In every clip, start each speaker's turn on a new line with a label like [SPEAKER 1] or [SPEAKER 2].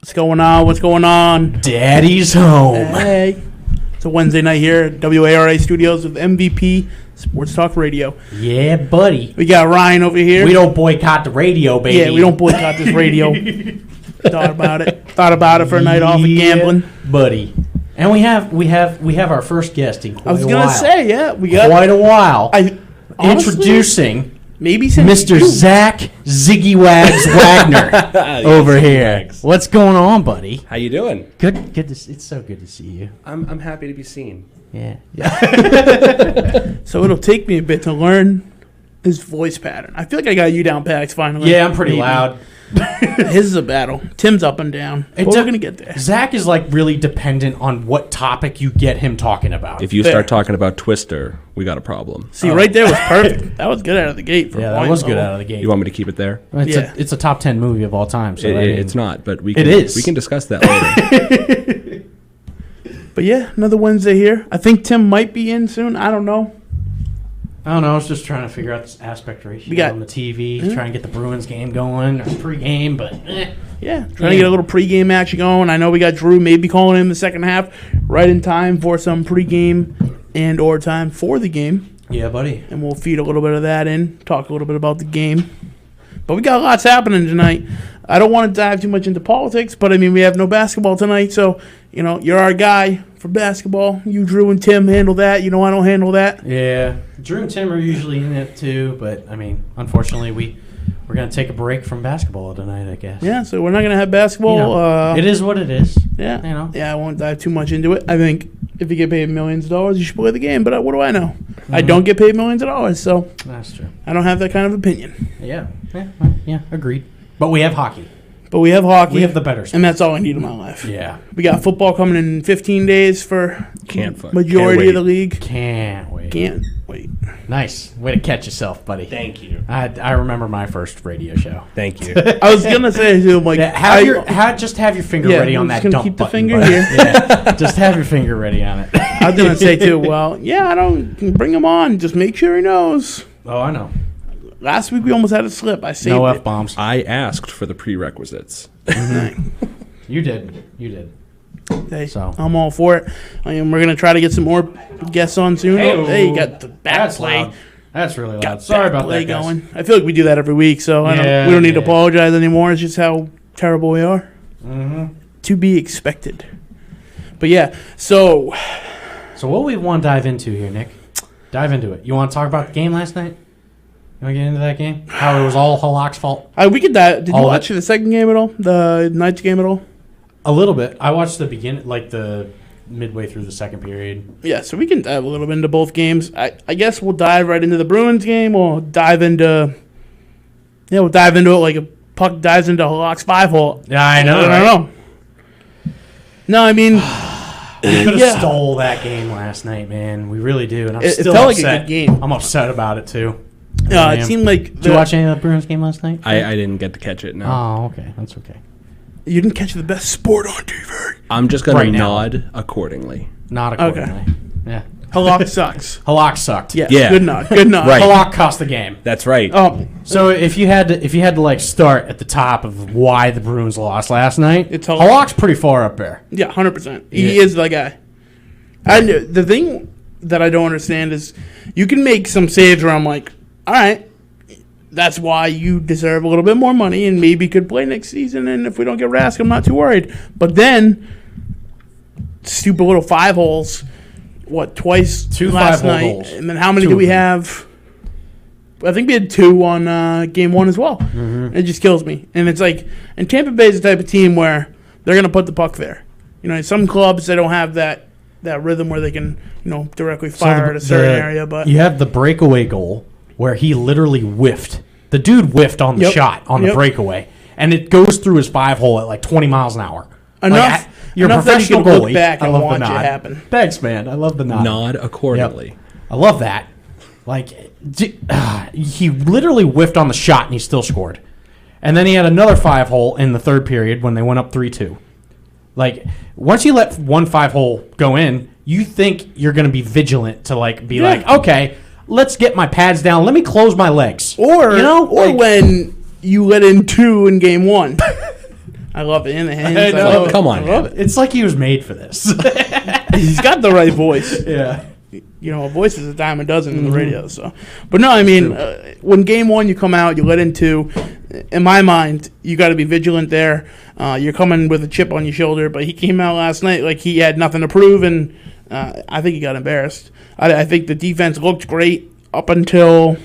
[SPEAKER 1] What's going on? What's going on?
[SPEAKER 2] Daddy's home.
[SPEAKER 1] Hey. It's a Wednesday night here at WARA Studios with MVP Sports Talk Radio.
[SPEAKER 2] Yeah, buddy.
[SPEAKER 1] We got Ryan over here.
[SPEAKER 2] We don't boycott the radio, baby.
[SPEAKER 1] Yeah, we don't boycott this radio. Thought about it for a night off of gambling,
[SPEAKER 2] buddy. And we have our first guest in quite a while.
[SPEAKER 1] I was gonna say, yeah, we got
[SPEAKER 2] quite a while.
[SPEAKER 1] Honestly,
[SPEAKER 2] introducing
[SPEAKER 1] maybe
[SPEAKER 2] Mr. Zach Ziggy Wags Wagner over here. What's going on, buddy?
[SPEAKER 3] How you doing?
[SPEAKER 2] Good. It's so good to see you.
[SPEAKER 3] I'm happy to be seen.
[SPEAKER 2] Yeah.
[SPEAKER 1] So it'll take me a bit to learn his voice pattern. I feel like I got you down, Pax. Finally.
[SPEAKER 2] Yeah, I'm pretty loud.
[SPEAKER 1] His is a battle. Tim's up and down. We're gonna get there.
[SPEAKER 2] Zach is like really dependent on what topic you get him talking about.
[SPEAKER 3] If you start talking about Twister, we got a problem.
[SPEAKER 1] See, right there was perfect. That was good out of the gate.
[SPEAKER 2] Yeah, that was good out of the gate.
[SPEAKER 3] You want me to keep it there?
[SPEAKER 2] It's a top 10 movie of all time. So
[SPEAKER 3] It's not, but we can discuss that later.
[SPEAKER 1] But yeah, another Wednesday here. I think Tim might be in soon. I don't know.
[SPEAKER 2] I was just trying to figure out this aspect ratio on the TV, trying to get the Bruins game going, or pre-game, but
[SPEAKER 1] yeah, trying to get a little pre-game action going. I know we got Drew maybe calling in the second half, right in time for some pre-game and or time for the game.
[SPEAKER 2] Yeah, buddy.
[SPEAKER 1] And we'll feed a little bit of that in, talk a little bit about the game. But we got lots happening tonight. I don't want to dive too much into politics, but I mean, we have no basketball tonight, so, you're our guy for basketball. You, Drew, and Tim handle that. I don't handle that.
[SPEAKER 2] Yeah. Drew and Tim are usually in it too, but, I mean, unfortunately, we're going to take a break from basketball tonight, I guess.
[SPEAKER 1] Yeah, so we're not going to have basketball.
[SPEAKER 2] It is what it is.
[SPEAKER 1] Yeah. Yeah, I won't dive too much into it. I think if you get paid millions of dollars, you should play the game, but what do I know? Mm-hmm. I don't get paid millions of dollars, so
[SPEAKER 2] that's true.
[SPEAKER 1] I don't have that kind of opinion.
[SPEAKER 2] Yeah, agreed. But we have hockey.
[SPEAKER 1] We have
[SPEAKER 2] the better sport.
[SPEAKER 1] And that's all I need in my life.
[SPEAKER 2] Yeah.
[SPEAKER 1] We got football coming in 15 days for majority of the league.
[SPEAKER 2] Can't wait. Nice. Way to catch yourself, buddy.
[SPEAKER 3] Thank you.
[SPEAKER 2] I remember my first radio show.
[SPEAKER 3] Thank you.
[SPEAKER 1] I was going to say, too,
[SPEAKER 2] just have your finger ready on that dump
[SPEAKER 1] keep
[SPEAKER 2] button.
[SPEAKER 1] The finger here.
[SPEAKER 2] Yeah, just have your finger ready on it.
[SPEAKER 1] I was going to say, too, I don't bring him on. Just make sure he knows.
[SPEAKER 2] Oh, I know.
[SPEAKER 1] Last week we almost had a slip. I saved
[SPEAKER 2] no
[SPEAKER 1] it.
[SPEAKER 2] F-bombs.
[SPEAKER 3] I asked for the prerequisites.
[SPEAKER 2] You did.
[SPEAKER 1] Hey, so I'm all for it. We're going to try to get some more guests on soon. Hey, you got the back play.
[SPEAKER 2] Loud. That's really loud. Sorry about that, guys.
[SPEAKER 1] Going. I feel like we do that every week, so we don't need to apologize anymore. It's just how terrible we are.
[SPEAKER 2] Mm-hmm.
[SPEAKER 1] To be expected. But yeah, so
[SPEAKER 2] what we want to dive into here, Nick? Dive into it. You want to talk about the game last night? You want to get into that game? How it was all Halak's fault?
[SPEAKER 1] We could dive. Did you watch the second game at all? The Knights game at all?
[SPEAKER 2] A little bit. I watched the beginning, like the midway through the second period.
[SPEAKER 1] Yeah, so we can dive a little bit into both games. I guess we'll dive right into the Bruins game, or dive into it like a puck dives into Halak's 5-hole.
[SPEAKER 2] Yeah, I know.
[SPEAKER 1] I don't know. No, I mean,
[SPEAKER 2] we could have stole that game last night, man. We really do, and I'm still
[SPEAKER 1] felt
[SPEAKER 2] upset.
[SPEAKER 1] Like a good game.
[SPEAKER 2] I'm upset about it too.
[SPEAKER 1] It seemed like.
[SPEAKER 2] Did you watch any of the Bruins game last night?
[SPEAKER 3] I didn't get to catch it. No.
[SPEAKER 2] Oh, okay, that's okay.
[SPEAKER 1] You didn't catch the best sport on TV.
[SPEAKER 3] I'm just gonna nod accordingly.
[SPEAKER 2] Not accordingly. Okay. Yeah.
[SPEAKER 1] Halak sucks.
[SPEAKER 2] Halak sucked.
[SPEAKER 1] Yes. Yeah. Good nod. Right.
[SPEAKER 2] Halak cost the game.
[SPEAKER 3] That's right.
[SPEAKER 2] Oh, so if you had to like start at the top of why the Bruins lost last night, Halak's pretty far up there.
[SPEAKER 1] Yeah, 100%. He is the guy. And the thing that I don't understand is you can make some saves where I'm like, all right, that's why you deserve a little bit more money and maybe could play next season. And if we don't get Rask, I'm not too worried. But then, stupid little 5 holes, twice
[SPEAKER 2] 2
[SPEAKER 1] last night.
[SPEAKER 2] Holes.
[SPEAKER 1] And then how many do we have? I think we had 2 on game 1 as well. Mm-hmm. It just kills me. And it's like, and Tampa Bay is the type of team where they're going to put the puck there. Some clubs, they don't have that rhythm where they can, directly fire at a certain area. But
[SPEAKER 2] you have the breakaway goal where he literally whiffed. The dude whiffed on the shot on the breakaway, and it goes through his 5-hole at like 20 miles an hour. You're a professional
[SPEAKER 1] that you can
[SPEAKER 2] goalie.
[SPEAKER 1] Look back and
[SPEAKER 2] I love
[SPEAKER 1] watch
[SPEAKER 2] the nod.
[SPEAKER 1] It happen.
[SPEAKER 2] Thanks, man. I love the nod.
[SPEAKER 3] Nod accordingly.
[SPEAKER 2] Yep. I love that. Like he literally whiffed on the shot, and he still scored. And then he had another 5-hole in the third period when they went up 3-2. Like, once you let 1 5-hole go in, you think you're going to be vigilant to, like, okay, let's get my pads down. Let me close my legs.
[SPEAKER 1] Or when you let in 2 in game 1. I love it in the hands.
[SPEAKER 2] I
[SPEAKER 1] I
[SPEAKER 2] know.
[SPEAKER 1] love it.
[SPEAKER 3] Come on,
[SPEAKER 1] I love it.
[SPEAKER 2] It's like he was made for this.
[SPEAKER 1] He's got the right voice.
[SPEAKER 2] Yeah.
[SPEAKER 1] You know, a voice is a dime a dozen in the radio. So, but no, I mean, when game one you come out, you let in two. In my mind, you got to be vigilant there. You're coming with a chip on your shoulder, but he came out last night like he had nothing to prove, and I think he got embarrassed. I think the defense looked great up until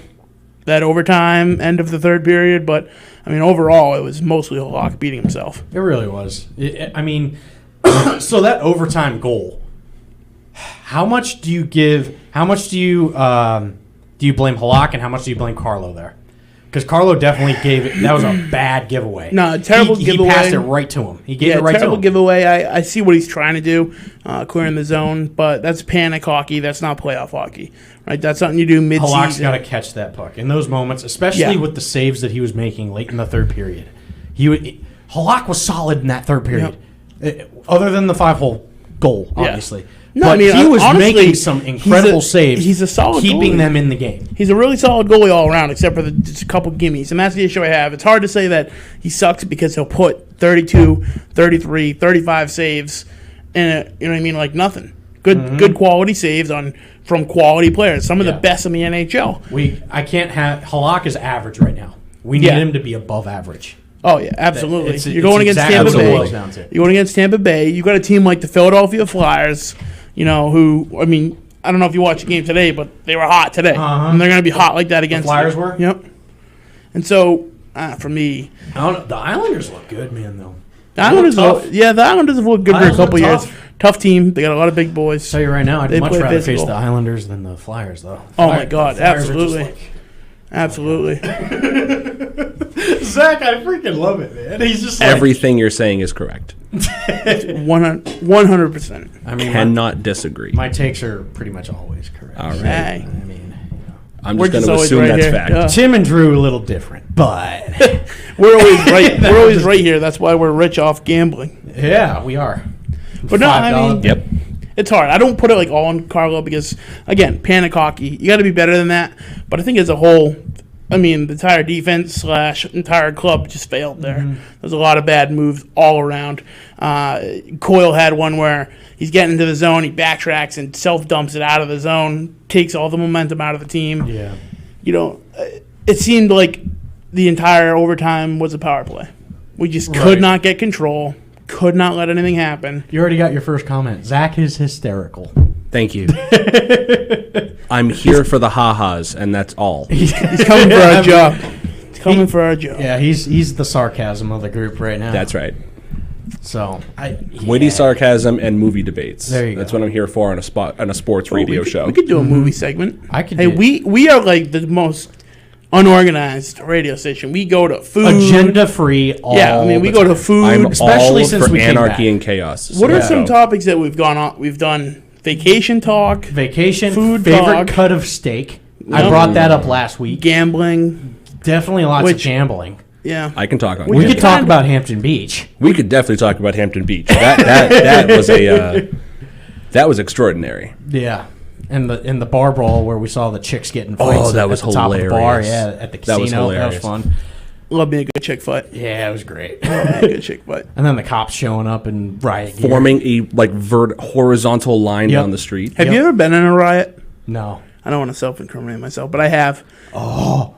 [SPEAKER 1] that overtime end of the third period, but I mean, overall, it was mostly Halak beating himself.
[SPEAKER 2] It really was. I mean, so that overtime goal. How much do you give? How much do you blame Halak, and how much do you blame Carlo there? Because Carlo definitely gave it. That was a bad giveaway.
[SPEAKER 1] No, terrible giveaway.
[SPEAKER 2] He passed it right to him. He gave it right to him.
[SPEAKER 1] Terrible giveaway. I see what he's trying to do, clearing the zone, but that's panic hockey. That's not playoff hockey, right? That's something you do mid-season.
[SPEAKER 2] Halak's got to catch that puck in those moments, especially with the saves that he was making late in the third period. Halak was solid in that third period, other than the 5-hole goal, obviously.
[SPEAKER 1] No,
[SPEAKER 2] but
[SPEAKER 1] I mean,
[SPEAKER 2] he was
[SPEAKER 1] honestly,
[SPEAKER 2] making some incredible saves.
[SPEAKER 1] He's a solid
[SPEAKER 2] keeping
[SPEAKER 1] goalie.
[SPEAKER 2] them in the game.
[SPEAKER 1] He's a really solid goalie all around, except for just a couple gimmies. And that's the issue I have. It's hard to say that he sucks because he'll put 32, 33, 35 saves in you know what I mean, like nothing. Good quality saves from quality players. Some of the best in the NHL.
[SPEAKER 2] I can't have Halak is average right now. We need him to be above average.
[SPEAKER 1] Oh yeah, absolutely. You're
[SPEAKER 2] It's
[SPEAKER 1] going against
[SPEAKER 2] exactly
[SPEAKER 1] Tampa
[SPEAKER 2] what it
[SPEAKER 1] Bay.
[SPEAKER 2] boils down to.
[SPEAKER 1] You're going against Tampa Bay. You got a team like the Philadelphia Flyers. You know, who, I mean, I don't know if you watched the game today, but they were hot today. And they're going to be hot like that against
[SPEAKER 2] The Flyers
[SPEAKER 1] you.
[SPEAKER 2] were?
[SPEAKER 1] Yep. And so, for me...
[SPEAKER 2] I don't know. The Islanders look good, man, though.
[SPEAKER 1] The Islanders
[SPEAKER 2] tough.
[SPEAKER 1] the Islanders have looked good for a
[SPEAKER 2] Islanders
[SPEAKER 1] couple
[SPEAKER 2] look
[SPEAKER 1] years.
[SPEAKER 2] tough.
[SPEAKER 1] Tough team. They got a lot of big boys.
[SPEAKER 2] I'll tell you right now,
[SPEAKER 1] They
[SPEAKER 2] I'd much
[SPEAKER 1] play
[SPEAKER 2] rather face
[SPEAKER 1] physical.
[SPEAKER 2] the Islanders than the Flyers, though.
[SPEAKER 1] Oh, my God.
[SPEAKER 2] Flyers are just
[SPEAKER 1] Absolutely. Absolutely.
[SPEAKER 2] Zach, I freaking love it, man. He's just like...
[SPEAKER 3] Everything you're saying is correct.
[SPEAKER 1] 100%.
[SPEAKER 2] I mean,
[SPEAKER 3] Cannot disagree.
[SPEAKER 2] my takes are pretty much always correct.
[SPEAKER 3] All right.
[SPEAKER 1] Hey.
[SPEAKER 2] I mean,
[SPEAKER 3] I'm
[SPEAKER 1] We're
[SPEAKER 3] just
[SPEAKER 1] just
[SPEAKER 3] going to
[SPEAKER 1] always
[SPEAKER 3] assume
[SPEAKER 1] right
[SPEAKER 3] that's
[SPEAKER 1] here.
[SPEAKER 3] fact.
[SPEAKER 1] Yeah.
[SPEAKER 2] Tim and Drew a little different, but
[SPEAKER 1] We're always right. We're always right here. That's why we're rich off gambling.
[SPEAKER 2] yeah, we are.
[SPEAKER 1] But no, I mean...
[SPEAKER 3] Yep.
[SPEAKER 1] It's hard. I don't put it like all on Carlo because, again, panic hockey. You got to be better than that. But I think as a whole, I mean, the entire defense / entire club just failed there. There's a lot of bad moves all around. Coyle had one where he's getting into the zone, he backtracks and self-dumps it out of the zone, takes all the momentum out of the team.
[SPEAKER 2] Yeah.
[SPEAKER 1] You know, it seemed like the entire overtime was a power play. We just could not get control. Could not let anything happen.
[SPEAKER 2] You already got your first comment. Zach is hysterical.
[SPEAKER 3] Thank you. I'm here for the ha-has, and that's all.
[SPEAKER 1] He's coming for our job. He's coming for our job.
[SPEAKER 2] Yeah, he's the sarcasm of the group right now.
[SPEAKER 3] That's right.
[SPEAKER 2] So
[SPEAKER 3] Witty sarcasm and movie debates.
[SPEAKER 2] There you
[SPEAKER 3] That's
[SPEAKER 2] go.
[SPEAKER 3] what I'm here for on a sports radio show.
[SPEAKER 1] We could do a movie segment.
[SPEAKER 2] I could
[SPEAKER 1] Hey,
[SPEAKER 2] do-
[SPEAKER 1] we are like the most unorganized radio station. We go to food.
[SPEAKER 2] agenda free.
[SPEAKER 1] Yeah, I mean, we go to food.
[SPEAKER 3] I'm
[SPEAKER 2] especially
[SPEAKER 3] all
[SPEAKER 2] since
[SPEAKER 3] for
[SPEAKER 2] we came
[SPEAKER 3] anarchy
[SPEAKER 2] back.
[SPEAKER 3] and chaos.
[SPEAKER 1] What are
[SPEAKER 3] So-
[SPEAKER 1] some topics that we've gone on? We've done vacation talk,
[SPEAKER 2] Vacation,
[SPEAKER 1] Food
[SPEAKER 2] favorite
[SPEAKER 1] talk.
[SPEAKER 2] cut of steak. I
[SPEAKER 1] Yep.
[SPEAKER 2] brought that up last week.
[SPEAKER 1] gambling.
[SPEAKER 2] Definitely lots of
[SPEAKER 1] Which-
[SPEAKER 2] gambling.
[SPEAKER 1] Yeah.
[SPEAKER 3] I can talk on.
[SPEAKER 1] We
[SPEAKER 2] We
[SPEAKER 3] gambling.
[SPEAKER 2] could talk
[SPEAKER 1] kinda-
[SPEAKER 2] about Hampton Beach.
[SPEAKER 3] We could definitely talk about Hampton Beach. That was a that was extraordinary.
[SPEAKER 2] Yeah. And the bar brawl where we saw the chicks getting fights
[SPEAKER 3] that
[SPEAKER 2] at
[SPEAKER 3] was
[SPEAKER 2] the top of the bar.
[SPEAKER 3] hilarious.
[SPEAKER 2] Yeah, at the
[SPEAKER 3] That was
[SPEAKER 2] casino. That was
[SPEAKER 3] hilarious.
[SPEAKER 2] fun.
[SPEAKER 1] Love me a good chick fight.
[SPEAKER 2] Yeah, it was great.
[SPEAKER 1] Love me a good chick fight.
[SPEAKER 2] And then the cops showing up in riot gear.
[SPEAKER 3] Forming a horizontal line
[SPEAKER 2] Yep.
[SPEAKER 3] down the street.
[SPEAKER 1] Have
[SPEAKER 2] Yep.
[SPEAKER 1] you ever been in a riot?
[SPEAKER 2] No.
[SPEAKER 1] I don't want to self-incriminate myself, but I have.
[SPEAKER 3] You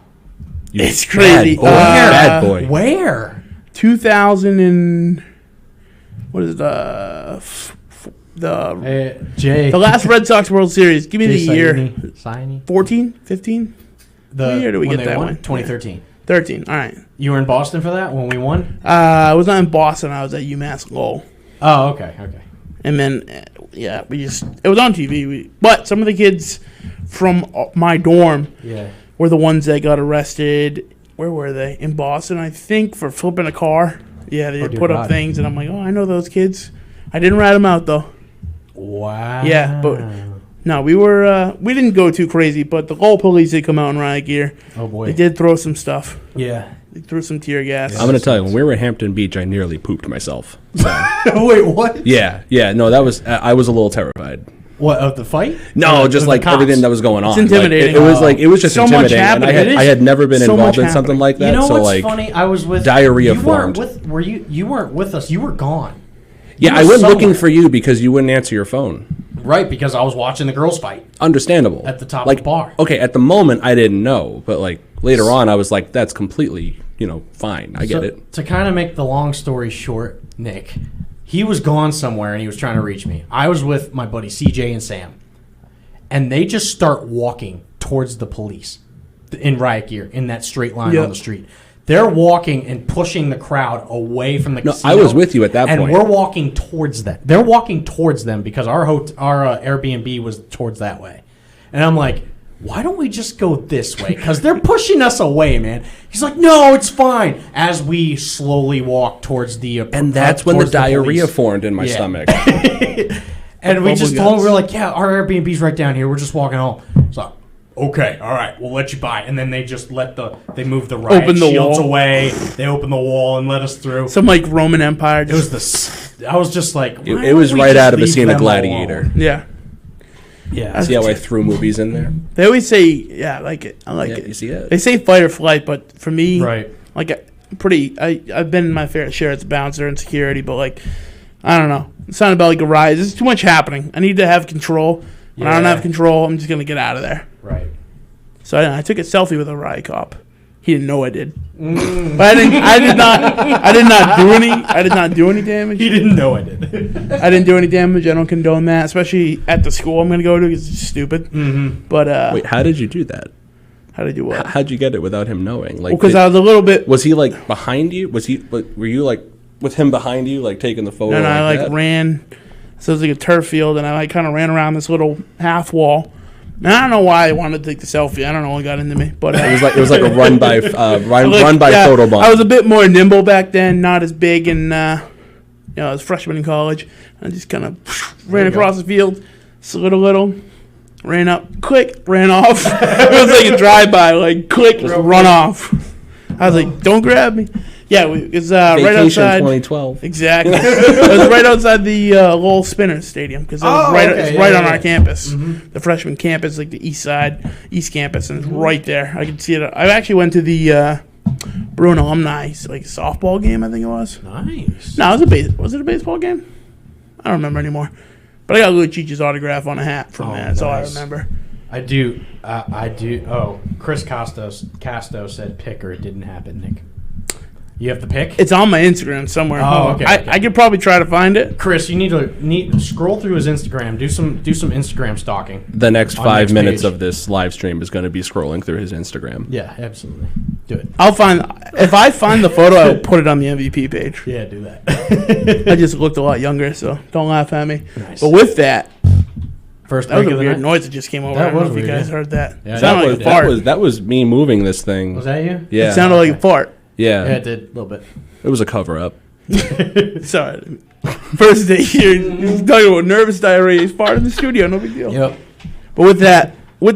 [SPEAKER 1] It's crazy.
[SPEAKER 3] Bad boy. Bad boy.
[SPEAKER 2] Where?
[SPEAKER 1] 2000 and what is it?
[SPEAKER 2] Jay.
[SPEAKER 1] The last Red Sox World Series. Give me the
[SPEAKER 2] Jay
[SPEAKER 1] year.
[SPEAKER 2] Saini.
[SPEAKER 1] 14, 15, What year did we
[SPEAKER 2] when
[SPEAKER 1] get
[SPEAKER 2] they
[SPEAKER 1] that
[SPEAKER 2] won?
[SPEAKER 1] one?
[SPEAKER 2] 2013.
[SPEAKER 1] 13. All right.
[SPEAKER 2] You were in Boston for that when we won?
[SPEAKER 1] I was not in Boston. I was at UMass Lowell.
[SPEAKER 2] Oh, okay.
[SPEAKER 1] And then, it was on TV. But some of the kids from my dorm
[SPEAKER 2] Yeah.
[SPEAKER 1] were the ones that got arrested. Where were they? In Boston, I think, for flipping a car. Yeah, they
[SPEAKER 2] Oh, dear
[SPEAKER 1] put up
[SPEAKER 2] God.
[SPEAKER 1] things, and I'm like, oh, I know those kids. I didn't rat them out, though.
[SPEAKER 2] Wow.
[SPEAKER 1] Yeah, but no, we didn't go too crazy, but the Lowell police did come out in riot gear.
[SPEAKER 2] Oh, boy.
[SPEAKER 1] They did throw some stuff.
[SPEAKER 2] Yeah.
[SPEAKER 1] They threw some tear gas.
[SPEAKER 3] I'm going to tell you, when we were at Hampton Beach, I nearly pooped myself. So,
[SPEAKER 2] Wait, what?
[SPEAKER 3] yeah. No, I was a little terrified.
[SPEAKER 2] What, of the fight?
[SPEAKER 3] No,
[SPEAKER 2] Or
[SPEAKER 3] just
[SPEAKER 2] the
[SPEAKER 3] like
[SPEAKER 2] cops?
[SPEAKER 3] everything that was going on.
[SPEAKER 1] intimidating.
[SPEAKER 3] Like, it was just
[SPEAKER 1] So much
[SPEAKER 3] intimidating. And
[SPEAKER 1] happening.
[SPEAKER 3] I had never been
[SPEAKER 1] So
[SPEAKER 3] involved
[SPEAKER 1] much
[SPEAKER 3] in something
[SPEAKER 1] happening.
[SPEAKER 3] like that.
[SPEAKER 2] You know
[SPEAKER 3] so
[SPEAKER 2] what's
[SPEAKER 3] like,
[SPEAKER 2] funny? I was with
[SPEAKER 3] diarrhea
[SPEAKER 2] you weren't
[SPEAKER 3] formed.
[SPEAKER 2] you weren't with us. You were gone.
[SPEAKER 3] yeah,
[SPEAKER 2] You
[SPEAKER 3] I
[SPEAKER 2] were
[SPEAKER 3] went looking
[SPEAKER 2] somewhere.
[SPEAKER 3] for you because you wouldn't answer your phone.
[SPEAKER 2] Right, because I was watching the girls fight.
[SPEAKER 3] Understandable.
[SPEAKER 2] At the top of
[SPEAKER 3] like,
[SPEAKER 2] the bar.
[SPEAKER 3] Okay, at the moment I didn't know, but like later on I was like, that's completely, fine. I get it.
[SPEAKER 2] To kind of make the long story short, Nick, he was gone somewhere and he was trying to reach me. I was with my buddy CJ and Sam, and they just start walking towards the police in riot gear in that straight line
[SPEAKER 1] Yep.
[SPEAKER 2] on the street. They're walking and pushing the crowd away from the casino.
[SPEAKER 3] I was with you at that
[SPEAKER 2] and
[SPEAKER 3] point.
[SPEAKER 2] we're walking towards them. They're walking towards them because our Airbnb was towards that way. And I'm like, why don't we just go this way? Because they're pushing us away, man. He's like, no, it's fine. As we slowly walk towards the
[SPEAKER 3] And that's when the
[SPEAKER 2] towards
[SPEAKER 3] diarrhea
[SPEAKER 2] police.
[SPEAKER 3] formed in my
[SPEAKER 2] Yeah.
[SPEAKER 3] stomach.
[SPEAKER 2] And we
[SPEAKER 1] Bubble
[SPEAKER 2] just told him,
[SPEAKER 1] guts.
[SPEAKER 2] we're like, yeah, our Airbnb's right down here. We're just walking home. So, okay, all right, we'll let you by. And then they just they move the riot
[SPEAKER 1] Open the
[SPEAKER 2] shields
[SPEAKER 1] wall.
[SPEAKER 2] away. They open the wall and let us through.
[SPEAKER 1] Some like Roman Empire.
[SPEAKER 2] It was I was just like, why
[SPEAKER 3] It was
[SPEAKER 2] don't we
[SPEAKER 3] right
[SPEAKER 2] just
[SPEAKER 3] out of a
[SPEAKER 2] leave
[SPEAKER 3] scene of
[SPEAKER 2] them
[SPEAKER 3] Gladiator.
[SPEAKER 2] alone?
[SPEAKER 1] Yeah.
[SPEAKER 2] Yeah.
[SPEAKER 3] See how I threw movies in there?
[SPEAKER 1] They always say, yeah, I like it. I like
[SPEAKER 3] Yeah,
[SPEAKER 1] it.
[SPEAKER 3] you see it?
[SPEAKER 1] They say fight or flight, but for me,
[SPEAKER 2] Right.
[SPEAKER 1] like, I've been in my fair share as a bouncer and security, but like, I don't know. It's not about like a rise. There's too much happening. I need to have control. When I don't
[SPEAKER 2] Yeah.
[SPEAKER 1] have control, I'm just gonna get out of there.
[SPEAKER 2] Right.
[SPEAKER 1] So I took a selfie with a riot cop. He didn't know I did, but I did not do any. I did not do any damage.
[SPEAKER 2] He didn't know I did.
[SPEAKER 1] I didn't do any damage. I don't condone that, especially at the school I'm gonna go to because it's stupid.
[SPEAKER 2] Mm-hmm.
[SPEAKER 1] But
[SPEAKER 3] Wait, how did you do that?
[SPEAKER 1] how did you what?
[SPEAKER 3] How'd you get it without him knowing? Like,
[SPEAKER 1] Because I was a little bit.
[SPEAKER 3] was he like behind you? Were you like with him behind you, like taking the photo?
[SPEAKER 1] And I
[SPEAKER 3] that?
[SPEAKER 1] ran. So it was like a turf field, and I like kind of ran around this little half wall. And I don't know why I wanted to take the selfie. I don't know what got into me, but
[SPEAKER 3] It was like a run by
[SPEAKER 1] yeah,
[SPEAKER 3] photo bomb.
[SPEAKER 1] I was a bit more nimble back then, not as big, and I was a freshman in college. I just kind of ran across the field, slid a little, ran up, quick, ran off. It was like a drive-by, like click, run off. I was like, "Don't grab me." Yeah, it's right
[SPEAKER 3] Vacation
[SPEAKER 1] outside.
[SPEAKER 3] 2012.
[SPEAKER 1] Exactly. It was right outside the Lowell Spinners Stadium because it was it's right on our campus.
[SPEAKER 2] Mm-hmm.
[SPEAKER 1] The freshman campus, like the east campus, and it's right there. I could see it. I actually went to the Bruin alumni like softball game. I think it was.
[SPEAKER 2] Nice.
[SPEAKER 1] No, was it a baseball game? I don't remember anymore. But I got Lucic autograph on a hat from that. That's all I
[SPEAKER 2] nice.
[SPEAKER 1] remember.
[SPEAKER 2] I do. Oh, Chris Casto said pick or it didn't happen, Nick. You have the pick?
[SPEAKER 1] It's on my Instagram somewhere.
[SPEAKER 2] Oh, okay, okay.
[SPEAKER 1] I could probably try to find it.
[SPEAKER 2] Chris, you need to scroll through his Instagram. Do some Instagram stalking.
[SPEAKER 3] The next
[SPEAKER 2] On
[SPEAKER 3] 5
[SPEAKER 2] next
[SPEAKER 3] minutes
[SPEAKER 2] page.
[SPEAKER 3] of this live stream is going to be scrolling through his Instagram.
[SPEAKER 2] Yeah, absolutely. Do it.
[SPEAKER 1] If I find the photo, I'll put it on the MVP page.
[SPEAKER 2] Yeah, do that.
[SPEAKER 1] I just looked a lot younger, so don't laugh at me.
[SPEAKER 2] Nice.
[SPEAKER 1] But with that,
[SPEAKER 2] First
[SPEAKER 1] that was
[SPEAKER 2] pick
[SPEAKER 1] a
[SPEAKER 2] of the
[SPEAKER 1] weird
[SPEAKER 2] night.
[SPEAKER 1] noise that just came over.
[SPEAKER 2] That
[SPEAKER 1] I don't know
[SPEAKER 2] was
[SPEAKER 1] if you
[SPEAKER 2] weird,
[SPEAKER 1] guys
[SPEAKER 2] yeah.
[SPEAKER 1] heard that.
[SPEAKER 2] Yeah,
[SPEAKER 1] It sounded like a
[SPEAKER 2] that
[SPEAKER 1] fart.
[SPEAKER 3] That was me moving this thing.
[SPEAKER 2] Was that you?
[SPEAKER 3] Yeah.
[SPEAKER 1] It sounded like a fart.
[SPEAKER 3] Yeah.
[SPEAKER 2] Yeah, it did a little bit.
[SPEAKER 3] It was a cover up.
[SPEAKER 1] Sorry. First day here, he's talking about nervous diarrhea. He's farted in the studio. No big deal.
[SPEAKER 2] Yep.
[SPEAKER 1] But with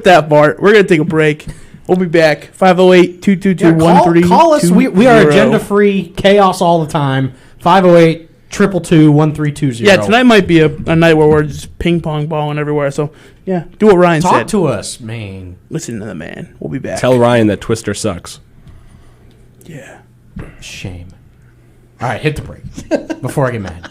[SPEAKER 1] that fart, we're going to take a break. We'll be back. 508-222-1320.
[SPEAKER 2] Call us. We are agenda free, chaos all the time. 508-222-1320.
[SPEAKER 1] Yeah, tonight might be a night where we're just ping pong balling everywhere. So, yeah, do what Ryan
[SPEAKER 2] Talk
[SPEAKER 1] said.
[SPEAKER 2] to us, man.
[SPEAKER 1] Listen to the man. We'll be back.
[SPEAKER 3] Tell Ryan that Twister sucks.
[SPEAKER 1] Yeah.
[SPEAKER 2] Shame. All right, hit the break before I get mad.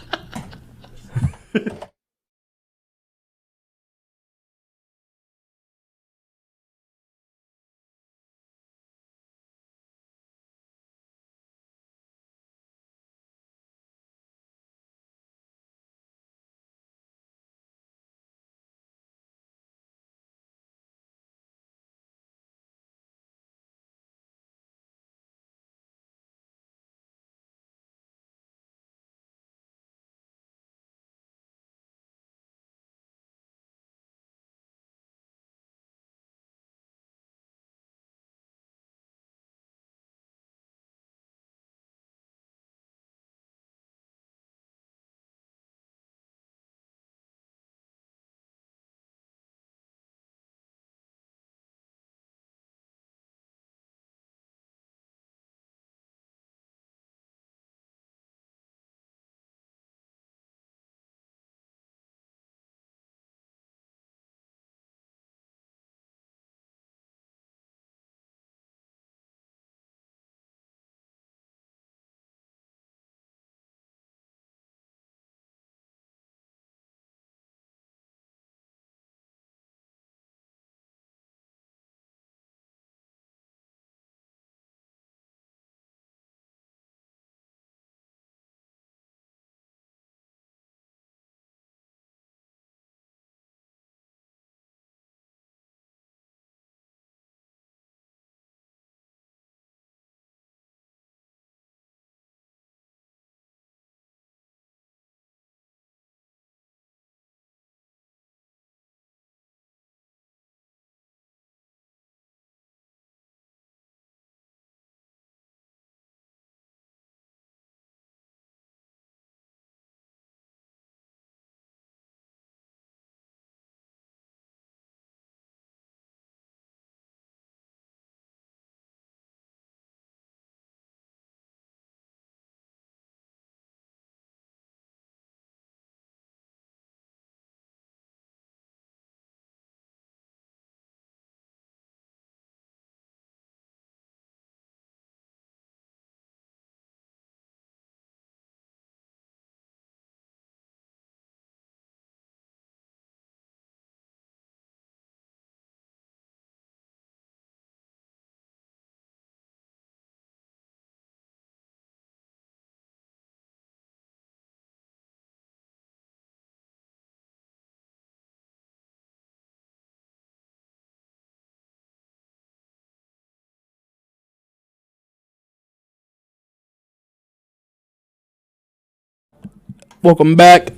[SPEAKER 1] Welcome back.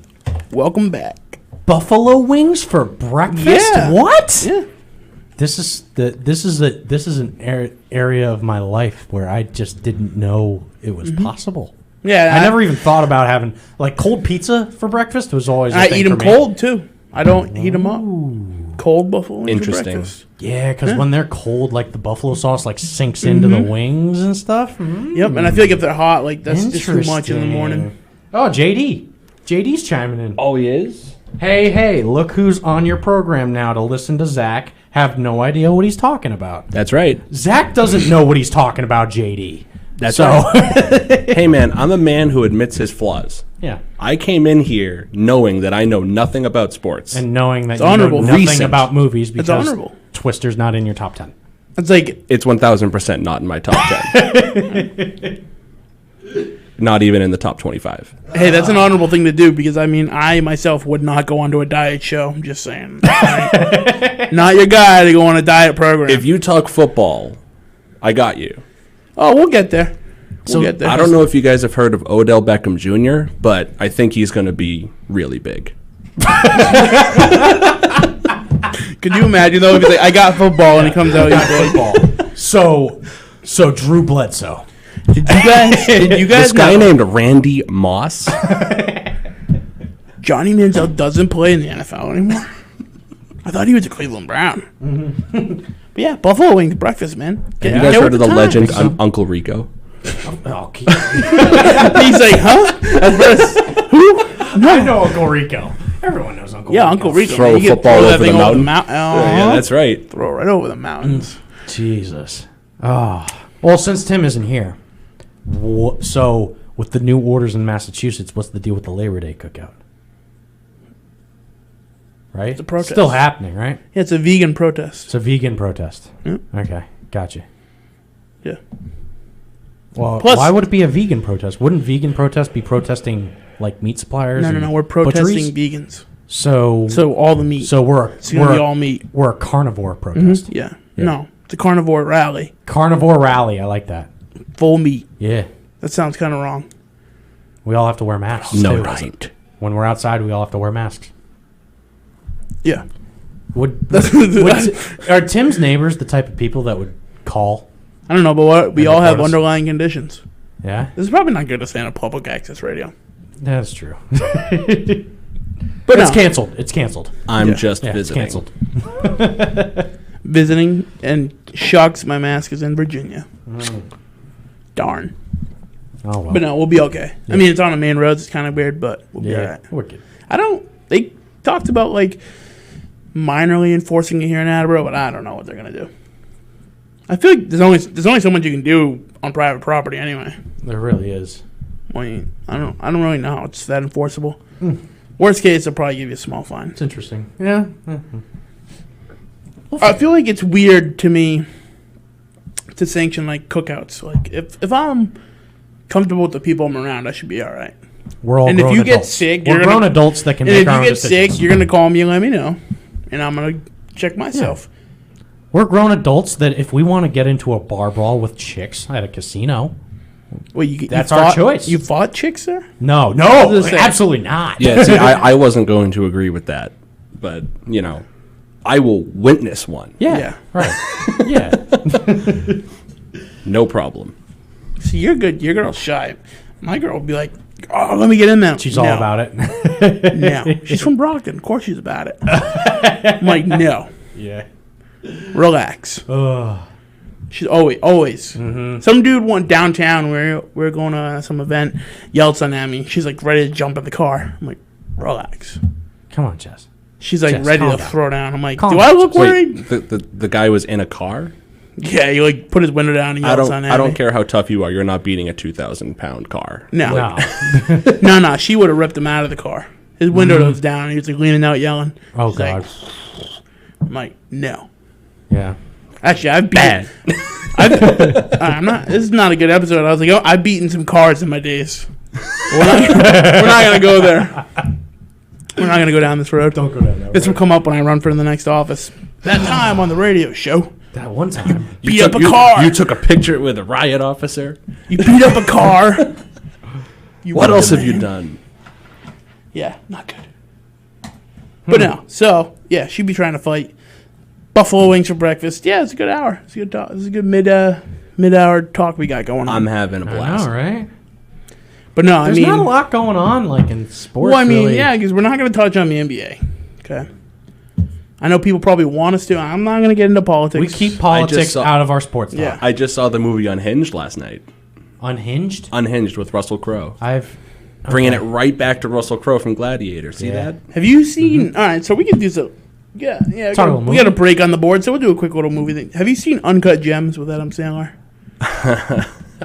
[SPEAKER 1] Welcome back.
[SPEAKER 2] Buffalo wings for breakfast?
[SPEAKER 1] Yeah.
[SPEAKER 2] What?
[SPEAKER 1] Yeah.
[SPEAKER 2] This is an area of my life where I just didn't know it was possible.
[SPEAKER 1] Yeah.
[SPEAKER 2] I never even thought about having like cold pizza for breakfast. Was always a
[SPEAKER 1] I
[SPEAKER 2] thing
[SPEAKER 1] eat
[SPEAKER 2] for
[SPEAKER 1] them
[SPEAKER 2] me.
[SPEAKER 1] cold too. I don't heat them up. Cold buffalo wings for
[SPEAKER 3] Interesting.
[SPEAKER 1] breakfast.
[SPEAKER 2] Yeah, because when they're cold, like the buffalo sauce like sinks into the wings and stuff.
[SPEAKER 1] Yep, and I feel like if they're hot, like that's just too much in the morning.
[SPEAKER 2] Interesting. Oh, JD's chiming in.
[SPEAKER 3] Oh, he is?
[SPEAKER 2] Hey, look who's on your program now to listen to Zach. Have no idea what he's talking about.
[SPEAKER 3] That's right.
[SPEAKER 2] Zach doesn't know what he's talking about, JD.
[SPEAKER 3] That's right. Hey, man, I'm a man who admits his flaws.
[SPEAKER 2] Yeah.
[SPEAKER 3] I came in here knowing that I know nothing about sports.
[SPEAKER 2] And knowing that
[SPEAKER 1] It's
[SPEAKER 2] you know
[SPEAKER 1] honorable.
[SPEAKER 2] nothing
[SPEAKER 3] Recent.
[SPEAKER 2] about movies because
[SPEAKER 1] honorable.
[SPEAKER 2] Twister's not in your top 10.
[SPEAKER 1] It's like
[SPEAKER 3] It's 1,000% not in my top 10. Not even in the top 25.
[SPEAKER 1] hey, that's an honorable thing to do because I mean, I myself would not go onto a diet show. I'm just saying, not your guy to go on a diet program.
[SPEAKER 3] If you talk football, I got you.
[SPEAKER 1] Oh, we'll get there. We'll get there.
[SPEAKER 3] I don't know if you guys have heard of Odell Beckham Jr., but I think he's going to be really big.
[SPEAKER 1] Could you imagine though if he's like, I got football and he comes out, he's big.
[SPEAKER 2] Football. So Drew Bledsoe.
[SPEAKER 1] Did you guys
[SPEAKER 3] This guy
[SPEAKER 1] know
[SPEAKER 3] named Randy Moss.
[SPEAKER 1] Johnny Manziel doesn't play in the NFL anymore? I thought he was a Cleveland Brown. But yeah, buffalo wings breakfast, man. Get,
[SPEAKER 3] You guys
[SPEAKER 1] get
[SPEAKER 3] heard
[SPEAKER 1] with
[SPEAKER 3] of the
[SPEAKER 1] times.
[SPEAKER 3] legend Uncle Rico?
[SPEAKER 2] Oh,
[SPEAKER 1] He's like, huh? At first, who?
[SPEAKER 2] I know Uncle Rico. Everyone knows Uncle
[SPEAKER 1] Yeah,
[SPEAKER 2] Rico.
[SPEAKER 1] Uncle Rico.
[SPEAKER 3] Throw
[SPEAKER 1] man.
[SPEAKER 3] a
[SPEAKER 1] You can
[SPEAKER 3] football
[SPEAKER 1] that
[SPEAKER 3] over
[SPEAKER 1] thing
[SPEAKER 3] the mountain.
[SPEAKER 1] Uh-huh.
[SPEAKER 3] That's right.
[SPEAKER 1] Throw it right over the mountains.
[SPEAKER 2] Jesus. Oh. Well, since Tim isn't here, so with the new orders in Massachusetts, what's the deal with the Labor Day cookout? Right?
[SPEAKER 1] It's a protest.
[SPEAKER 2] Still happening, right?
[SPEAKER 1] Yeah, it's a vegan protest.
[SPEAKER 2] It's a vegan protest.
[SPEAKER 1] Yep.
[SPEAKER 2] Okay, gotcha.
[SPEAKER 1] Yeah.
[SPEAKER 2] Well,
[SPEAKER 1] Plus-
[SPEAKER 2] why would it be a vegan protest? Wouldn't vegan protest be protesting like meat suppliers?
[SPEAKER 1] No.
[SPEAKER 2] and
[SPEAKER 1] We're protesting
[SPEAKER 2] butcheries?
[SPEAKER 1] vegans.
[SPEAKER 2] So
[SPEAKER 1] So all the meat. It's gonna be all meat.
[SPEAKER 2] we're a carnivore protest.
[SPEAKER 1] Yeah. No, it's a carnivore rally.
[SPEAKER 2] Carnivore rally. I like that.
[SPEAKER 1] Full meat.
[SPEAKER 2] Yeah.
[SPEAKER 1] That sounds kind of wrong.
[SPEAKER 2] We all have to wear masks.
[SPEAKER 3] No,
[SPEAKER 2] too.
[SPEAKER 3] right.
[SPEAKER 2] When we're outside, we all have to wear masks.
[SPEAKER 1] Yeah.
[SPEAKER 2] Are Tim's neighbors the type of people that would call?
[SPEAKER 1] I don't know, but what, we
[SPEAKER 2] And
[SPEAKER 1] all have
[SPEAKER 2] report us.
[SPEAKER 1] underlying conditions.
[SPEAKER 2] Yeah,
[SPEAKER 1] This is probably not good to say on a public access radio.
[SPEAKER 2] that's true.
[SPEAKER 1] But
[SPEAKER 2] It's
[SPEAKER 1] no,
[SPEAKER 2] canceled. It's canceled.
[SPEAKER 3] I'm
[SPEAKER 1] Yeah.
[SPEAKER 3] just
[SPEAKER 2] Yeah, it's
[SPEAKER 3] visiting.
[SPEAKER 2] canceled.
[SPEAKER 1] visiting and shucks, my mask is in Virginia. Darn.
[SPEAKER 2] Oh well.
[SPEAKER 1] But no, we'll be okay. I mean, it's on the main roads. It's kind of weird, but we'll be all
[SPEAKER 2] yeah,
[SPEAKER 1] right.
[SPEAKER 2] we're good.
[SPEAKER 1] They talked about like minorly enforcing it here in Attleboro, but I don't know what they're gonna do. I feel like there's only so much you can do on private property anyway.
[SPEAKER 2] There really is.
[SPEAKER 1] I mean, I don't really know how it's that enforceable. Worst case, they'll probably give you a small fine.
[SPEAKER 2] It's interesting. Yeah.
[SPEAKER 1] I feel like it's weird to me to sanction like cookouts. Like if I'm comfortable with the people I'm around, I should be all right.
[SPEAKER 2] We're all
[SPEAKER 1] And if
[SPEAKER 2] grown
[SPEAKER 1] you get
[SPEAKER 2] adults.
[SPEAKER 1] sick,
[SPEAKER 2] we're
[SPEAKER 1] you're
[SPEAKER 2] grown
[SPEAKER 1] gonna-
[SPEAKER 2] adults that can
[SPEAKER 1] And
[SPEAKER 2] make
[SPEAKER 1] if
[SPEAKER 2] our
[SPEAKER 1] you
[SPEAKER 2] own
[SPEAKER 1] get
[SPEAKER 2] decisions.
[SPEAKER 1] sick, you're gonna call me and let me know, and I'm gonna check myself.
[SPEAKER 2] We're grown adults that if we want to get into a bar brawl with chicks at a casino,
[SPEAKER 1] Well, you
[SPEAKER 2] That's
[SPEAKER 1] you
[SPEAKER 2] our
[SPEAKER 1] fought-
[SPEAKER 2] choice.
[SPEAKER 1] You fought chicks there?
[SPEAKER 2] no,
[SPEAKER 1] was gonna say.
[SPEAKER 2] absolutely not.
[SPEAKER 3] Yeah, see, I wasn't going to agree with that. But, you know, I will witness one.
[SPEAKER 2] Yeah.
[SPEAKER 1] Yeah.
[SPEAKER 2] Right. Yeah.
[SPEAKER 3] No problem.
[SPEAKER 1] See, you're good. Your girl's shy. My girl will be like, "Oh, let me get in there."
[SPEAKER 2] She's all about it.
[SPEAKER 1] No, she's from Brockton. Of course, she's about it. I'm like, no,
[SPEAKER 2] Yeah.
[SPEAKER 1] relax. She's always. Some dude went downtown. We're going to some event. Yelled something at me. She's like ready to jump in the car. I'm like, relax.
[SPEAKER 2] Come on, Jess.
[SPEAKER 1] She's like
[SPEAKER 2] Jess,
[SPEAKER 1] ready
[SPEAKER 2] calm
[SPEAKER 1] to
[SPEAKER 2] down.
[SPEAKER 1] throw down. I'm like,
[SPEAKER 2] Calm
[SPEAKER 1] do
[SPEAKER 2] down.
[SPEAKER 1] I look
[SPEAKER 3] Wait,
[SPEAKER 1] worried?
[SPEAKER 3] the guy was in a car?
[SPEAKER 1] Yeah, he like put his window down and
[SPEAKER 3] I
[SPEAKER 1] yelled
[SPEAKER 3] don't
[SPEAKER 1] something at
[SPEAKER 3] I don't
[SPEAKER 1] me.
[SPEAKER 3] care how tough you are. You're not beating a 2,000-pound car.
[SPEAKER 1] No,
[SPEAKER 2] No.
[SPEAKER 1] no. She would have ripped him out of the car. His window was down. He was like leaning out, yelling.
[SPEAKER 2] Oh,
[SPEAKER 1] She's like,
[SPEAKER 2] God.
[SPEAKER 1] I'm like, no.
[SPEAKER 2] Yeah.
[SPEAKER 1] Actually, I've beaten. I'm not. This is not a good episode. I was like, oh, I've beaten some cars in my days. We're not gonna go there. We're not gonna go down this road.
[SPEAKER 2] Don't go down that
[SPEAKER 1] This will come up when I run for the next office. That time on the radio show,
[SPEAKER 2] That one time.
[SPEAKER 1] beat up a car.
[SPEAKER 3] You took a picture with a riot officer?
[SPEAKER 1] You beat up a car.
[SPEAKER 3] What else have you done?
[SPEAKER 1] Yeah, not good. But no, so yeah, she'd be trying to fight. Buffalo wings for breakfast. Yeah, it's a good hour. It's a good talk. It's a good mid-hour talk we got going on.
[SPEAKER 3] I'm having a blast.
[SPEAKER 2] All right.
[SPEAKER 1] But no,
[SPEAKER 2] There's
[SPEAKER 1] I mean,
[SPEAKER 2] not a lot going on like in sports.
[SPEAKER 1] well, I mean,
[SPEAKER 2] really.
[SPEAKER 1] yeah, because we're not going to touch on the NBA. Okay. I know people probably want us to. I'm not going to get into politics.
[SPEAKER 2] We keep politics
[SPEAKER 3] saw-
[SPEAKER 2] out of our sports talk.
[SPEAKER 1] Yeah.
[SPEAKER 3] I just saw the movie Unhinged last night.
[SPEAKER 2] Unhinged?
[SPEAKER 3] Unhinged with Russell Crowe. Bringing it right back to Russell Crowe from Gladiator. See
[SPEAKER 2] Yeah.
[SPEAKER 3] that?
[SPEAKER 1] Have you seen? All right, so we can do so. Yeah.
[SPEAKER 2] Talk about
[SPEAKER 1] We got a break on the board, so we'll do a quick little movie thing. Have you seen Uncut Gems with Adam Sandler?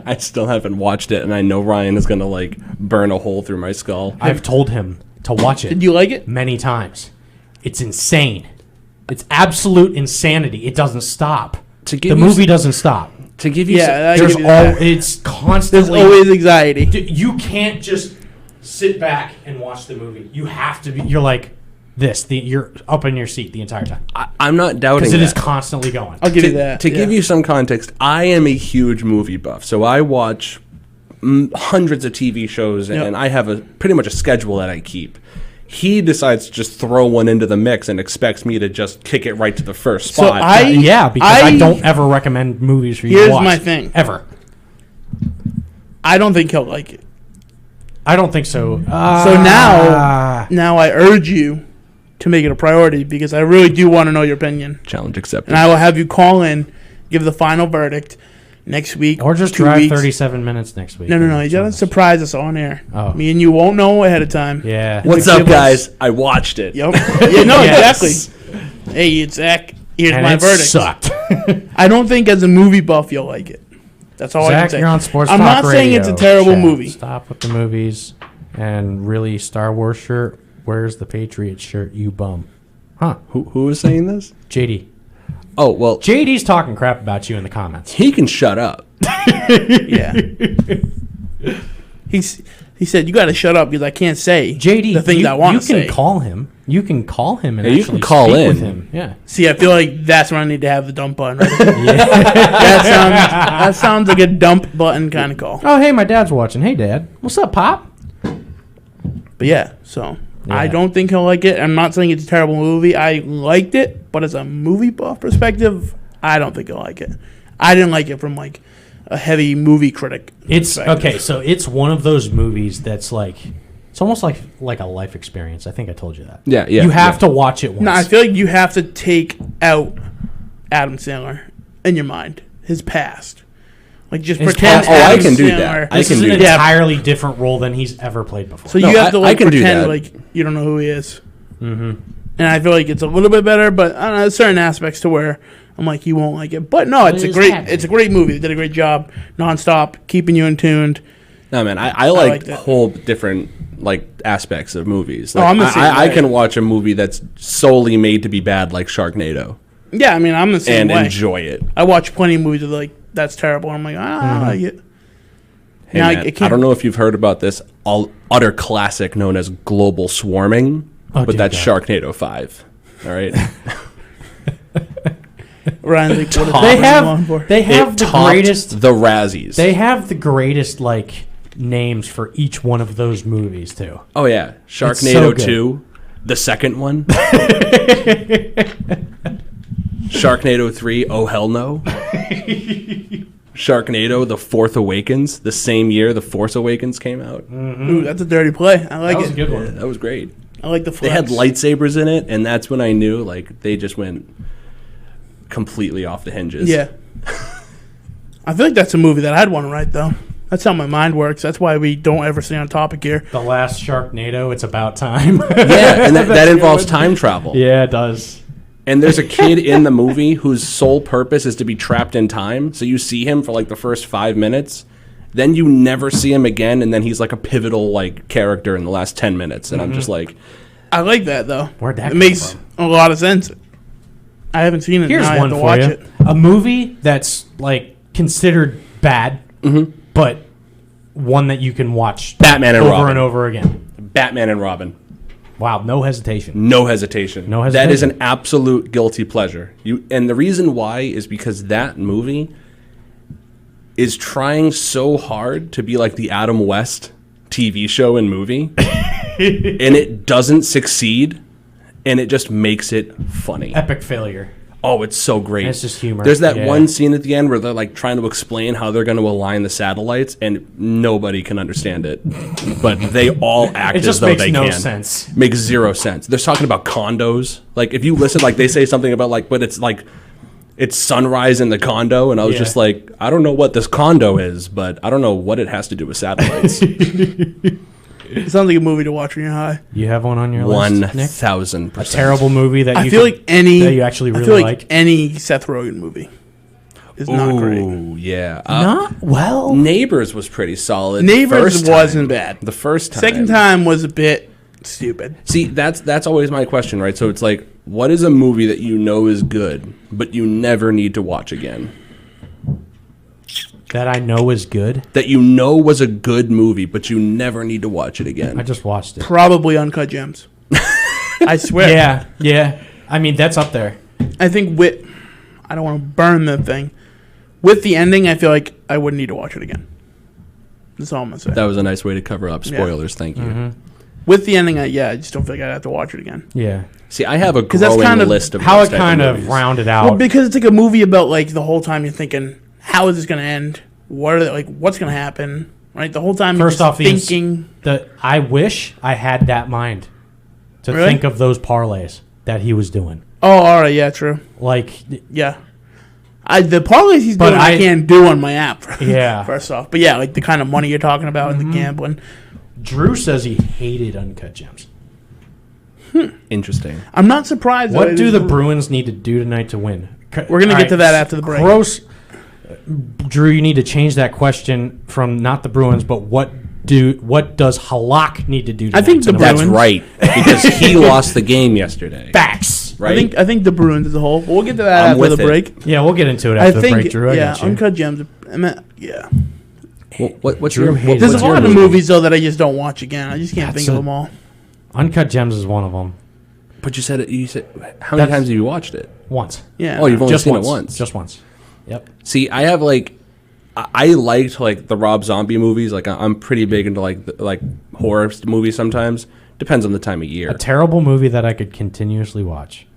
[SPEAKER 3] I still haven't watched it, and I know Ryan is going to, like, burn a hole through my skull.
[SPEAKER 2] I've told him to watch it
[SPEAKER 1] Did you like it?
[SPEAKER 2] many times. It's insane. It's absolute insanity. It doesn't stop.
[SPEAKER 3] To
[SPEAKER 2] The
[SPEAKER 3] give you
[SPEAKER 2] movie doesn't stop.
[SPEAKER 3] To give you
[SPEAKER 1] Yeah, I
[SPEAKER 2] There's
[SPEAKER 1] give you that.
[SPEAKER 2] it's
[SPEAKER 1] There's
[SPEAKER 2] constantly.
[SPEAKER 1] always anxiety.
[SPEAKER 2] You can't just sit back and watch the movie. You have to be. You're like this. You're up in your seat the entire time
[SPEAKER 3] I'm not doubting
[SPEAKER 2] because it is
[SPEAKER 3] that.
[SPEAKER 2] constantly going.
[SPEAKER 1] I'll give you that.
[SPEAKER 3] To
[SPEAKER 1] yeah.
[SPEAKER 3] give you some context, I am a huge movie buff, so I watch hundreds of TV shows,
[SPEAKER 1] Yep.
[SPEAKER 3] and I have a pretty much a schedule that I keep. He decides to just throw one into the mix and expects me to just kick it right to the first
[SPEAKER 1] So
[SPEAKER 3] spot.
[SPEAKER 2] Yeah, because I don't ever recommend movies for you
[SPEAKER 1] Here's
[SPEAKER 2] to watch.
[SPEAKER 1] my thing.
[SPEAKER 2] Ever.
[SPEAKER 1] I don't think he'll like it.
[SPEAKER 2] I don't think so.
[SPEAKER 1] So now I urge you to make it a priority because I really do want to know your opinion.
[SPEAKER 3] Challenge accepted.
[SPEAKER 1] And I will have you call in, give the final verdict next week.
[SPEAKER 2] Or just
[SPEAKER 1] 2
[SPEAKER 2] drive
[SPEAKER 1] weeks.
[SPEAKER 2] 37 minutes next week.
[SPEAKER 1] No. You gotta surprise us on air.
[SPEAKER 2] Oh.
[SPEAKER 1] Me and you won't know ahead of time.
[SPEAKER 2] Yeah.
[SPEAKER 3] What's
[SPEAKER 1] Give
[SPEAKER 3] up,
[SPEAKER 1] us-
[SPEAKER 3] guys? I watched it.
[SPEAKER 1] Yep. Yeah, no,
[SPEAKER 2] Yes.
[SPEAKER 1] exactly. Hey, it's Zach. Here's
[SPEAKER 2] And
[SPEAKER 1] my
[SPEAKER 2] it
[SPEAKER 1] verdict.
[SPEAKER 2] sucked.
[SPEAKER 1] I don't think as a movie buff you'll like it. That's all I can
[SPEAKER 2] Zach,
[SPEAKER 1] say.
[SPEAKER 2] you're on Sports
[SPEAKER 1] I'm
[SPEAKER 2] Talk
[SPEAKER 1] not saying it's a
[SPEAKER 2] Radio.
[SPEAKER 1] terrible
[SPEAKER 2] Chat.
[SPEAKER 1] movie.
[SPEAKER 2] Stop with the movies. And really, Star Wars shirt. Where's the Patriot shirt, you bum? Huh.
[SPEAKER 3] Who was saying this?
[SPEAKER 2] JD.
[SPEAKER 3] Oh, well,
[SPEAKER 2] JD's talking crap about you in the comments.
[SPEAKER 3] he can shut up.
[SPEAKER 1] Yeah. He said you got to shut up because I can't say
[SPEAKER 2] JD,
[SPEAKER 1] the things
[SPEAKER 2] you,
[SPEAKER 1] I want
[SPEAKER 2] you
[SPEAKER 1] to
[SPEAKER 2] can
[SPEAKER 1] say.
[SPEAKER 2] call him. You can call him and
[SPEAKER 3] Yeah, you
[SPEAKER 2] actually
[SPEAKER 3] can call
[SPEAKER 2] speak
[SPEAKER 3] in.
[SPEAKER 2] with him. Yeah.
[SPEAKER 1] See, I feel like that's when I need to have the dump button. Right there. that sounds like a dump button kind of call.
[SPEAKER 2] Oh, hey, my dad's watching. Hey, Dad. What's up, Pop?
[SPEAKER 1] But yeah, so I
[SPEAKER 2] Yeah.
[SPEAKER 1] don't think he'll like it. I'm not saying it's a terrible movie. I liked it, but as a movie buff perspective, I don't think he'll like it. I didn't like it from like a heavy movie critic.
[SPEAKER 2] It's
[SPEAKER 1] perspective.
[SPEAKER 2] okay. So it's one of those movies that's like, it's almost like a life experience. I think I told you that.
[SPEAKER 3] Yeah, yeah.
[SPEAKER 2] You have
[SPEAKER 3] yeah.
[SPEAKER 2] to watch it once.
[SPEAKER 1] No, I feel like you have to take out Adam Sandler in your mind, his past. Like just
[SPEAKER 2] His
[SPEAKER 1] pretend.
[SPEAKER 2] past- Oh, I
[SPEAKER 1] Adam
[SPEAKER 3] can do
[SPEAKER 1] Sandler-
[SPEAKER 3] that.
[SPEAKER 2] This
[SPEAKER 3] I can
[SPEAKER 2] is
[SPEAKER 3] do
[SPEAKER 2] an
[SPEAKER 3] that.
[SPEAKER 2] entirely different role than he's ever played before.
[SPEAKER 1] So
[SPEAKER 3] No,
[SPEAKER 1] you have to
[SPEAKER 3] I
[SPEAKER 1] like
[SPEAKER 3] can do
[SPEAKER 1] pretend
[SPEAKER 3] that.
[SPEAKER 1] like you don't know who he is. Mm-hmm. And I feel like it's a little bit better, but I don't know, there's certain aspects to where I'm like you won't like it. But no, it's
[SPEAKER 2] it
[SPEAKER 1] a
[SPEAKER 2] is
[SPEAKER 1] great
[SPEAKER 2] happening.
[SPEAKER 1] it's a great movie. They did a great job, nonstop, keeping you in tuned.
[SPEAKER 3] No, man, I like
[SPEAKER 1] liked it.
[SPEAKER 3] whole different like aspects of movies.
[SPEAKER 1] Oh,
[SPEAKER 3] Like,
[SPEAKER 1] I'm the same
[SPEAKER 3] I
[SPEAKER 1] way.
[SPEAKER 3] can watch a movie that's solely made to be bad, like Sharknado,
[SPEAKER 1] Yeah, I mean I'm the same
[SPEAKER 3] and
[SPEAKER 1] way.
[SPEAKER 3] enjoy it.
[SPEAKER 1] I watch plenty of movies that like that's terrible. I'm like I like it.
[SPEAKER 3] Hey,
[SPEAKER 1] Now, I
[SPEAKER 3] man, I
[SPEAKER 1] can't-
[SPEAKER 3] don't know if you've heard about this utter classic known as global swarming,
[SPEAKER 2] Oh,
[SPEAKER 3] but
[SPEAKER 2] dear
[SPEAKER 3] that's
[SPEAKER 2] God.
[SPEAKER 3] Sharknado 5. All right.
[SPEAKER 1] Ryan, like, what
[SPEAKER 2] they
[SPEAKER 1] is going on
[SPEAKER 2] have
[SPEAKER 1] for?
[SPEAKER 2] they have
[SPEAKER 3] It
[SPEAKER 2] the
[SPEAKER 3] topped
[SPEAKER 2] greatest.
[SPEAKER 3] the Razzies.
[SPEAKER 2] They have the greatest like names for each one of those movies too.
[SPEAKER 3] Oh yeah,
[SPEAKER 2] so
[SPEAKER 3] Sharknado
[SPEAKER 2] good.
[SPEAKER 3] 2, the second one. Sharknado 3, oh hell no. Sharknado, The Force Awakens, the same year The Force Awakens came out.
[SPEAKER 1] Ooh, that's a dirty play. I like
[SPEAKER 2] That was
[SPEAKER 1] it.
[SPEAKER 2] a good
[SPEAKER 3] Yeah,
[SPEAKER 2] one.
[SPEAKER 3] that was great.
[SPEAKER 1] I like the
[SPEAKER 3] They
[SPEAKER 1] flex.
[SPEAKER 3] had lightsabers in it, and that's when I knew like they just went completely off the hinges.
[SPEAKER 1] Yeah. I feel like that's a movie that I'd want to write though. That's how my mind works. That's why we don't ever stay on topic here.
[SPEAKER 2] The last Sharknado. It's about time.
[SPEAKER 3] Yeah, and that involves time travel.
[SPEAKER 2] Yeah, it does.
[SPEAKER 3] And there's a kid in the movie whose sole purpose is to be trapped in time. So you see him for like the first 5 minutes, then you never see him again, and then he's like a pivotal like character in the last 10 minutes. And I'm just like,
[SPEAKER 1] I like that though.
[SPEAKER 2] Where'd that
[SPEAKER 1] It
[SPEAKER 2] come
[SPEAKER 1] makes
[SPEAKER 2] from?
[SPEAKER 1] a lot of sense. I haven't seen it.
[SPEAKER 2] Here's
[SPEAKER 1] now I
[SPEAKER 2] one
[SPEAKER 1] have to
[SPEAKER 2] for
[SPEAKER 1] watch
[SPEAKER 2] you.
[SPEAKER 1] it.
[SPEAKER 2] A movie that's like considered bad, but one that you can watch
[SPEAKER 3] Batman and
[SPEAKER 2] over
[SPEAKER 3] Robin.
[SPEAKER 2] and over again.
[SPEAKER 3] Batman and Robin.
[SPEAKER 2] Wow, no hesitation.
[SPEAKER 3] No hesitation.
[SPEAKER 2] No
[SPEAKER 3] That is
[SPEAKER 2] hesitation.
[SPEAKER 3] an absolute guilty pleasure. And the reason why is because that movie is trying so hard to be like the Adam West TV show and movie. and it doesn't succeed, and it just makes it funny.
[SPEAKER 2] Epic failure.
[SPEAKER 3] Oh, it's so great.
[SPEAKER 2] It's just humor.
[SPEAKER 3] There's that
[SPEAKER 2] Yeah.
[SPEAKER 3] one scene at the end where they're like trying to explain how they're going to align the satellites, and nobody can understand it. But they all act
[SPEAKER 2] It
[SPEAKER 3] as
[SPEAKER 2] just
[SPEAKER 3] though
[SPEAKER 2] makes
[SPEAKER 3] they
[SPEAKER 2] no
[SPEAKER 3] can.
[SPEAKER 2] sense.
[SPEAKER 3] Makes zero sense. They're talking about condos. Like if you listen, like they say something about like, but it's like it's sunrise in the condo, and I was
[SPEAKER 2] Yeah.
[SPEAKER 3] just like, I don't know what this condo is, but I don't know what it has to do with satellites.
[SPEAKER 1] It sounds like a movie to watch when you're high.
[SPEAKER 2] You have one on your list, Nick?
[SPEAKER 3] 1,000%.
[SPEAKER 2] A terrible movie that
[SPEAKER 1] I
[SPEAKER 2] you
[SPEAKER 1] feel
[SPEAKER 2] could-
[SPEAKER 1] like any.
[SPEAKER 2] that you actually
[SPEAKER 1] I
[SPEAKER 2] really
[SPEAKER 1] feel
[SPEAKER 2] like?
[SPEAKER 1] any Seth Rogen movie is not great.
[SPEAKER 3] Ooh, yeah.
[SPEAKER 2] Not well.
[SPEAKER 3] Neighbors was pretty solid.
[SPEAKER 1] Neighbors
[SPEAKER 3] First time.
[SPEAKER 1] wasn't bad.
[SPEAKER 3] The first time.
[SPEAKER 1] Second time was a bit stupid.
[SPEAKER 3] See, that's always my question, right? So it's like, what is a movie that you know is good, but you never need to watch again?
[SPEAKER 2] That I know is good.
[SPEAKER 3] That you know was a good movie, but you never need to watch it again.
[SPEAKER 2] I just watched it.
[SPEAKER 1] Probably Uncut Gems. I swear.
[SPEAKER 2] Yeah, yeah. I mean, that's up there.
[SPEAKER 1] I think with. I don't want to burn the thing. With the ending, I feel like I wouldn't need to watch it again. That's all I'm gonna say.
[SPEAKER 3] That was a nice way to cover up spoilers. Thank you.
[SPEAKER 1] With the ending, I just don't feel like I'd have to watch it again.
[SPEAKER 2] Yeah.
[SPEAKER 3] See, I have a
[SPEAKER 1] that's
[SPEAKER 3] growing
[SPEAKER 1] kind of
[SPEAKER 3] list of
[SPEAKER 2] How
[SPEAKER 3] those
[SPEAKER 2] it
[SPEAKER 3] type
[SPEAKER 2] kind of
[SPEAKER 3] movies.
[SPEAKER 2] rounded out.
[SPEAKER 1] Well, because it's like a movie about like the whole time you're thinking, how is this gonna end? What are they, like? What's gonna happen? Right, the whole time
[SPEAKER 2] First
[SPEAKER 1] you're
[SPEAKER 2] off,
[SPEAKER 1] just thinking.
[SPEAKER 2] I wish I had that mind to
[SPEAKER 1] Really?
[SPEAKER 2] think of those parlays that he was doing.
[SPEAKER 1] Oh, all right, yeah, true,
[SPEAKER 2] Like,
[SPEAKER 1] yeah. The parlays he's
[SPEAKER 2] But
[SPEAKER 1] doing, I can't do on my app.
[SPEAKER 2] Yeah.
[SPEAKER 1] First off, but yeah, like the kind of money you're talking about and the gambling.
[SPEAKER 2] Drew says he hated Uncut Gems.
[SPEAKER 3] Interesting.
[SPEAKER 1] I'm not surprised. though.
[SPEAKER 2] What do the Bruins need to do tonight to win?
[SPEAKER 1] We're gonna get to that after the break.
[SPEAKER 2] Gross. Drew, you need to change that question from not the Bruins, but what does Halak need to do tonight?
[SPEAKER 1] I think the
[SPEAKER 2] to win?
[SPEAKER 3] That's
[SPEAKER 1] Bruins.
[SPEAKER 3] right, because he lost the game yesterday.
[SPEAKER 2] Facts.
[SPEAKER 3] Right?
[SPEAKER 1] I think the Bruins as a whole. But we'll get to that
[SPEAKER 3] I'm
[SPEAKER 1] after
[SPEAKER 3] with
[SPEAKER 1] the
[SPEAKER 3] it.
[SPEAKER 1] break.
[SPEAKER 2] Yeah, we'll get into it
[SPEAKER 1] I
[SPEAKER 2] after the
[SPEAKER 1] think
[SPEAKER 2] break, Drew. I got you.
[SPEAKER 1] Uncut Gems. yeah.
[SPEAKER 3] What's
[SPEAKER 2] Drew
[SPEAKER 3] your?
[SPEAKER 2] hated
[SPEAKER 1] There's
[SPEAKER 3] what's
[SPEAKER 1] a
[SPEAKER 3] your
[SPEAKER 1] lot of
[SPEAKER 3] movie?
[SPEAKER 1] movies though that I just don't watch again. I just can't
[SPEAKER 2] That's
[SPEAKER 1] think of
[SPEAKER 2] a-
[SPEAKER 1] them all.
[SPEAKER 2] Uncut Gems is one of them.
[SPEAKER 3] But you said how many
[SPEAKER 2] That's-
[SPEAKER 3] times have you watched it?
[SPEAKER 2] Once.
[SPEAKER 1] Yeah.
[SPEAKER 3] Oh, you've only
[SPEAKER 2] Just
[SPEAKER 3] seen
[SPEAKER 2] once.
[SPEAKER 3] it once.
[SPEAKER 2] Just once. Yep.
[SPEAKER 3] See, I have like, I liked like the Rob Zombie movies. Like I'm pretty big into like horror movies sometimes. Depends on the time of year.
[SPEAKER 2] A terrible movie that I could continuously watch.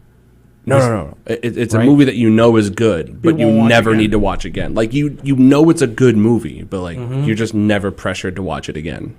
[SPEAKER 3] No. It's
[SPEAKER 2] Right?
[SPEAKER 3] a movie that you know is good, but
[SPEAKER 1] You
[SPEAKER 3] you
[SPEAKER 1] won't watch
[SPEAKER 3] never
[SPEAKER 1] again.
[SPEAKER 3] need to watch again. Like you know it's a good movie, but like
[SPEAKER 2] Mm-hmm.
[SPEAKER 3] you're just never pressured to watch it again.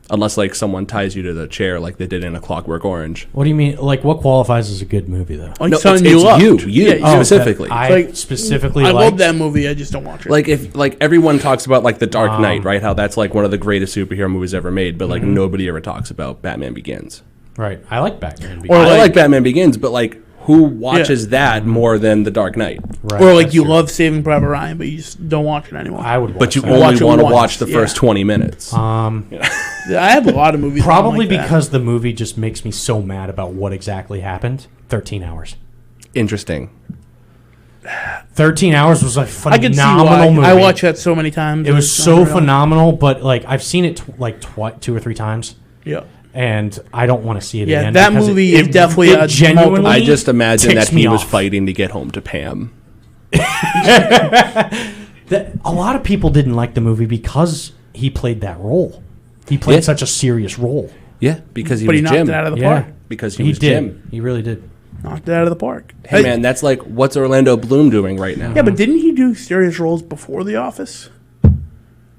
[SPEAKER 3] Unless like someone ties you to the chair like they did in A Clockwork Orange.
[SPEAKER 2] What do you mean? Like, what qualifies as a good movie, though?
[SPEAKER 1] Like
[SPEAKER 3] No,
[SPEAKER 1] something
[SPEAKER 3] it's
[SPEAKER 1] you love.
[SPEAKER 3] you
[SPEAKER 1] Yeah,
[SPEAKER 2] Oh,
[SPEAKER 3] specifically.
[SPEAKER 2] that I
[SPEAKER 1] Like,
[SPEAKER 2] specifically
[SPEAKER 1] I
[SPEAKER 2] liked.
[SPEAKER 1] love that movie. I just don't watch it.
[SPEAKER 3] Like if like everyone talks about like The Dark Knight, right? How that's like one of the greatest superhero movies ever made, but like
[SPEAKER 2] Mm-hmm.
[SPEAKER 3] nobody ever talks about Batman Begins.
[SPEAKER 2] Right. I like Batman.
[SPEAKER 1] Or
[SPEAKER 3] I
[SPEAKER 1] like-
[SPEAKER 3] like Batman Begins, but like who watches that more than The Dark Knight?
[SPEAKER 2] Right,
[SPEAKER 1] or like
[SPEAKER 2] that's
[SPEAKER 1] you
[SPEAKER 2] true.
[SPEAKER 1] love Saving Private Ryan, but you just don't watch it anymore.
[SPEAKER 2] I would watch
[SPEAKER 3] But you
[SPEAKER 2] that.
[SPEAKER 3] only
[SPEAKER 1] watch it
[SPEAKER 3] want to
[SPEAKER 1] once,
[SPEAKER 3] watch the first
[SPEAKER 1] yeah.
[SPEAKER 3] 20 minutes.
[SPEAKER 1] I have a lot of movies. that I'm
[SPEAKER 2] Probably
[SPEAKER 1] like that.
[SPEAKER 2] because the movie just makes me so mad about what exactly happened. 13 hours.
[SPEAKER 3] Interesting.
[SPEAKER 2] 13 hours was a
[SPEAKER 1] I can see
[SPEAKER 2] phenomenal
[SPEAKER 1] why.
[SPEAKER 2] movie.
[SPEAKER 1] I watched that so many times.
[SPEAKER 2] It was
[SPEAKER 1] It's
[SPEAKER 2] so
[SPEAKER 1] unreal.
[SPEAKER 2] phenomenal, but like I've seen it two or three times,
[SPEAKER 1] Yeah.
[SPEAKER 2] and I don't want to see it
[SPEAKER 1] Yeah,
[SPEAKER 2] again.
[SPEAKER 1] that
[SPEAKER 2] because
[SPEAKER 1] movie is definitely a
[SPEAKER 2] genuinely.
[SPEAKER 3] I just imagine
[SPEAKER 2] ticks
[SPEAKER 3] that
[SPEAKER 2] me
[SPEAKER 3] he was
[SPEAKER 2] off.
[SPEAKER 3] fighting to get home to Pam.
[SPEAKER 2] That a lot of people didn't like the movie because he played that role. He played
[SPEAKER 3] Yeah.
[SPEAKER 2] such a serious role.
[SPEAKER 3] Yeah, because he
[SPEAKER 1] But
[SPEAKER 3] was
[SPEAKER 1] he knocked
[SPEAKER 3] Jim.
[SPEAKER 1] it out of the
[SPEAKER 2] Yeah.
[SPEAKER 1] park.
[SPEAKER 3] Because he
[SPEAKER 2] He
[SPEAKER 3] was
[SPEAKER 2] did.
[SPEAKER 3] Jim.
[SPEAKER 2] He really did.
[SPEAKER 1] Knocked it out of the park.
[SPEAKER 3] Hey man, that's like what's Orlando Bloom doing right now?
[SPEAKER 1] Yeah, but didn't he do serious roles before The Office?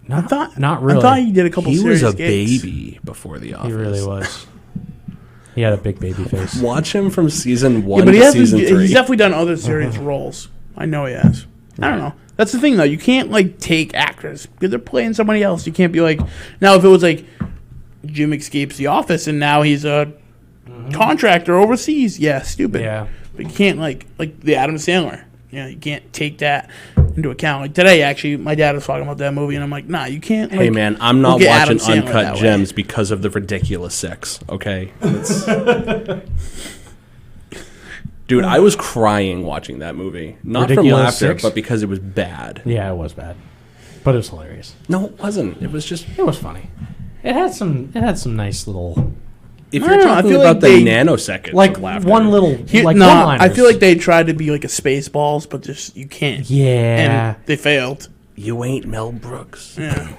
[SPEAKER 2] Not,
[SPEAKER 1] thought
[SPEAKER 2] not really.
[SPEAKER 1] I thought he did a couple.
[SPEAKER 3] He was
[SPEAKER 1] serious
[SPEAKER 3] a
[SPEAKER 1] gigs.
[SPEAKER 3] baby before the office.
[SPEAKER 2] He really was. He had a big baby face.
[SPEAKER 3] Watch him from season
[SPEAKER 1] Yeah,
[SPEAKER 3] 1
[SPEAKER 1] but he
[SPEAKER 3] to
[SPEAKER 1] has.
[SPEAKER 3] season 3.
[SPEAKER 1] He's definitely done other serious roles. I know he has. I don't know. That's the thing, though. You can't like take actors because they're playing somebody else. You can't be like now if it was like Jim escapes The Office and now he's a contractor overseas. Yeah, stupid.
[SPEAKER 2] Yeah.
[SPEAKER 1] But you can't like the Adam Sandler. You can't take that into account. Like today, actually, my dad was talking about that movie, and I'm like, nah, you can't.
[SPEAKER 3] Hey
[SPEAKER 1] like,
[SPEAKER 3] man, I'm not
[SPEAKER 1] look at
[SPEAKER 3] watching
[SPEAKER 1] Adam Sandler that
[SPEAKER 3] Uncut
[SPEAKER 1] way.
[SPEAKER 3] Gems because of the ridiculous sex, okay? Dude, I was crying watching that movie. Not from
[SPEAKER 2] Ridiculous
[SPEAKER 3] laughter,
[SPEAKER 2] sex?
[SPEAKER 3] but because it was bad.
[SPEAKER 2] Yeah, it was bad, but it was hilarious.
[SPEAKER 3] No, it wasn't. It was just
[SPEAKER 2] It was funny. It had some nice little
[SPEAKER 3] if
[SPEAKER 1] I
[SPEAKER 3] you're
[SPEAKER 1] don't know, I
[SPEAKER 3] talking
[SPEAKER 1] feel
[SPEAKER 3] about
[SPEAKER 1] like
[SPEAKER 3] the
[SPEAKER 1] they-
[SPEAKER 3] nanoseconds
[SPEAKER 2] like
[SPEAKER 3] of laughter.
[SPEAKER 2] one little like
[SPEAKER 1] no,
[SPEAKER 2] one-liners.
[SPEAKER 1] I feel like they tried to be like a Spaceballs, but just you can't.
[SPEAKER 2] Yeah.
[SPEAKER 1] And they failed.
[SPEAKER 3] You ain't Mel Brooks.
[SPEAKER 1] Yeah.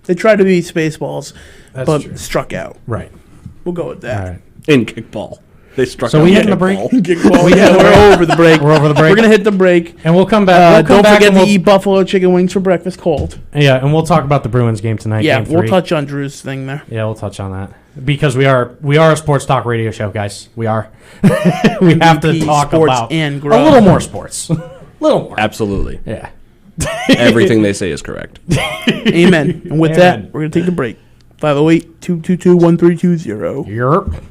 [SPEAKER 1] They tried to be Spaceballs,
[SPEAKER 2] That's
[SPEAKER 1] but
[SPEAKER 2] true.
[SPEAKER 1] struck out.
[SPEAKER 2] Right.
[SPEAKER 1] We'll go with that.
[SPEAKER 2] All right.
[SPEAKER 3] In kickball. They struck
[SPEAKER 2] So
[SPEAKER 3] out
[SPEAKER 2] we hitting the
[SPEAKER 3] kickball.
[SPEAKER 2] break?
[SPEAKER 1] Kickball. Yeah, we're over the break.
[SPEAKER 2] We're over the break.
[SPEAKER 1] We're gonna hit the break.
[SPEAKER 2] And we'll come back. We'll come
[SPEAKER 1] Don't
[SPEAKER 2] back
[SPEAKER 1] forget
[SPEAKER 2] and
[SPEAKER 1] to
[SPEAKER 2] we'll,
[SPEAKER 1] eat buffalo chicken wings for breakfast cold.
[SPEAKER 2] Yeah, and we'll talk about the Bruins game tonight.
[SPEAKER 1] Yeah,
[SPEAKER 2] game
[SPEAKER 1] we'll
[SPEAKER 2] 3.
[SPEAKER 1] touch on Drew's thing there.
[SPEAKER 2] Yeah, we'll touch on that because we are a sports talk radio show, guys. We are. We have to
[SPEAKER 1] MVP,
[SPEAKER 2] talk
[SPEAKER 1] sports,
[SPEAKER 2] about
[SPEAKER 1] and
[SPEAKER 2] a
[SPEAKER 1] grub.
[SPEAKER 2] little more sports. A little more.
[SPEAKER 3] Absolutely.
[SPEAKER 2] Yeah.
[SPEAKER 3] Everything they say is correct.
[SPEAKER 1] Amen. And with
[SPEAKER 2] Amen.
[SPEAKER 1] that, we're gonna take the break. 508-222-1320.
[SPEAKER 2] Yerp.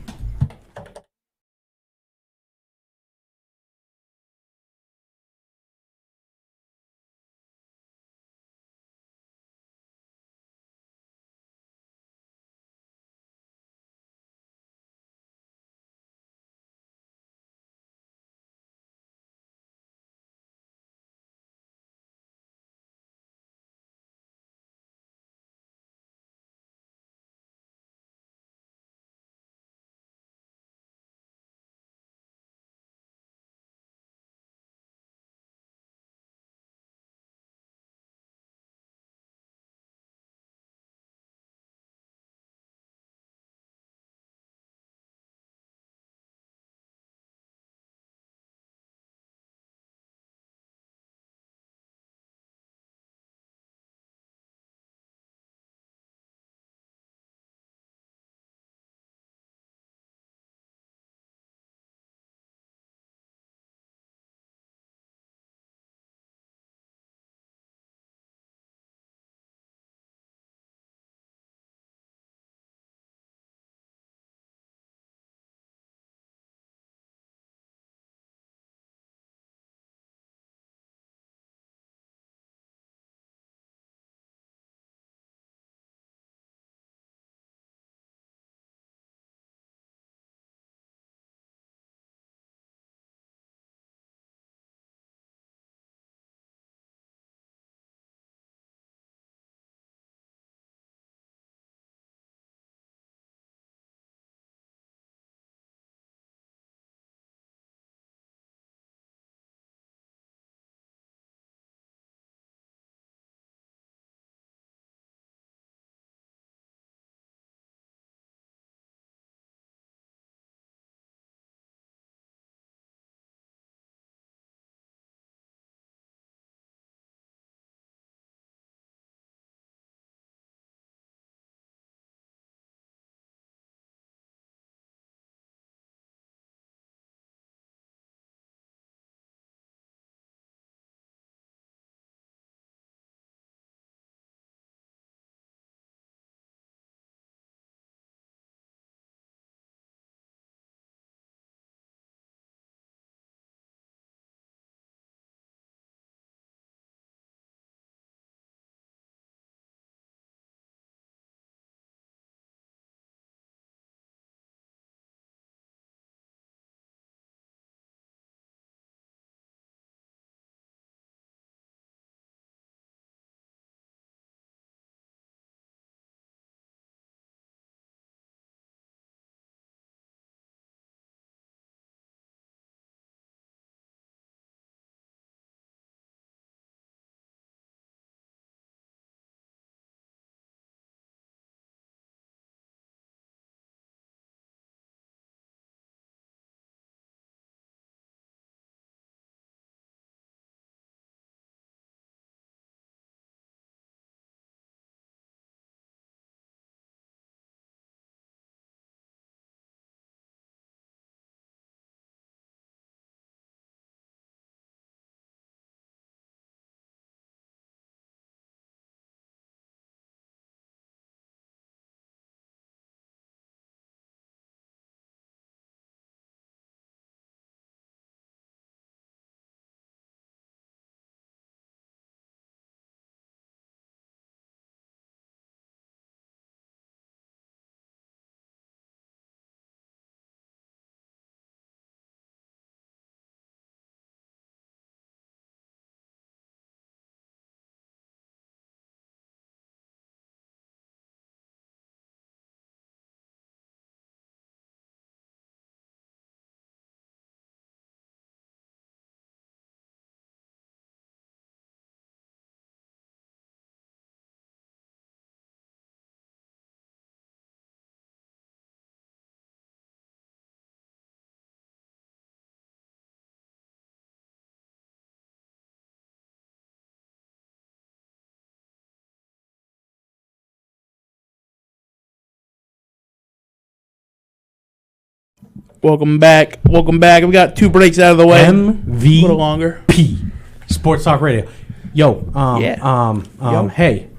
[SPEAKER 1] Welcome back. Welcome back. We got 2 breaks out of the way. A little longer.
[SPEAKER 2] MVP Sports Talk Radio. Yo,
[SPEAKER 1] Yo.
[SPEAKER 2] Hey,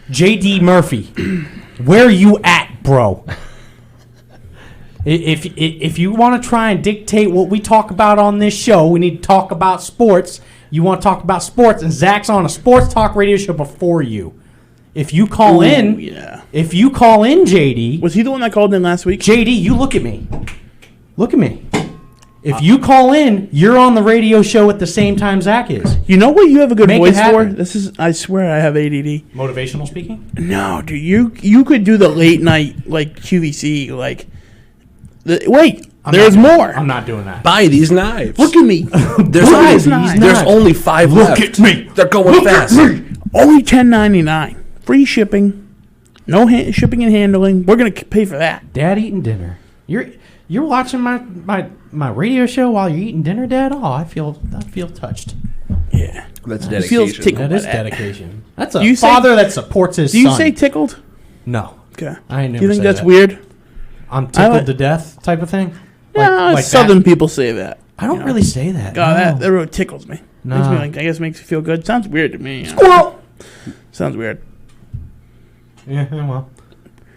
[SPEAKER 2] JD Murphy, where are you at, bro? If you want to try and dictate what we talk about on this show, we need to talk about sports. You want to talk about sports, and Zach's on a sports talk radio show before you. If you call in, if you call in, JD,
[SPEAKER 1] Was he the one that called in last week?
[SPEAKER 2] JD, you look at me. Look at me. If you call in, you're on the radio show at the same time Zach is.
[SPEAKER 1] You know what you have a good
[SPEAKER 2] Make it
[SPEAKER 1] voice for?
[SPEAKER 2] happen.
[SPEAKER 1] I swear I have ADD.
[SPEAKER 2] Motivational speaking?
[SPEAKER 1] No, dude, you could do the late night like QVC like. There's more.
[SPEAKER 2] I'm not doing that.
[SPEAKER 3] Buy these knives.
[SPEAKER 1] Look at me.
[SPEAKER 3] There's
[SPEAKER 1] Buy
[SPEAKER 3] only,
[SPEAKER 1] these knives.
[SPEAKER 3] there's only 5 left.
[SPEAKER 2] Look at me.
[SPEAKER 3] They're going fast.
[SPEAKER 1] Only $10.99. Free shipping. No shipping and handling. We're gonna pay for that.
[SPEAKER 2] Dad eating dinner. You're watching my radio show while you're eating dinner, Dad? Oh, I feel touched.
[SPEAKER 1] Yeah.
[SPEAKER 3] That's
[SPEAKER 1] Feels
[SPEAKER 3] dedication.
[SPEAKER 1] tickled.
[SPEAKER 2] That is
[SPEAKER 1] that.
[SPEAKER 2] dedication. That's a
[SPEAKER 1] Do you say-
[SPEAKER 2] father that supports his
[SPEAKER 1] Do you
[SPEAKER 2] son.
[SPEAKER 1] say tickled?
[SPEAKER 2] No.
[SPEAKER 1] Okay.
[SPEAKER 2] I ain't never
[SPEAKER 1] Do you think
[SPEAKER 2] say
[SPEAKER 1] that's
[SPEAKER 2] that.
[SPEAKER 1] weird?
[SPEAKER 2] I'm tickled
[SPEAKER 1] like-
[SPEAKER 2] to death type of thing?
[SPEAKER 1] Yeah,
[SPEAKER 2] like
[SPEAKER 1] Southern
[SPEAKER 2] that?
[SPEAKER 1] people say that.
[SPEAKER 2] I don't really say that.
[SPEAKER 1] God,
[SPEAKER 2] no.
[SPEAKER 1] that really tickles me. Makes
[SPEAKER 2] Nah.
[SPEAKER 1] me like, I guess makes me feel good. Sounds weird to me.
[SPEAKER 2] Squirrel!
[SPEAKER 1] Sounds weird.
[SPEAKER 2] Yeah, well.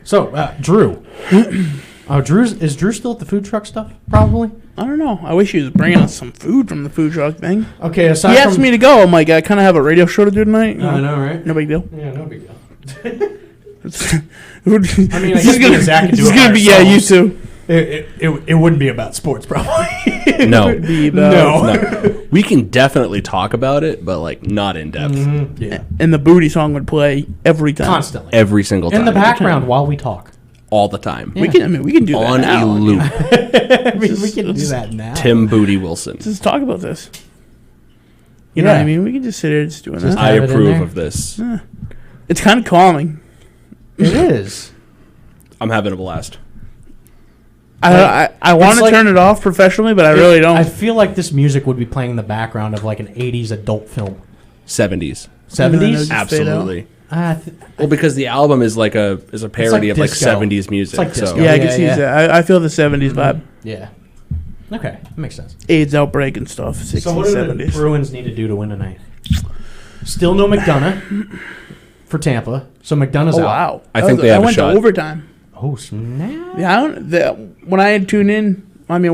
[SPEAKER 2] So, Drew. Is Drew still at the food truck stuff? Probably.
[SPEAKER 1] I don't know. I wish he was bringing us some food from the food truck thing.
[SPEAKER 2] Okay, aside
[SPEAKER 1] He asked me to go. I'm like, I kind of have a radio show to do tonight.
[SPEAKER 2] I know, right?
[SPEAKER 1] No big deal.
[SPEAKER 2] Yeah, no big deal.
[SPEAKER 1] I mean,
[SPEAKER 2] I guess me and Zach could do it by
[SPEAKER 1] gonna be you
[SPEAKER 2] ourselves.
[SPEAKER 1] too.
[SPEAKER 2] It wouldn't be about sports, probably.
[SPEAKER 3] No.
[SPEAKER 1] Be about-
[SPEAKER 3] No. We can definitely talk about it, but like not in depth.
[SPEAKER 2] Yeah.
[SPEAKER 1] And the booty song would play every time.
[SPEAKER 2] Constantly.
[SPEAKER 3] Every single time.
[SPEAKER 2] In the background while we talk.
[SPEAKER 3] All the time.
[SPEAKER 1] We can. We can do that
[SPEAKER 3] On
[SPEAKER 1] now.
[SPEAKER 3] a loop.
[SPEAKER 2] We can do that now.
[SPEAKER 3] Tim Booty Wilson.
[SPEAKER 1] Just talk about this. You know
[SPEAKER 2] Yeah.
[SPEAKER 1] what I mean? We can just sit here just doing
[SPEAKER 2] Just
[SPEAKER 1] that.
[SPEAKER 3] I
[SPEAKER 2] have it in
[SPEAKER 3] approve
[SPEAKER 2] there.
[SPEAKER 3] of this.
[SPEAKER 1] It's kind of calming.
[SPEAKER 2] It is.
[SPEAKER 3] I'm having a blast.
[SPEAKER 1] I want to
[SPEAKER 2] like-
[SPEAKER 1] turn it off professionally, but I really don't.
[SPEAKER 2] I feel like this music would be playing in the background of like an 80s adult film.
[SPEAKER 3] 70s.
[SPEAKER 2] 70s?
[SPEAKER 1] Just fade out.
[SPEAKER 3] Absolutely.
[SPEAKER 2] Well,
[SPEAKER 3] Well, because the album is like a parody of like
[SPEAKER 2] disco.
[SPEAKER 3] 70s music.
[SPEAKER 2] It's like
[SPEAKER 3] so
[SPEAKER 2] disco.
[SPEAKER 1] yeah, I
[SPEAKER 2] Yeah,
[SPEAKER 1] can see
[SPEAKER 2] yeah.
[SPEAKER 1] that. I feel the 70s vibe.
[SPEAKER 2] yeah. Okay, that makes sense.
[SPEAKER 1] AIDS outbreak and stuff. 60s,
[SPEAKER 2] So what do the
[SPEAKER 1] 70s.
[SPEAKER 2] Bruins need to do to win tonight? Still no McDonough for Tampa. So McDonough's
[SPEAKER 1] Oh,
[SPEAKER 2] out.
[SPEAKER 1] wow.
[SPEAKER 3] I think they
[SPEAKER 1] I
[SPEAKER 3] have a
[SPEAKER 1] went
[SPEAKER 3] shot.
[SPEAKER 1] to overtime.
[SPEAKER 2] Oh, snap.
[SPEAKER 1] Yeah, when I had tuned in, I mean,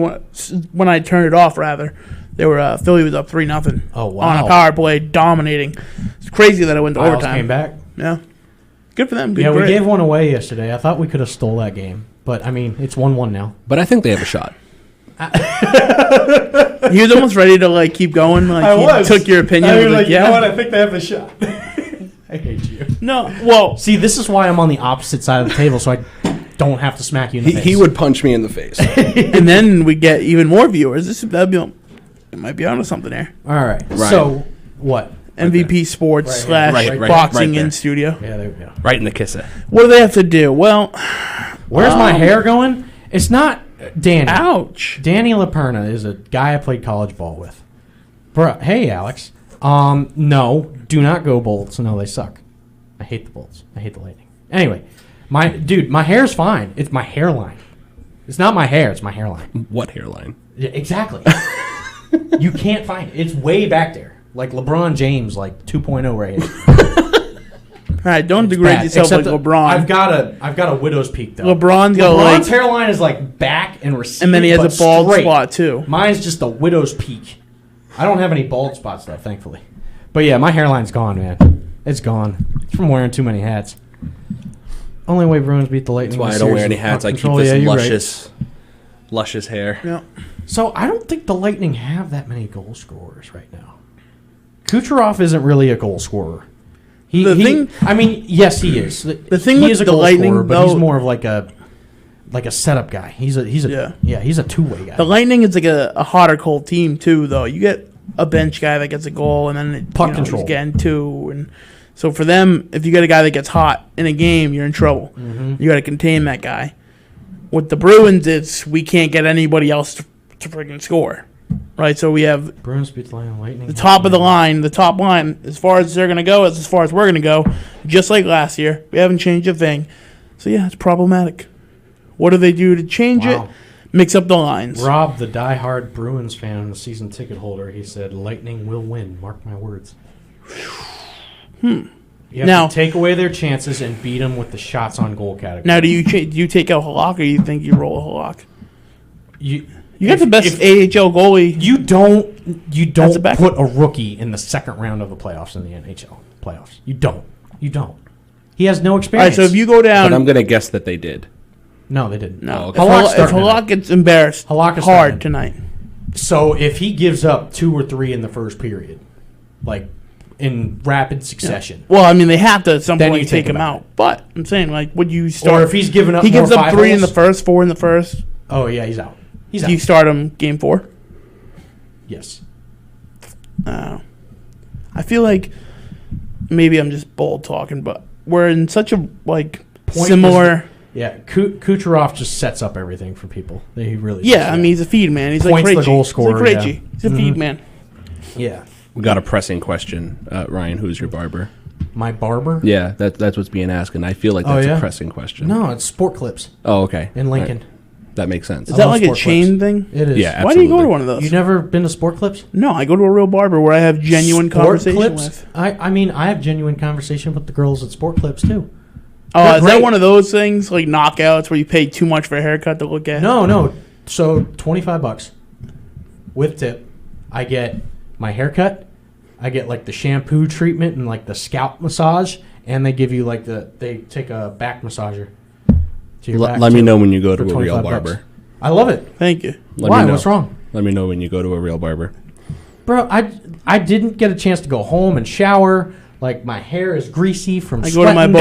[SPEAKER 1] when I turned it off, rather, they were Philly was up 3-0.
[SPEAKER 2] Oh, wow.
[SPEAKER 1] On a power play, dominating. It's crazy that I went to
[SPEAKER 2] Miles
[SPEAKER 1] overtime.
[SPEAKER 2] came back.
[SPEAKER 1] Yeah, good for them. Good
[SPEAKER 2] Yeah, we
[SPEAKER 1] break.
[SPEAKER 2] gave one away yesterday. I thought we could have stole that game. But, I mean, it's 1-1 now.
[SPEAKER 3] But I think they have a shot.
[SPEAKER 1] He was almost ready to like keep going. Like he took your opinion. I was like, yeah.
[SPEAKER 2] I think they have a shot. I hate you.
[SPEAKER 1] No, well,
[SPEAKER 2] See, this is why I'm on the opposite side of the table, so I don't have to smack you in the face.
[SPEAKER 3] He would punch me in the face.
[SPEAKER 1] and then we get even more viewers. It might be onto something there.
[SPEAKER 2] All right.
[SPEAKER 3] Right.
[SPEAKER 2] So, what?
[SPEAKER 1] MVP Sports
[SPEAKER 2] Right here.
[SPEAKER 1] slash
[SPEAKER 3] Right
[SPEAKER 1] boxing
[SPEAKER 3] there.
[SPEAKER 1] in studio.
[SPEAKER 2] Yeah, there we go.
[SPEAKER 3] Right in the kisser.
[SPEAKER 1] What do they have to do? Well,
[SPEAKER 2] Where's my hair going? It's not Danny.
[SPEAKER 1] ouch.
[SPEAKER 2] Danny LaPerna is a guy I played college ball with. Bruh, hey, Alex. No, do not go Bolts. No, they suck. I hate the Bolts. I hate the Lightning. Anyway, my hair's fine. It's my hairline. It's not my hair. It's my hairline.
[SPEAKER 3] What hairline?
[SPEAKER 2] Yeah, exactly. You can't find it. It's way back there. Like LeBron James, like 2.0 right here.
[SPEAKER 1] All right, don't degrade
[SPEAKER 2] Bad.
[SPEAKER 1] yourself like
[SPEAKER 2] Except
[SPEAKER 1] LeBron.
[SPEAKER 2] I've got a widow's peak though.
[SPEAKER 1] LeBron's got like,
[SPEAKER 2] hairline is like back and receding,
[SPEAKER 1] and then he has
[SPEAKER 2] but
[SPEAKER 1] a bald
[SPEAKER 2] straight.
[SPEAKER 1] spot too.
[SPEAKER 2] Mine's just a widow's peak. I don't have any bald spots though, thankfully. But yeah, my hairline's gone, man. It's gone. It's from wearing too many hats. Only way Bruins beat the Lightning.
[SPEAKER 3] That's why
[SPEAKER 2] this
[SPEAKER 3] I don't
[SPEAKER 2] year
[SPEAKER 3] wear
[SPEAKER 2] is
[SPEAKER 3] any
[SPEAKER 2] with
[SPEAKER 3] hats. I keep
[SPEAKER 2] control.
[SPEAKER 3] this
[SPEAKER 2] Yeah, you're right.
[SPEAKER 3] luscious hair.
[SPEAKER 1] Yeah.
[SPEAKER 2] So I don't think the Lightning have that many goal scorers right now. Kucherov isn't really a goal scorer. I mean, yes, he is.
[SPEAKER 1] The thing
[SPEAKER 2] he
[SPEAKER 1] with
[SPEAKER 2] is a
[SPEAKER 1] the
[SPEAKER 2] goal
[SPEAKER 1] Lightning,
[SPEAKER 2] scorer, but he's
[SPEAKER 1] though-
[SPEAKER 2] more of like a setup guy. He's a he's a two-way guy.
[SPEAKER 1] The Lightning is like a hot or cold team too, though. You get a bench guy that gets a goal, and then
[SPEAKER 2] Puck control.
[SPEAKER 1] he's getting two, and so for them, if you get a guy that gets hot in a game, you're in trouble.
[SPEAKER 2] Mm-hmm.
[SPEAKER 1] You got to contain that guy. With the Bruins, it's we can't get anybody else to freaking score, right? So we have
[SPEAKER 2] Bruins beat the Lightning.
[SPEAKER 1] the top of the line, as far as they're gonna go, as far as we're gonna go, just like last year. We haven't changed a thing, so yeah, it's problematic. What do they do to change
[SPEAKER 2] Wow.
[SPEAKER 1] it? mix up the lines.
[SPEAKER 2] Rob, the diehard Bruins fan, the season ticket holder, he said, Lightning will win. Mark my words. You have
[SPEAKER 1] Now-
[SPEAKER 2] to take away their chances and beat them with the shots on goal category.
[SPEAKER 1] Now, do you take out Halak, or you think you roll a Halak?
[SPEAKER 2] You
[SPEAKER 1] You got the best AHL goalie.
[SPEAKER 2] You don't
[SPEAKER 1] a back-
[SPEAKER 2] put a rookie in the second round of the playoffs in the NHL playoffs. You don't. He has no
[SPEAKER 1] All right,
[SPEAKER 2] experience.
[SPEAKER 1] so if you go down,
[SPEAKER 3] But I'm gonna guess that they did.
[SPEAKER 2] no, they didn't.
[SPEAKER 1] no,
[SPEAKER 3] okay.
[SPEAKER 2] Halak's
[SPEAKER 1] if
[SPEAKER 2] starting
[SPEAKER 1] Halak gets embarrassed
[SPEAKER 2] Halak is
[SPEAKER 1] hard
[SPEAKER 2] starting.
[SPEAKER 1] tonight,
[SPEAKER 2] So if he gives up 2 or 3 in the first period, like in rapid succession,
[SPEAKER 1] well, I mean they have to at some
[SPEAKER 2] Then
[SPEAKER 1] point
[SPEAKER 2] you
[SPEAKER 1] take
[SPEAKER 2] think
[SPEAKER 1] him
[SPEAKER 2] about
[SPEAKER 1] out. But I'm saying, like, would you start?
[SPEAKER 2] or if he's giving up,
[SPEAKER 1] he gives
[SPEAKER 2] more
[SPEAKER 1] up
[SPEAKER 2] 5
[SPEAKER 1] 3 in the
[SPEAKER 2] holes,
[SPEAKER 1] first, 4 in the first.
[SPEAKER 2] Oh yeah, he's out. He's
[SPEAKER 1] Do
[SPEAKER 2] out.
[SPEAKER 1] you start him game 4?
[SPEAKER 2] Yes.
[SPEAKER 1] I feel like maybe I'm just bold talking, but we're in such a
[SPEAKER 2] Point
[SPEAKER 1] similar.
[SPEAKER 2] Yeah, Kucherov just sets up everything for people. He really.
[SPEAKER 1] Yeah,
[SPEAKER 2] does,
[SPEAKER 1] I mean he's a feed man. He's
[SPEAKER 2] Points
[SPEAKER 1] like
[SPEAKER 2] the
[SPEAKER 1] Krejci.
[SPEAKER 2] goal scorer,
[SPEAKER 1] He's like
[SPEAKER 2] yeah.
[SPEAKER 1] Krejci. He's a feed man.
[SPEAKER 2] yeah.
[SPEAKER 3] We got a pressing question, Ryan. Who's your barber?
[SPEAKER 2] My barber?
[SPEAKER 3] Yeah, that's what's being asked, and I feel like
[SPEAKER 2] Oh,
[SPEAKER 3] that's
[SPEAKER 2] yeah?
[SPEAKER 3] a pressing question.
[SPEAKER 2] No, it's Sport Clips
[SPEAKER 3] Oh, okay.
[SPEAKER 2] in Lincoln.
[SPEAKER 3] All right. That makes sense.
[SPEAKER 1] Is
[SPEAKER 2] I
[SPEAKER 1] that
[SPEAKER 2] love
[SPEAKER 1] like a
[SPEAKER 2] Sport
[SPEAKER 1] chain
[SPEAKER 2] Clips.
[SPEAKER 1] thing?
[SPEAKER 2] It is.
[SPEAKER 3] Yeah,
[SPEAKER 1] Why do you go
[SPEAKER 3] absolutely.
[SPEAKER 1] to one of those?
[SPEAKER 2] You never been to Sport Clips?
[SPEAKER 1] No, I go to a real barber where I have genuine
[SPEAKER 2] Sport
[SPEAKER 1] conversation
[SPEAKER 2] Clips?
[SPEAKER 1] with.
[SPEAKER 2] I mean, I have genuine conversation with the girls at Sport Clips too.
[SPEAKER 1] Oh,
[SPEAKER 2] They're
[SPEAKER 1] is that
[SPEAKER 2] great.
[SPEAKER 1] one of those things like knockouts where you pay too much for a haircut to look at?
[SPEAKER 2] No. So $25 with tip. I get my haircut. I get like the shampoo treatment and like the scalp massage, and they give you like they take a back massager. To your back
[SPEAKER 3] Let me
[SPEAKER 2] too,
[SPEAKER 3] know when you go
[SPEAKER 2] for
[SPEAKER 3] to a real
[SPEAKER 2] $25.
[SPEAKER 3] barber.
[SPEAKER 2] I love it.
[SPEAKER 1] Thank you.
[SPEAKER 3] Let
[SPEAKER 2] Why?
[SPEAKER 3] me know.
[SPEAKER 2] What's wrong?
[SPEAKER 3] Let me know when you go to a real barber.
[SPEAKER 2] Bro, I didn't get a chance to go home and shower. Like my hair is greasy from
[SPEAKER 1] I go to my
[SPEAKER 2] sweating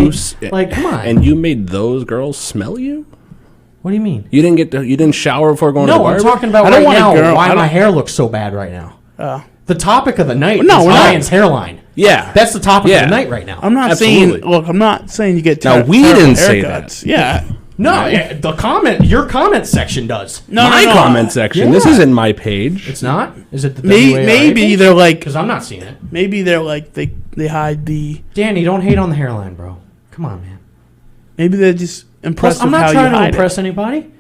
[SPEAKER 1] barber.
[SPEAKER 2] today. Like, come on.
[SPEAKER 3] And you made those girls smell you?
[SPEAKER 2] What do you mean?
[SPEAKER 3] You didn't shower before going to the
[SPEAKER 2] No,
[SPEAKER 3] barber?
[SPEAKER 2] I'm talking about
[SPEAKER 1] I don't
[SPEAKER 2] right
[SPEAKER 1] want a
[SPEAKER 2] now
[SPEAKER 1] girl- I
[SPEAKER 2] why
[SPEAKER 1] don't-
[SPEAKER 2] my hair looks so bad right now.
[SPEAKER 1] Oh.
[SPEAKER 2] The topic of the night
[SPEAKER 1] No,
[SPEAKER 2] is
[SPEAKER 1] we're not.
[SPEAKER 2] Ryan's hairline.
[SPEAKER 3] Yeah.
[SPEAKER 2] That's the topic
[SPEAKER 3] Yeah.
[SPEAKER 2] of the night right now.
[SPEAKER 1] I'm not
[SPEAKER 3] Absolutely.
[SPEAKER 1] saying. Look, I'm not saying you get.
[SPEAKER 3] Now, we
[SPEAKER 1] terrible
[SPEAKER 3] didn't say
[SPEAKER 1] haircuts. Yeah.
[SPEAKER 2] No, yeah, your comment section does.
[SPEAKER 1] No,
[SPEAKER 3] my
[SPEAKER 1] no.
[SPEAKER 3] comment section. This
[SPEAKER 2] Yeah.
[SPEAKER 3] isn't my page.
[SPEAKER 2] It's not? Is it the
[SPEAKER 1] Maybe they're like.
[SPEAKER 2] Because I'm not seeing it.
[SPEAKER 1] Maybe they're like they hide the.
[SPEAKER 2] Danny, don't hate on the hairline, bro. Come on, man.
[SPEAKER 1] Maybe they're just impressed
[SPEAKER 2] Plus, I'm
[SPEAKER 1] with
[SPEAKER 2] not
[SPEAKER 1] how
[SPEAKER 2] trying
[SPEAKER 1] you
[SPEAKER 2] to
[SPEAKER 1] hide
[SPEAKER 2] impress anybody.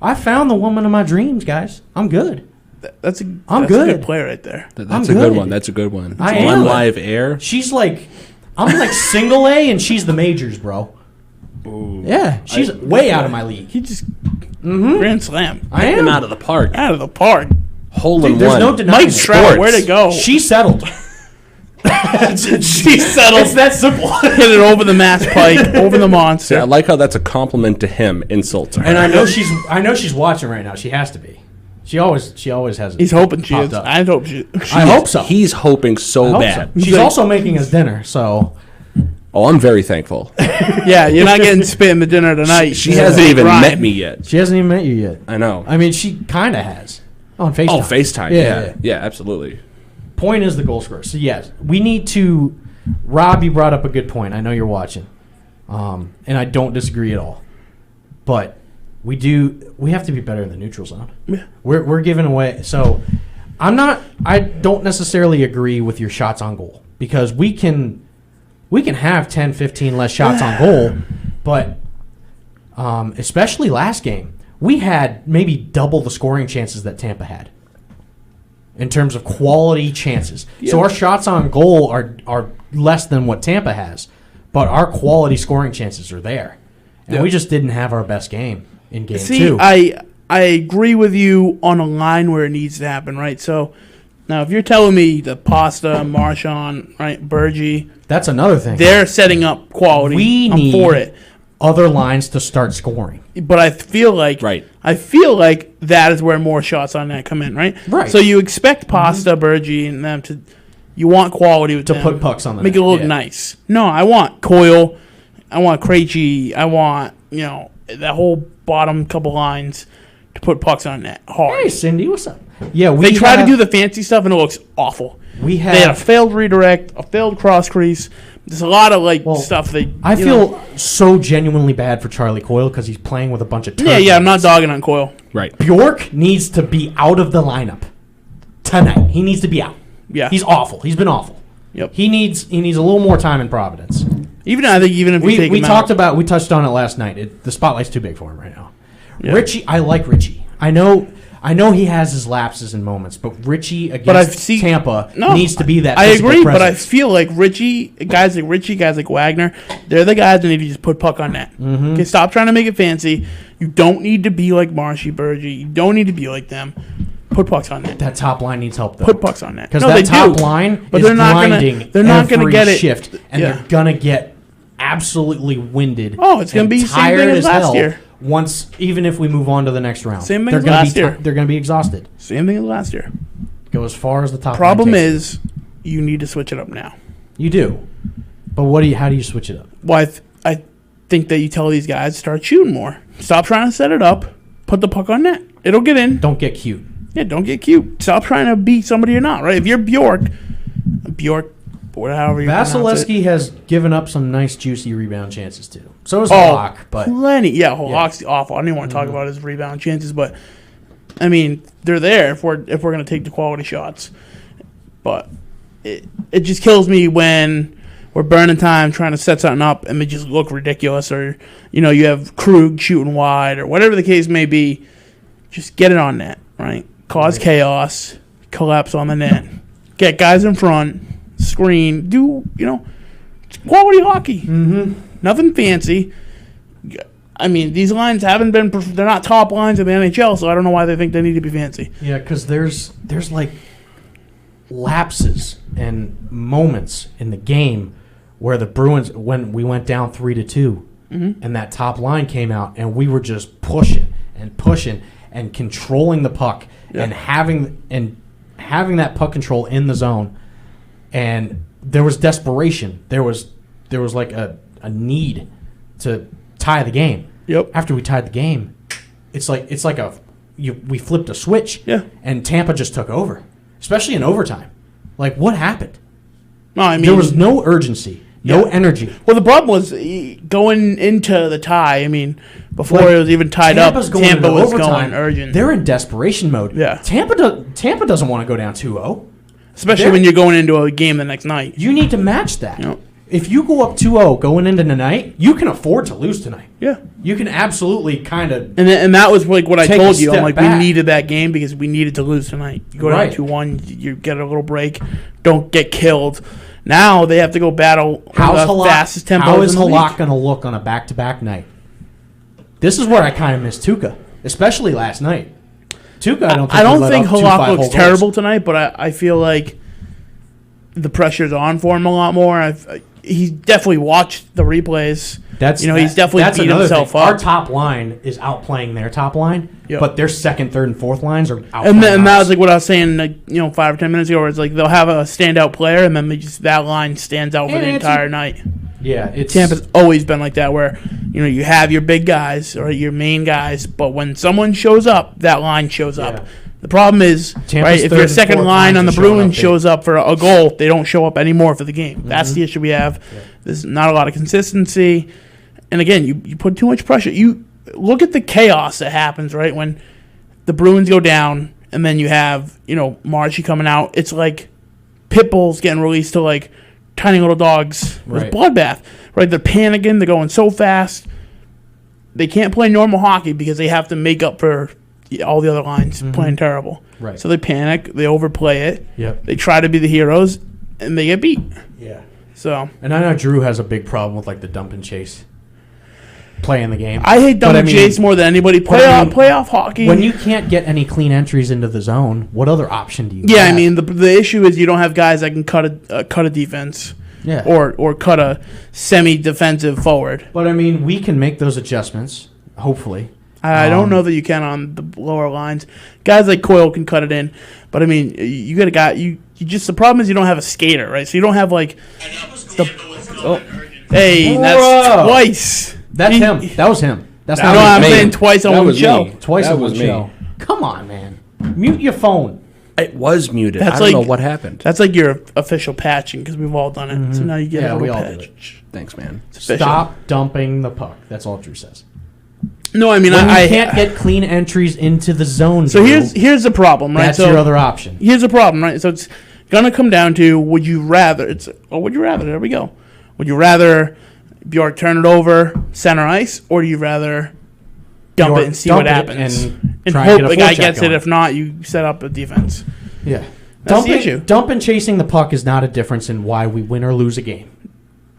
[SPEAKER 2] I found the woman of my dreams, guys. I'm good.
[SPEAKER 1] That's a
[SPEAKER 2] I'm
[SPEAKER 1] that's a
[SPEAKER 2] good.
[SPEAKER 1] good play right there.
[SPEAKER 3] That's
[SPEAKER 2] I'm
[SPEAKER 3] a good
[SPEAKER 2] good.
[SPEAKER 3] one. That's a good one.
[SPEAKER 2] I
[SPEAKER 3] On
[SPEAKER 2] am.
[SPEAKER 3] live air.
[SPEAKER 2] She's like, I'm like single A and she's the majors, bro. Yeah, she's way out of my league.
[SPEAKER 1] He just grand slam
[SPEAKER 2] I
[SPEAKER 3] Hit
[SPEAKER 2] am.
[SPEAKER 3] him out of the park.
[SPEAKER 1] out of the park.
[SPEAKER 3] Hole in
[SPEAKER 2] Dude, there's
[SPEAKER 3] one.
[SPEAKER 2] no denying
[SPEAKER 1] Mike
[SPEAKER 2] it.
[SPEAKER 1] Trout, where to go?
[SPEAKER 2] She settled.
[SPEAKER 1] She settled.
[SPEAKER 2] It's that simple.
[SPEAKER 1] Hit it over the mass pike, over the
[SPEAKER 3] See, I
[SPEAKER 1] monster.
[SPEAKER 3] like how that's a compliment to him. Insults her.
[SPEAKER 2] And I know she's watching right now. She has to be. She always has.
[SPEAKER 1] He's hoping she
[SPEAKER 2] popped
[SPEAKER 1] is.
[SPEAKER 2] up.
[SPEAKER 1] I hope she.
[SPEAKER 2] I hope so.
[SPEAKER 3] He's hoping so
[SPEAKER 2] I hope
[SPEAKER 3] bad.
[SPEAKER 2] so. She's
[SPEAKER 1] like-
[SPEAKER 2] also making us dinner, so
[SPEAKER 3] Oh, I'm very thankful.
[SPEAKER 1] Yeah, you're not getting spit in the dinner tonight.
[SPEAKER 3] She hasn't even met me yet.
[SPEAKER 2] she hasn't even met you yet.
[SPEAKER 3] I know.
[SPEAKER 2] I mean, she kind of has on FaceTime.
[SPEAKER 3] Oh, FaceTime.
[SPEAKER 2] Yeah,
[SPEAKER 3] Yeah. Yeah, absolutely.
[SPEAKER 2] Point is the goal scorer. So yes, we need to. Rob, you brought up a good point. I know you're watching, and I don't disagree at all. But we have to be better in the neutral zone.
[SPEAKER 1] Yeah.
[SPEAKER 2] We're giving away. So I don't necessarily agree with your shots on goal because we can have 10, 15 less shots on goal, but especially last game, we had maybe double the scoring chances that Tampa had in terms of quality chances. So our shots on goal are less than what Tampa has, but our quality scoring chances are there. And we just didn't have our best game in game
[SPEAKER 1] See,
[SPEAKER 2] 2.
[SPEAKER 1] I agree with you on a line where it needs to happen, right? So now, if you're telling me the Pasta, Marchand, right, Bergie,
[SPEAKER 2] That's another thing.
[SPEAKER 1] they're setting up quality.
[SPEAKER 2] We
[SPEAKER 1] I'm
[SPEAKER 2] need
[SPEAKER 1] for it.
[SPEAKER 2] other lines to start scoring.
[SPEAKER 1] But I feel like that is where more shots on net come in, right?
[SPEAKER 2] Right.
[SPEAKER 1] So you expect Pasta, Bergie, and them to. You want quality with
[SPEAKER 2] To
[SPEAKER 1] them.
[SPEAKER 2] put pucks on the
[SPEAKER 1] Make
[SPEAKER 2] net,
[SPEAKER 1] it look
[SPEAKER 2] yeah.
[SPEAKER 1] nice. No, I want Coyle. I want Krejci. I want that whole bottom couple lines to put pucks on net hard.
[SPEAKER 2] Hey, Cindy, what's up? Yeah,
[SPEAKER 1] They try to do the fancy stuff and it looks awful.
[SPEAKER 2] We have.
[SPEAKER 1] They had a failed redirect, a failed cross crease. There's a lot of stuff they.
[SPEAKER 2] I
[SPEAKER 1] you
[SPEAKER 2] feel
[SPEAKER 1] know.
[SPEAKER 2] so genuinely bad for Charlie Coyle because he's playing with a bunch of turds.
[SPEAKER 1] Yeah. I'm not dogging on Coyle.
[SPEAKER 3] Right.
[SPEAKER 2] Bjork needs to be out of the lineup tonight. He needs to be out.
[SPEAKER 1] Yeah.
[SPEAKER 2] He's awful. He's been awful.
[SPEAKER 1] Yep.
[SPEAKER 2] He needs a little more time in Providence.
[SPEAKER 1] I think even if you take
[SPEAKER 2] We
[SPEAKER 1] him
[SPEAKER 2] talked
[SPEAKER 1] out,
[SPEAKER 2] about we touched on it last night. The spotlight's too big for him right now.
[SPEAKER 1] Yeah.
[SPEAKER 2] Richie, I like Richie. I know he has his lapses and moments, but Richie against Tampa needs to be that.
[SPEAKER 1] I agree,
[SPEAKER 2] presence.
[SPEAKER 1] but I feel like guys like Wagner, they're the guys that need to just put puck on net.
[SPEAKER 2] Mm-hmm.
[SPEAKER 1] Okay, stop trying to make it fancy. You don't need to be like Marshy Bergie. You don't need to be like them. Put pucks on net.
[SPEAKER 2] That top line needs help, though.
[SPEAKER 1] Put pucks on net.
[SPEAKER 2] Because
[SPEAKER 1] No,
[SPEAKER 2] that
[SPEAKER 1] they
[SPEAKER 2] top
[SPEAKER 1] do,
[SPEAKER 2] line
[SPEAKER 1] but
[SPEAKER 2] is
[SPEAKER 1] they're not
[SPEAKER 2] grinding
[SPEAKER 1] they're not gonna
[SPEAKER 2] every
[SPEAKER 1] get it.
[SPEAKER 2] shift, and
[SPEAKER 1] Yeah.
[SPEAKER 2] they're gonna get absolutely winded.
[SPEAKER 1] Oh, it's gonna
[SPEAKER 2] and
[SPEAKER 1] be the same
[SPEAKER 2] tired
[SPEAKER 1] thing as
[SPEAKER 2] as
[SPEAKER 1] last
[SPEAKER 2] hell
[SPEAKER 1] year.
[SPEAKER 2] Once, even if we move on to the next round,
[SPEAKER 1] Same thing
[SPEAKER 2] they're
[SPEAKER 1] as
[SPEAKER 2] gonna
[SPEAKER 1] last
[SPEAKER 2] be
[SPEAKER 1] year.
[SPEAKER 2] they're gonna be exhausted.
[SPEAKER 1] Same thing as last year.
[SPEAKER 2] Go as far as the top.
[SPEAKER 1] Problem
[SPEAKER 2] line takes
[SPEAKER 1] is, you need to switch it up now.
[SPEAKER 2] you do, but how do you switch it up?
[SPEAKER 1] Well, I think that you tell these guys start shooting more. Stop trying to set it up. Put the puck on net. It'll get in.
[SPEAKER 2] Don't get cute.
[SPEAKER 1] Yeah, don't get cute. Stop trying to beat somebody you're not, right? If you're Bjork, or however you pronounce it.
[SPEAKER 2] Vasilevsky has given up some nice, juicy rebound chances too. So has
[SPEAKER 1] Oh,
[SPEAKER 2] Halak, but
[SPEAKER 1] plenty. Yeah, Halak's awful. I don't even want to talk about his rebound chances, but I mean, they're there if we're going to take the quality shots. But it just kills me when we're burning time trying to set something up and it just look ridiculous, or you have Krug shooting wide or whatever the case may be. Just get it on net, right? Cause chaos, collapse on the net, get guys in front, screen, do quality hockey.
[SPEAKER 2] mm-hmm.
[SPEAKER 1] Nothing fancy. I mean, these lines haven't been. They're not top lines in the NHL, so I don't know why they think they need to be fancy.
[SPEAKER 2] Yeah, because there's like lapses and moments in the game where the Bruins, when we went down 3-2, and that top line came out, and we were just pushing and controlling the puck, and having that puck control in the zone, and there was desperation. There was like a need to tie the game.
[SPEAKER 1] Yep.
[SPEAKER 2] After we tied the game, it's like we flipped a switch.
[SPEAKER 1] Yeah.
[SPEAKER 2] And Tampa just took over, especially in overtime. Like, what happened?
[SPEAKER 1] No, I mean
[SPEAKER 2] There was no urgency, no energy.
[SPEAKER 1] Well, the problem was going into the tie. I mean, before it was even tied
[SPEAKER 2] Tampa's
[SPEAKER 1] up,
[SPEAKER 2] going
[SPEAKER 1] Tampa
[SPEAKER 2] into
[SPEAKER 1] was
[SPEAKER 2] overtime.
[SPEAKER 1] going urgent.
[SPEAKER 2] They're in desperation mode.
[SPEAKER 1] Yeah.
[SPEAKER 2] Tampa doesn't want to go down 2-0.
[SPEAKER 1] Especially when you're going into a game the next night.
[SPEAKER 2] You need to match that.
[SPEAKER 1] Yep.
[SPEAKER 2] If you go up 2-0 going into the night, you can afford to lose tonight.
[SPEAKER 1] Yeah.
[SPEAKER 2] You can absolutely kind of.
[SPEAKER 1] And that was like what I
[SPEAKER 2] Take
[SPEAKER 1] told
[SPEAKER 2] a
[SPEAKER 1] you. I'm
[SPEAKER 2] step
[SPEAKER 1] like,
[SPEAKER 2] back.
[SPEAKER 1] we needed that game because we needed to lose tonight. You go down
[SPEAKER 2] Right.
[SPEAKER 1] 2-1, you get a little break, don't get killed. Now they have to go battle
[SPEAKER 2] How's
[SPEAKER 1] the fastest tempo.
[SPEAKER 2] How is Halak going to look on a back-to-back night? This is where I kind of miss Tuukka, especially last night. Tuukka, I don't think
[SPEAKER 1] Halak looks terrible tonight, but I feel like the pressure's on for him a lot more. He's definitely watched the replays. He's definitely beat himself up.
[SPEAKER 2] Our top line is outplaying their top line,
[SPEAKER 1] Yep.
[SPEAKER 2] but their second, third, and fourth lines are outplaying
[SPEAKER 1] And that
[SPEAKER 2] ours.
[SPEAKER 1] was like what I was saying, 5 or 10 minutes ago, where it's like they'll have a standout player, and then that line stands out for
[SPEAKER 2] And
[SPEAKER 1] the
[SPEAKER 2] it's-
[SPEAKER 1] entire night.
[SPEAKER 2] Yeah, it's
[SPEAKER 1] Tampa's always been like that, where you have your big guys or your main guys, but when someone shows up, that line shows up.
[SPEAKER 2] Yeah.
[SPEAKER 1] The problem is,
[SPEAKER 2] Tampa's
[SPEAKER 1] if
[SPEAKER 2] third
[SPEAKER 1] your
[SPEAKER 2] and
[SPEAKER 1] second
[SPEAKER 2] fourth
[SPEAKER 1] line
[SPEAKER 2] lines
[SPEAKER 1] on the
[SPEAKER 2] are showing
[SPEAKER 1] Bruins
[SPEAKER 2] up big.
[SPEAKER 1] shows up for a goal, they don't show up anymore for the game. That's the issue we have. There's not a lot of consistency, and again, you put too much pressure. You look at the chaos that happens right when the Bruins go down, and then you have Marshy coming out. It's like pit bulls getting released to like tiny little dogs.
[SPEAKER 2] Right.
[SPEAKER 1] It's bloodbath. Right? They're panicking. They're going so fast. They can't play normal hockey because they have to make up for all the other lines playing terrible.
[SPEAKER 2] Right.
[SPEAKER 1] So they panic. They overplay it.
[SPEAKER 2] Yep.
[SPEAKER 1] They try to be the heroes, and they get beat.
[SPEAKER 2] Yeah.
[SPEAKER 1] So
[SPEAKER 2] And I know Drew has a big problem with like the dump and chase playing the game.
[SPEAKER 1] I hate
[SPEAKER 2] But
[SPEAKER 1] dumb and chase more than anybody. Playoff hockey.
[SPEAKER 2] When you can't get any clean entries into the zone, what other option do you
[SPEAKER 1] yeah,
[SPEAKER 2] have?
[SPEAKER 1] I mean the issue is you don't have guys that can cut a defense.
[SPEAKER 2] Yeah.
[SPEAKER 1] Or cut a semi-defensive forward.
[SPEAKER 2] But I mean, we can make those adjustments, hopefully.
[SPEAKER 1] I don't know that you can on the lower lines. Guys like Coyle can cut it in, but I mean, you got a guy. You just the problem is you don't have a skater, right? So you don't have like hey, that's
[SPEAKER 2] Whoa.
[SPEAKER 1] twice.
[SPEAKER 2] That's him. That was him. That's
[SPEAKER 1] No,
[SPEAKER 2] not
[SPEAKER 1] I'm
[SPEAKER 2] me.
[SPEAKER 1] saying twice on
[SPEAKER 3] That
[SPEAKER 1] one
[SPEAKER 3] was
[SPEAKER 1] show.
[SPEAKER 3] me.
[SPEAKER 2] Twice
[SPEAKER 3] That
[SPEAKER 2] in
[SPEAKER 3] was
[SPEAKER 2] one
[SPEAKER 3] me.
[SPEAKER 2] show. Come on, man. Mute your phone.
[SPEAKER 3] It was muted.
[SPEAKER 1] That's
[SPEAKER 3] I don't know
[SPEAKER 1] like-
[SPEAKER 3] what happened.
[SPEAKER 1] That's like your official patching because we've all done it. So now you get
[SPEAKER 2] Yeah,
[SPEAKER 1] a
[SPEAKER 2] we
[SPEAKER 1] little
[SPEAKER 2] all do
[SPEAKER 1] patch.
[SPEAKER 3] Thanks, man.
[SPEAKER 1] It's official.
[SPEAKER 2] Stop dumping the puck. That's all Drew says.
[SPEAKER 1] No, I mean
[SPEAKER 2] When
[SPEAKER 1] I
[SPEAKER 2] you can't get clean entries into the zone,
[SPEAKER 1] So
[SPEAKER 2] Drew,
[SPEAKER 1] here's the problem, right?
[SPEAKER 2] that's
[SPEAKER 1] So
[SPEAKER 2] your other option.
[SPEAKER 1] here's the problem, right? So it's gonna come down to would you rather? Would you rather? There we go. Would you rather Bjork turn it over center ice, or do you rather dump it and see what happens. And
[SPEAKER 2] try
[SPEAKER 1] hope
[SPEAKER 2] get a
[SPEAKER 1] the guy
[SPEAKER 2] forecheck
[SPEAKER 1] gets it.
[SPEAKER 2] going.
[SPEAKER 1] If not, you set up a defense.
[SPEAKER 2] Yeah.
[SPEAKER 1] That's the issue.
[SPEAKER 2] Dump and chasing the puck is not a difference in why we win or lose a game.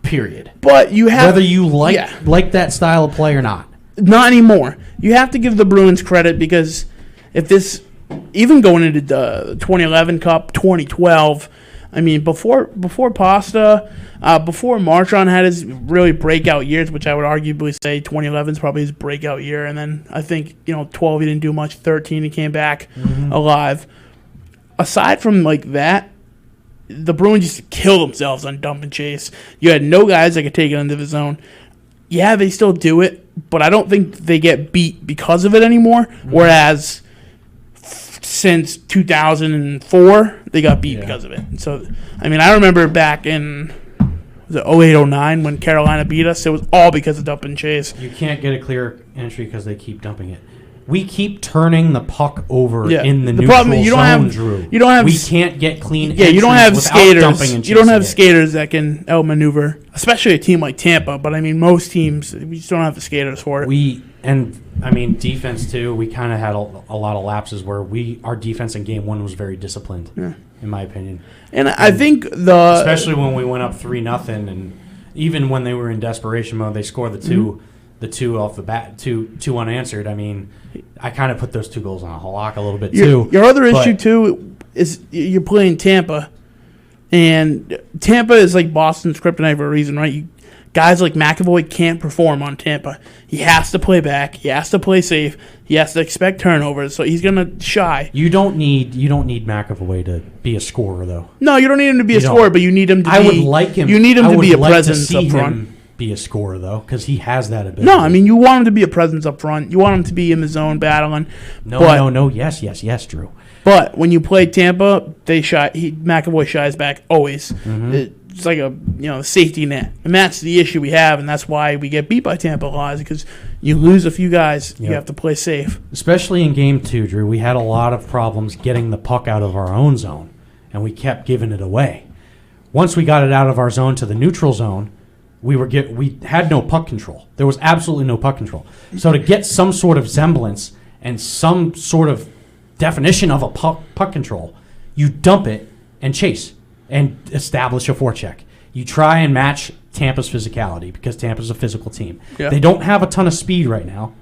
[SPEAKER 2] Period.
[SPEAKER 1] But you have...
[SPEAKER 2] Whether you like that style of play or not.
[SPEAKER 1] Not anymore. You have to give the Bruins credit because if this... Even going into the 2011 Cup, 2012... I mean, before Pasta, before Marchand had his really breakout years, which I would arguably say 2011 is probably his breakout year, and then I think 12 he didn't do much, 13 he came back alive. Aside from like that, the Bruins just kill themselves on dump and chase. You had no guys that could take it into the zone. Yeah, they still do it, but I don't think they get beat because of it anymore. Whereas since 2004, they got beat because of it. So, I mean, I remember back in the 08-09 when Carolina beat us, it was all because of dump and chase.
[SPEAKER 2] You can't get a clear entry because they keep dumping it. We keep turning the puck over in the neutral
[SPEAKER 1] problem, you don't
[SPEAKER 2] zone,
[SPEAKER 1] have,
[SPEAKER 2] Drew.
[SPEAKER 1] You don't have,
[SPEAKER 2] we can't get clean
[SPEAKER 1] you don't have skaters.
[SPEAKER 2] Dumping and
[SPEAKER 1] you don't have
[SPEAKER 2] chasing
[SPEAKER 1] skaters that can outmaneuver, especially a team like Tampa. But, I mean, most teams, we just don't have the skaters for it.
[SPEAKER 2] Defense, too, we kind of had a lot of lapses where our defense in Game 1 was very disciplined, in my opinion.
[SPEAKER 1] And I think
[SPEAKER 2] especially when we went up 3-0, and even when they were in desperation mode, they scored the two off the bat, two unanswered. I mean, I kind of put those 2 goals on Halak a little bit, too.
[SPEAKER 1] Your other issue, too, is you're playing Tampa, and Tampa is like Boston's kryptonite for a reason, right? Guys like McAvoy can't perform on Tampa. He has to play back. He has to play safe. He has to expect turnovers, so he's gonna shy.
[SPEAKER 2] You don't need McAvoy to be a scorer, though.
[SPEAKER 1] No, you don't need him to be a scorer, but you need him to be.
[SPEAKER 2] I would like him.
[SPEAKER 1] You need him to be a
[SPEAKER 2] like
[SPEAKER 1] presence
[SPEAKER 2] to see
[SPEAKER 1] up front.
[SPEAKER 2] Him be a scorer though, because he has that ability.
[SPEAKER 1] No, I mean you want him to be a presence up front. You want him to be in the zone battling.
[SPEAKER 2] No. Yes, Drew.
[SPEAKER 1] But when you play Tampa, McAvoy shies back always. It's like a safety net, and that's the issue we have, and that's why we get beat by Tampa a lot, because you lose a few guys. You have to play safe.
[SPEAKER 2] Especially in Game 2, Drew, we had a lot of problems getting the puck out of our own zone, and we kept giving it away. Once we got it out of our zone to the neutral zone, we had no puck control. There was absolutely no puck control. So to get some sort of semblance and some sort of definition of a puck control, you dump it and chase and establish a forecheck. You try and match Tampa's physicality because Tampa's a physical team. Yeah. They don't have a ton of speed right now.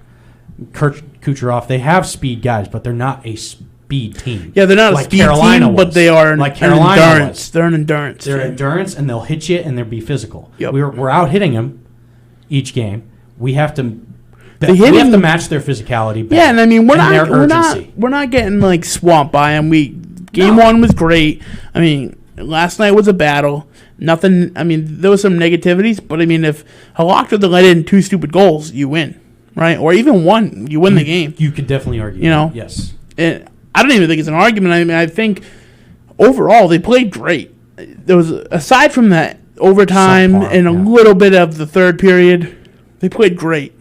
[SPEAKER 2] Kucherov, they have speed guys, but they're not a speed team.
[SPEAKER 1] Yeah, they're not like a speed team, but they are like Carolina endurance. They're an endurance.
[SPEAKER 2] They're endurance, and they'll hit you, and they'll be physical.
[SPEAKER 1] Yep.
[SPEAKER 2] We're out hitting them each game. We have to match their physicality.
[SPEAKER 1] Yeah, and I mean we're not getting like swamped by them. Game 1 was great. I mean, last night was a battle. Nothing. I mean, there was some negativities, but I mean, if Halak would let in 2 stupid goals, you win, right? Or even 1, you win the game.
[SPEAKER 2] You could definitely argue. Yes.
[SPEAKER 1] And I don't even think it's an argument. I mean, I think overall they played great. There was, aside from that overtime and a little bit of the third period, they played great.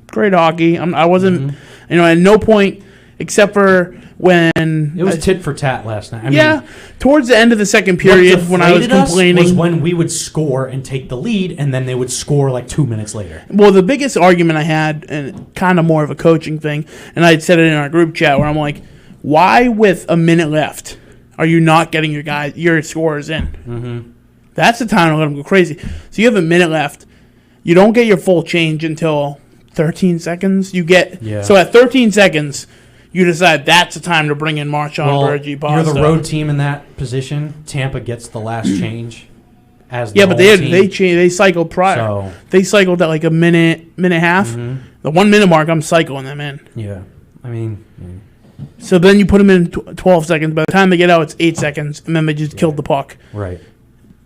[SPEAKER 1] Great hockey. I wasn't, at no point except for when
[SPEAKER 2] it was tit for tat last night.
[SPEAKER 1] Towards the end of the second period when I was complaining
[SPEAKER 2] was when we would score and take the lead, and then they would score like 2 minutes later.
[SPEAKER 1] Well, the biggest argument I had, and kind of more of a coaching thing, and I had said it in our group chat where I'm like, why with a minute left are you not getting your scorers in? Mm-hmm. That's the time to let them go crazy. So you have a minute left. You don't get your full change until 13 seconds. So at 13 seconds, you decide that's the time to bring in Marchand, Bergie, Pasta.
[SPEAKER 2] You're the road team in that position. Tampa gets the last change. But
[SPEAKER 1] they cycled prior. So, they cycled at like a minute and a half. Mm-hmm. The 1 minute mark, I'm cycling them in.
[SPEAKER 2] Yeah, I mean.
[SPEAKER 1] So then you put them in 12 seconds. By the time they get out, it's 8 seconds, and then they just killed the puck.
[SPEAKER 2] Right.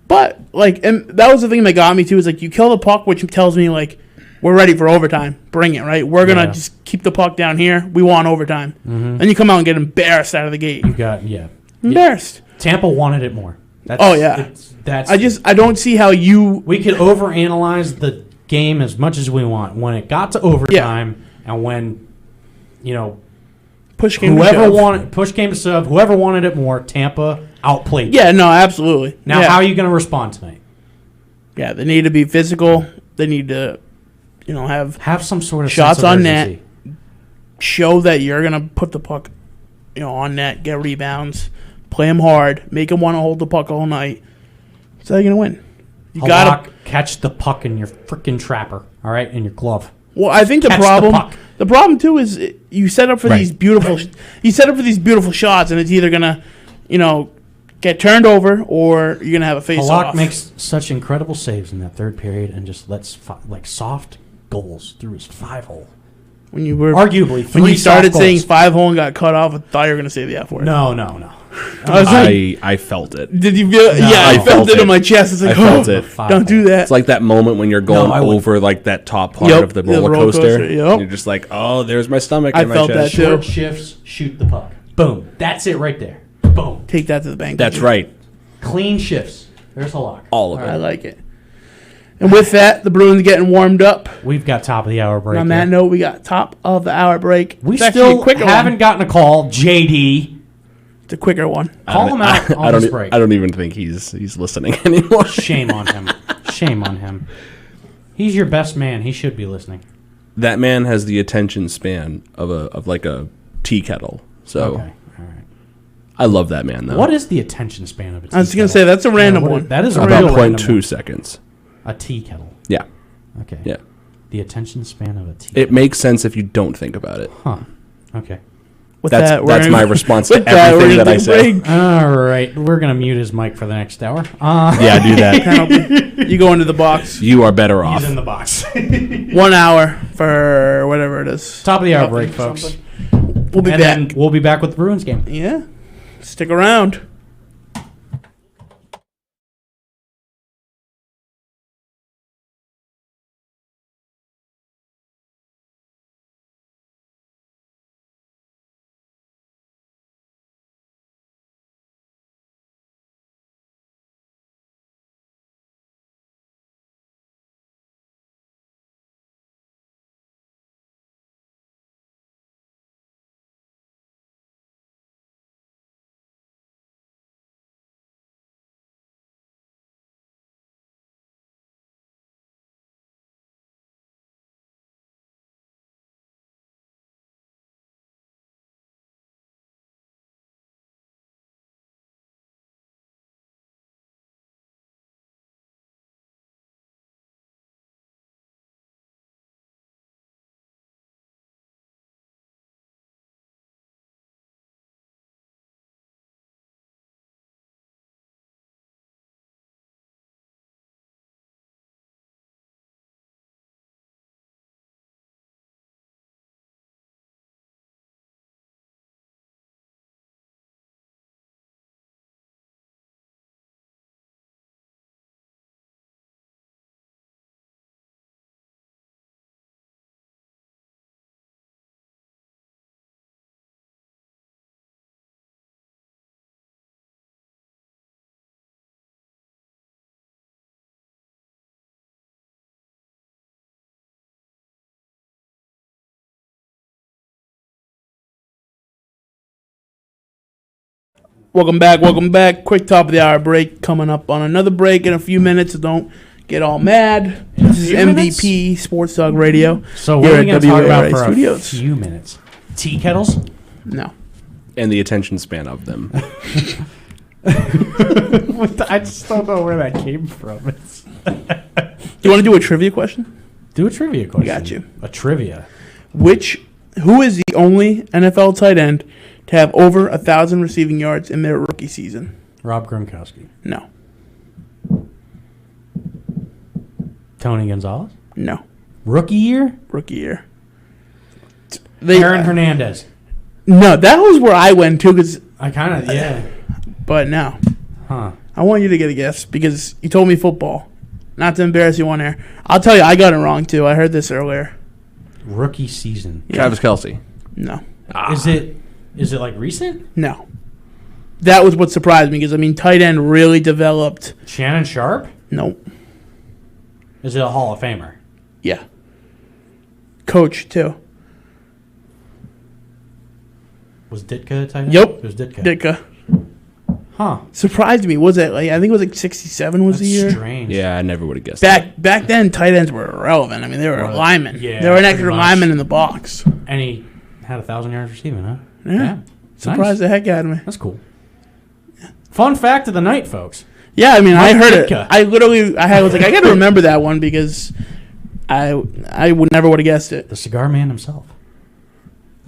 [SPEAKER 1] But and that was the thing that got me too. Is like you kill the puck, which tells me like we're ready for overtime. Bring it, right? We're gonna just keep the puck down here. We want overtime. Mm-hmm. Then you come out and get embarrassed out of the gate. Embarrassed.
[SPEAKER 2] Tampa wanted it more.
[SPEAKER 1] I don't see how
[SPEAKER 2] we could overanalyze the game as much as we want. When it got to overtime, and when push came to shove, whoever wanted it more, Tampa outplayed.
[SPEAKER 1] Yeah, no, absolutely.
[SPEAKER 2] Now, how are you going to respond tonight?
[SPEAKER 1] Yeah, they need to be physical. They need to, have
[SPEAKER 2] some sort of
[SPEAKER 1] shots
[SPEAKER 2] sense of
[SPEAKER 1] on
[SPEAKER 2] urgency.
[SPEAKER 1] net. show that you're gonna put the puck, on net, get rebounds, play them hard, make them want to hold the puck all night. That's how you're gonna win. You gotta
[SPEAKER 2] catch the puck in your freaking trapper, all right, in your glove.
[SPEAKER 1] Well, I think the problem too is you set up for these beautiful shots, and it's either gonna, get turned over or you're gonna have a face-off.
[SPEAKER 2] Halak makes such incredible saves in that third period and just lets soft goals through his 5-hole.
[SPEAKER 1] When you were
[SPEAKER 2] arguably
[SPEAKER 1] when you started saying 5-hole and got cut off, I thought you were gonna say the F word.
[SPEAKER 2] No.
[SPEAKER 3] I felt it.
[SPEAKER 1] Did you feel? No, yeah, I felt it in my chest. It's like,
[SPEAKER 3] I felt it.
[SPEAKER 1] Don't do that.
[SPEAKER 3] It's like that moment when you're going over like that top part of the roller coaster. Yep. You're just like, oh, there's my stomach.
[SPEAKER 1] I felt that too.
[SPEAKER 2] Short shifts, shoot the puck. Boom. That's it right there. Boom.
[SPEAKER 1] Take that to the bank.
[SPEAKER 3] That's right.
[SPEAKER 2] Clean shifts. There's Halak.
[SPEAKER 3] All of it.
[SPEAKER 1] I like it. And with that, the Bruins getting warmed up.
[SPEAKER 2] We've got top of the hour break.
[SPEAKER 1] On that note, we got top of the hour break.
[SPEAKER 2] We still haven't gotten a call, JD.
[SPEAKER 1] It's a quicker one.
[SPEAKER 2] Call him out on this break.
[SPEAKER 3] I don't even think he's listening anymore.
[SPEAKER 2] Shame on him. Shame on him. He's your best man. He should be listening.
[SPEAKER 3] That man has the attention span of like a tea kettle. So,
[SPEAKER 2] okay. All right.
[SPEAKER 3] I love that man though.
[SPEAKER 2] What is the attention span of a tea kettle?
[SPEAKER 1] I was going to say that's a random one.
[SPEAKER 2] That is a
[SPEAKER 3] about
[SPEAKER 2] real
[SPEAKER 3] 0.2 seconds.
[SPEAKER 2] A tea kettle.
[SPEAKER 3] Yeah.
[SPEAKER 2] Okay.
[SPEAKER 3] Yeah.
[SPEAKER 2] The attention span of a tea.
[SPEAKER 3] It makes sense if you don't think about it.
[SPEAKER 2] Huh. Okay.
[SPEAKER 3] That's my response to everything that I say.
[SPEAKER 2] All right, we're gonna mute his mic for the next hour.
[SPEAKER 3] Yeah, do that.
[SPEAKER 1] You go into the box.
[SPEAKER 3] You are better off.
[SPEAKER 2] He's in the box.
[SPEAKER 1] 1 hour for whatever it is.
[SPEAKER 2] Top of the hour break, folks.
[SPEAKER 1] We'll be back.
[SPEAKER 2] Then we'll be back with the Bruins game.
[SPEAKER 1] Yeah, stick around. Welcome back. Quick top of the hour break coming up on another break in a few minutes. So don't get all mad. This is MVP Sports Talk Radio.
[SPEAKER 2] So what are we going to talk about for
[SPEAKER 1] Studios.
[SPEAKER 2] A few minutes? Tea kettles?
[SPEAKER 1] No.
[SPEAKER 3] And the attention span of them.
[SPEAKER 2] I just don't know where that came from.
[SPEAKER 1] Do you want to do a trivia question?
[SPEAKER 2] Do a trivia question.
[SPEAKER 1] I got you.
[SPEAKER 2] A trivia.
[SPEAKER 1] Who is the only NFL tight end to have over 1,000 receiving yards in their rookie season?
[SPEAKER 2] Rob Gronkowski.
[SPEAKER 1] No.
[SPEAKER 2] Tony Gonzalez?
[SPEAKER 1] No.
[SPEAKER 2] Rookie year?
[SPEAKER 1] Rookie year.
[SPEAKER 2] Aaron Hernandez.
[SPEAKER 1] No, that was where I went to. Cause
[SPEAKER 2] I kind of, yeah.
[SPEAKER 1] But no.
[SPEAKER 2] Huh.
[SPEAKER 1] I want you to get a guess because you told me football. Not to embarrass you on air. I'll tell you, I got it wrong too. I heard this earlier.
[SPEAKER 2] Rookie season.
[SPEAKER 1] Yeah.
[SPEAKER 3] Travis Kelce.
[SPEAKER 1] No.
[SPEAKER 2] Is it like recent?
[SPEAKER 1] No. That was what surprised me because, tight end really developed.
[SPEAKER 2] Shannon Sharp?
[SPEAKER 1] Nope.
[SPEAKER 2] Is it a Hall of Famer?
[SPEAKER 1] Yeah. Coach, too.
[SPEAKER 2] Was Ditka a tight end?
[SPEAKER 1] Yep.
[SPEAKER 2] It was Ditka.
[SPEAKER 1] Ditka.
[SPEAKER 2] Huh.
[SPEAKER 1] Surprised me. Was it I think it was 67 was
[SPEAKER 2] That's
[SPEAKER 1] the year.
[SPEAKER 2] Strange.
[SPEAKER 3] Yeah, I never would have guessed
[SPEAKER 1] Back then, tight ends were irrelevant. They were linemen.
[SPEAKER 2] Yeah,
[SPEAKER 1] they were an extra
[SPEAKER 2] pretty much.
[SPEAKER 1] lineman in the box.
[SPEAKER 2] And he Had 1,000 yards receiving, huh?
[SPEAKER 1] Yeah. Surprised
[SPEAKER 2] Nice.
[SPEAKER 1] the heck out of me.
[SPEAKER 2] That's cool. Fun fact of the night, folks.
[SPEAKER 1] Yeah, I mean, I
[SPEAKER 2] Mike
[SPEAKER 1] heard it.
[SPEAKER 2] Ditka.
[SPEAKER 1] I was like, I got to remember that one because I would never would have guessed it.
[SPEAKER 2] The cigar man himself.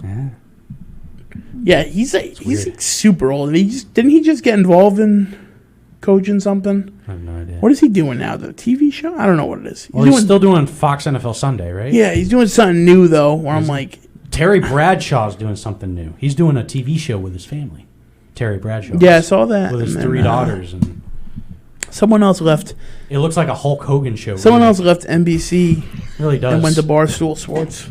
[SPEAKER 2] Yeah.
[SPEAKER 1] Yeah, he's
[SPEAKER 2] weird.
[SPEAKER 1] like super old. Didn't he just get involved in coaching something?
[SPEAKER 2] I have no idea.
[SPEAKER 1] What is he doing now? The TV show? I don't know what it is.
[SPEAKER 2] Well, he's still doing Fox NFL Sunday, right?
[SPEAKER 1] Yeah, he's doing something new though. Where I'm like,
[SPEAKER 2] Terry Bradshaw's doing something new. He's doing a TV show with his family. Terry Bradshaw.
[SPEAKER 1] yeah, I saw that.
[SPEAKER 2] With his
[SPEAKER 1] And
[SPEAKER 2] 3
[SPEAKER 1] then,
[SPEAKER 2] daughters, and
[SPEAKER 1] Someone else left.
[SPEAKER 2] it looks like a Hulk Hogan show.
[SPEAKER 1] Someone
[SPEAKER 2] really.
[SPEAKER 1] else left NBC
[SPEAKER 2] really does.
[SPEAKER 1] and went to Barstool Sports.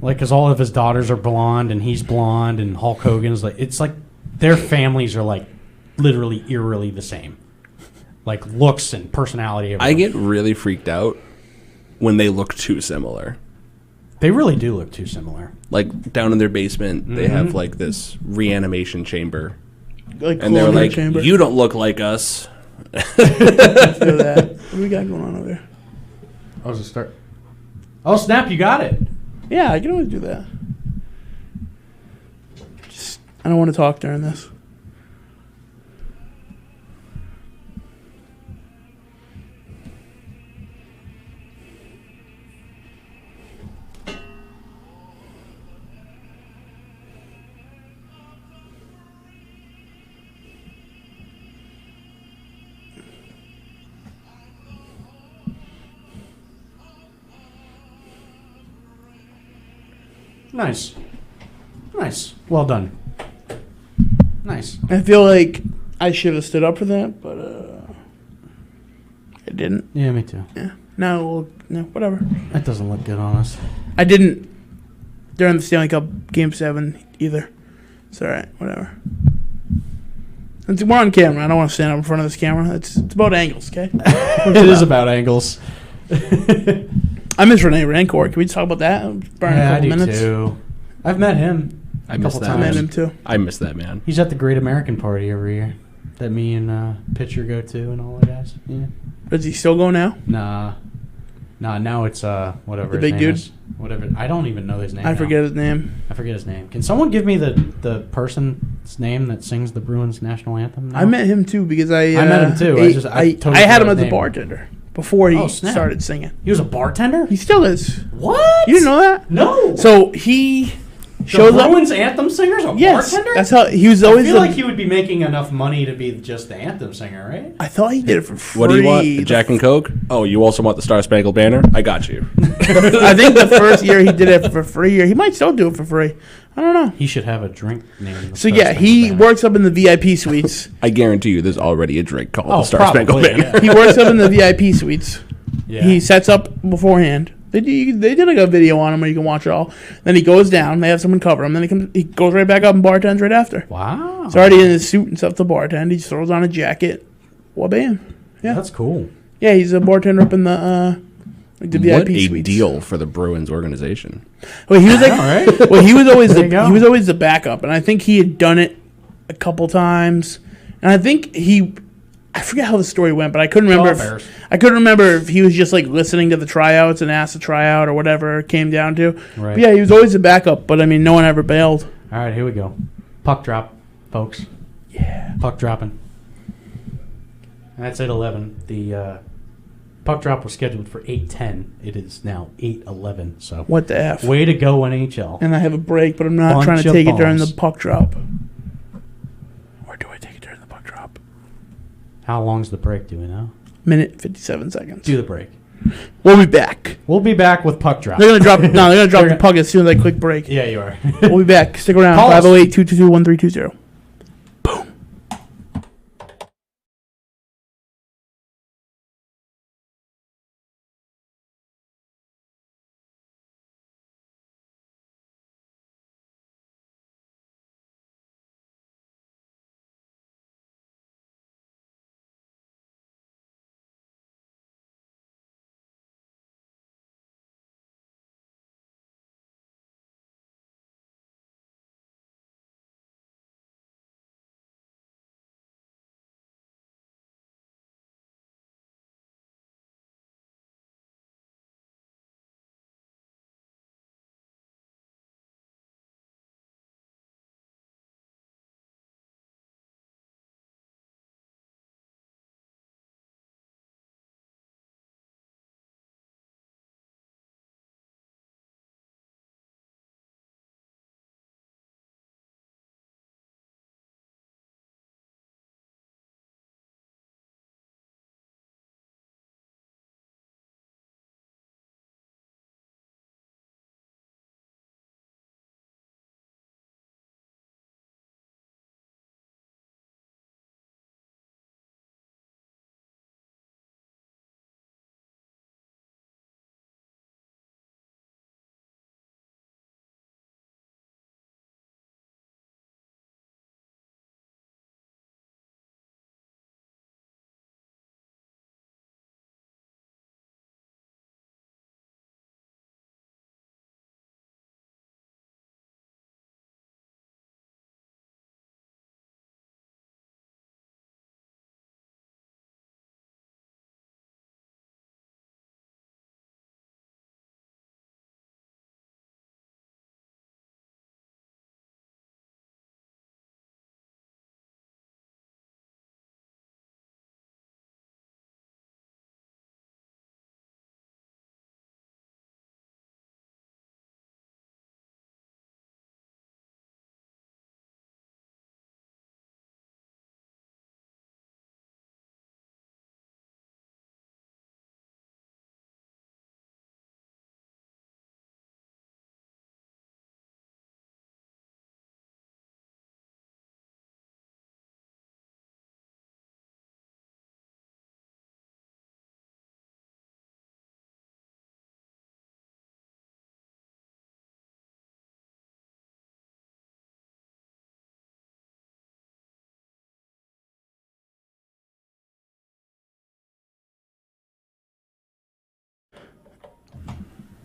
[SPEAKER 2] Like, because all of his daughters are blonde, and he's blonde, and Hulk Hogan's like, it's like their families are like literally eerily the same, like looks and personality.
[SPEAKER 3] I get really freaked out when they look too similar.
[SPEAKER 2] They really do look too similar.
[SPEAKER 3] Like down in their basement, they have like this reanimation chamber,
[SPEAKER 1] Like,
[SPEAKER 3] and they're
[SPEAKER 1] Colonial
[SPEAKER 3] like,
[SPEAKER 1] Chamber.
[SPEAKER 3] "You don't look like us."
[SPEAKER 1] Do that. What do we got going on over there?
[SPEAKER 2] Oh, does it start? Oh, snap! You got it.
[SPEAKER 1] Yeah, I can always do that. Just, I don't want to talk during this.
[SPEAKER 2] Nice. Nice. Well done. Nice.
[SPEAKER 1] I feel like I should have stood up for that, but I didn't.
[SPEAKER 2] Yeah, me too.
[SPEAKER 1] Yeah. No, whatever.
[SPEAKER 2] That doesn't look good on us.
[SPEAKER 1] I didn't during the Stanley Cup Game 7 either. It's all right. Whatever. We're on camera. I don't want to stand up in front of this camera. It's about angles, okay?
[SPEAKER 2] It is about angles.
[SPEAKER 1] I miss Rene Rancourt. Can we talk about that? Burn a
[SPEAKER 2] Yeah, I
[SPEAKER 1] couple
[SPEAKER 2] do
[SPEAKER 1] minutes.
[SPEAKER 2] too. I've met him
[SPEAKER 3] I
[SPEAKER 2] a
[SPEAKER 3] miss
[SPEAKER 2] couple
[SPEAKER 3] that.
[SPEAKER 1] I met
[SPEAKER 2] times.
[SPEAKER 1] him too.
[SPEAKER 3] I miss that man.
[SPEAKER 2] He's at the Great American Party every year that me and Pitcher go to and all the guys. Yeah.
[SPEAKER 1] Does he still go now?
[SPEAKER 2] Nah. Now it's whatever
[SPEAKER 1] The
[SPEAKER 2] his
[SPEAKER 1] big
[SPEAKER 2] name
[SPEAKER 1] dude?
[SPEAKER 2] is. Whatever. I don't even know his name.
[SPEAKER 1] I
[SPEAKER 2] now.
[SPEAKER 1] forget his name.
[SPEAKER 2] I forget his name. Can someone give me the person's name that sings the Bruins national anthem? now?
[SPEAKER 1] I met him too because I
[SPEAKER 2] met him too.
[SPEAKER 1] I
[SPEAKER 2] totally
[SPEAKER 1] had
[SPEAKER 2] forgot
[SPEAKER 1] him as
[SPEAKER 2] his
[SPEAKER 1] a
[SPEAKER 2] name.
[SPEAKER 1] bartender before he
[SPEAKER 2] Oh, snap.
[SPEAKER 1] started singing.
[SPEAKER 2] He was a bartender?
[SPEAKER 1] He still is.
[SPEAKER 2] What?
[SPEAKER 1] You didn't know that?
[SPEAKER 2] No.
[SPEAKER 1] So he
[SPEAKER 2] the
[SPEAKER 1] shows up.
[SPEAKER 2] Bruins anthem singer's a
[SPEAKER 1] Yes,
[SPEAKER 2] bartender?
[SPEAKER 1] that's how he was
[SPEAKER 2] I
[SPEAKER 1] always.
[SPEAKER 2] feel
[SPEAKER 1] a-
[SPEAKER 2] like he would be making enough money to be just the anthem singer, right?
[SPEAKER 1] I thought he did it for free.
[SPEAKER 3] What do you want? A Jack and Coke? Oh, you also want the Star Spangled Banner? I got you.
[SPEAKER 1] I think the first year he did it for free, or he might still do it for free. I don't know.
[SPEAKER 2] He should have a drink named. the
[SPEAKER 1] So
[SPEAKER 2] Star
[SPEAKER 1] yeah, he
[SPEAKER 2] Spangled Banner.
[SPEAKER 1] works up in the VIP suites.
[SPEAKER 3] I Spangled you, there's already a drink called
[SPEAKER 2] Oh,
[SPEAKER 3] the Star Spangled
[SPEAKER 2] probably,
[SPEAKER 3] Banner.
[SPEAKER 1] He works up in the VIP suites.
[SPEAKER 2] Yeah.
[SPEAKER 1] He sets up beforehand. They did like a video on him where you can watch it all. Then he goes down. They have someone cover him. Then he goes right back up and bartends right after.
[SPEAKER 2] Wow.
[SPEAKER 1] He's already in his suit and stuff to bartend. He just throws on a jacket. Well, bam. Yeah.
[SPEAKER 2] That's cool.
[SPEAKER 1] Yeah, he's a bartender up in the VIP
[SPEAKER 3] What a
[SPEAKER 1] suites.
[SPEAKER 3] deal for the Bruins organization.
[SPEAKER 1] Well, he was like,
[SPEAKER 2] All right.
[SPEAKER 1] well, he was always
[SPEAKER 2] There you go.
[SPEAKER 1] he was always the backup, and I think he had done it a couple times, and I think I forget how the story went, but I couldn't remember.
[SPEAKER 2] All Bears.
[SPEAKER 1] I couldn't remember if he was just like listening to the tryouts and asked to try out or whatever it came down to.
[SPEAKER 2] Right.
[SPEAKER 1] But yeah, he was always the backup, but I mean, no one ever bailed.
[SPEAKER 2] All right, here we go. Puck drop, folks.
[SPEAKER 1] Yeah.
[SPEAKER 2] Puck dropping. And that's 8:11. The puck drop was scheduled for 8:10. It is now 8:11. So
[SPEAKER 1] What the f?
[SPEAKER 2] way to go, NHL.
[SPEAKER 1] And I have a break, but I'm not
[SPEAKER 2] Bunch
[SPEAKER 1] trying to
[SPEAKER 2] of
[SPEAKER 1] take it during
[SPEAKER 2] balls.
[SPEAKER 1] the puck drop. Or do I take it during the puck drop?
[SPEAKER 2] How long's the break? Do we know?
[SPEAKER 1] Minute 57 seconds.
[SPEAKER 2] Do the break.
[SPEAKER 1] We'll be back.
[SPEAKER 2] We'll be back with puck drop.
[SPEAKER 1] They're gonna drop. No, they're gonna drop
[SPEAKER 2] They're
[SPEAKER 1] the puck as soon as I click break.
[SPEAKER 2] Yeah, you are.
[SPEAKER 1] We'll be back. Stick around.
[SPEAKER 2] Call us.
[SPEAKER 1] 508-222-1320.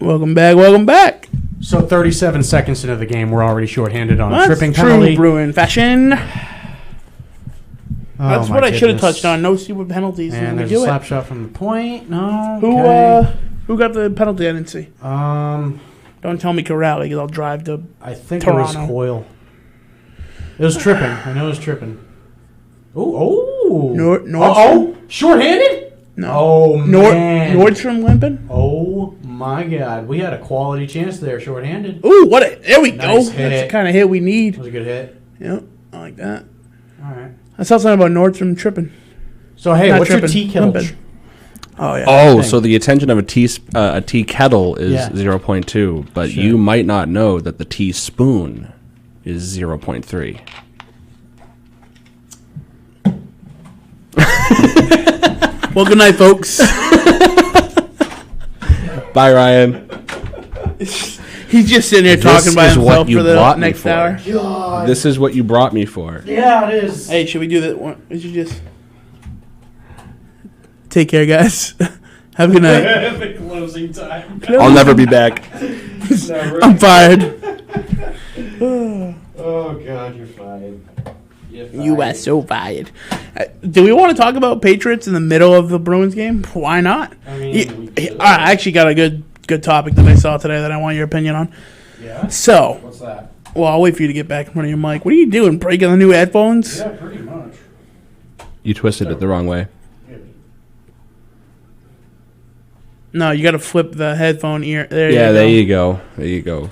[SPEAKER 1] Welcome back. Welcome back.
[SPEAKER 2] So 37 seconds into the game, we're already shorthanded on a
[SPEAKER 1] That's
[SPEAKER 2] tripping
[SPEAKER 1] true
[SPEAKER 2] penalty.
[SPEAKER 1] Bruin fashion.
[SPEAKER 2] Oh,
[SPEAKER 1] That's
[SPEAKER 2] my
[SPEAKER 1] what I should have
[SPEAKER 2] goodness.
[SPEAKER 1] touched on. No stupid penalties.
[SPEAKER 2] And
[SPEAKER 1] we
[SPEAKER 2] there's
[SPEAKER 1] do
[SPEAKER 2] a
[SPEAKER 1] it.
[SPEAKER 2] slap shot from the point. No. Okay.
[SPEAKER 1] Who got the penalty? I didn't see. Don't tell me Corrali because I'll drive to.
[SPEAKER 2] I think it
[SPEAKER 1] Toronto.
[SPEAKER 2] was Coyle. It was tripping. I know it was tripping. Oh.
[SPEAKER 1] Nordstrom?
[SPEAKER 2] Short-handed?
[SPEAKER 1] No.
[SPEAKER 2] Oh, man.
[SPEAKER 1] Nordstrom limping.
[SPEAKER 2] Oh, my God. We had a quality chance there, short-handed.
[SPEAKER 1] Ooh, what a. There we
[SPEAKER 2] Nice
[SPEAKER 1] go.
[SPEAKER 2] hit.
[SPEAKER 1] That's the kind of hit we
[SPEAKER 2] That
[SPEAKER 1] need.
[SPEAKER 2] was a good hit.
[SPEAKER 1] Yep, I like that.
[SPEAKER 2] All right.
[SPEAKER 1] I saw something about Nordstrom tripping.
[SPEAKER 2] So, hey,
[SPEAKER 1] Not
[SPEAKER 2] what's
[SPEAKER 1] tripping,
[SPEAKER 2] your tea kettle?
[SPEAKER 1] limping. Oh, yeah.
[SPEAKER 3] Oh,
[SPEAKER 2] thing.
[SPEAKER 3] so the attention of a tea kettle is
[SPEAKER 2] Yeah.
[SPEAKER 3] 0.2, but
[SPEAKER 2] Sure.
[SPEAKER 3] you might not know that the teaspoon is 0.3.
[SPEAKER 1] Well, good night, folks.
[SPEAKER 3] Bye, Ryan.
[SPEAKER 1] He's just sitting here talking
[SPEAKER 3] This
[SPEAKER 1] by
[SPEAKER 3] is what
[SPEAKER 1] himself
[SPEAKER 3] you
[SPEAKER 1] for the
[SPEAKER 3] brought me
[SPEAKER 1] next
[SPEAKER 3] for.
[SPEAKER 1] hour.
[SPEAKER 2] God.
[SPEAKER 3] This is what you brought me for.
[SPEAKER 2] Yeah, it is.
[SPEAKER 1] Hey, should we do that one? We should just take care, guys. Have a good night.
[SPEAKER 2] The closing time.
[SPEAKER 3] I'll never be back.
[SPEAKER 1] I'm fired.
[SPEAKER 2] Oh, God, you're fired.
[SPEAKER 1] You are so fired. Do we want to talk about Patriots in the middle of the Bruins game? Why not?
[SPEAKER 2] I mean, we could.
[SPEAKER 1] I actually got a good topic that I saw today that I want your opinion on.
[SPEAKER 2] Yeah?
[SPEAKER 1] So,
[SPEAKER 2] What's that?
[SPEAKER 1] well, I'll wait for you to get back in front of your mic. What are you doing? Breaking the new headphones?
[SPEAKER 2] Yeah, pretty much.
[SPEAKER 3] You twisted it the wrong way.
[SPEAKER 1] No, you got to flip the headphone ear. There
[SPEAKER 3] There
[SPEAKER 1] you
[SPEAKER 3] you go. There you go.
[SPEAKER 1] go.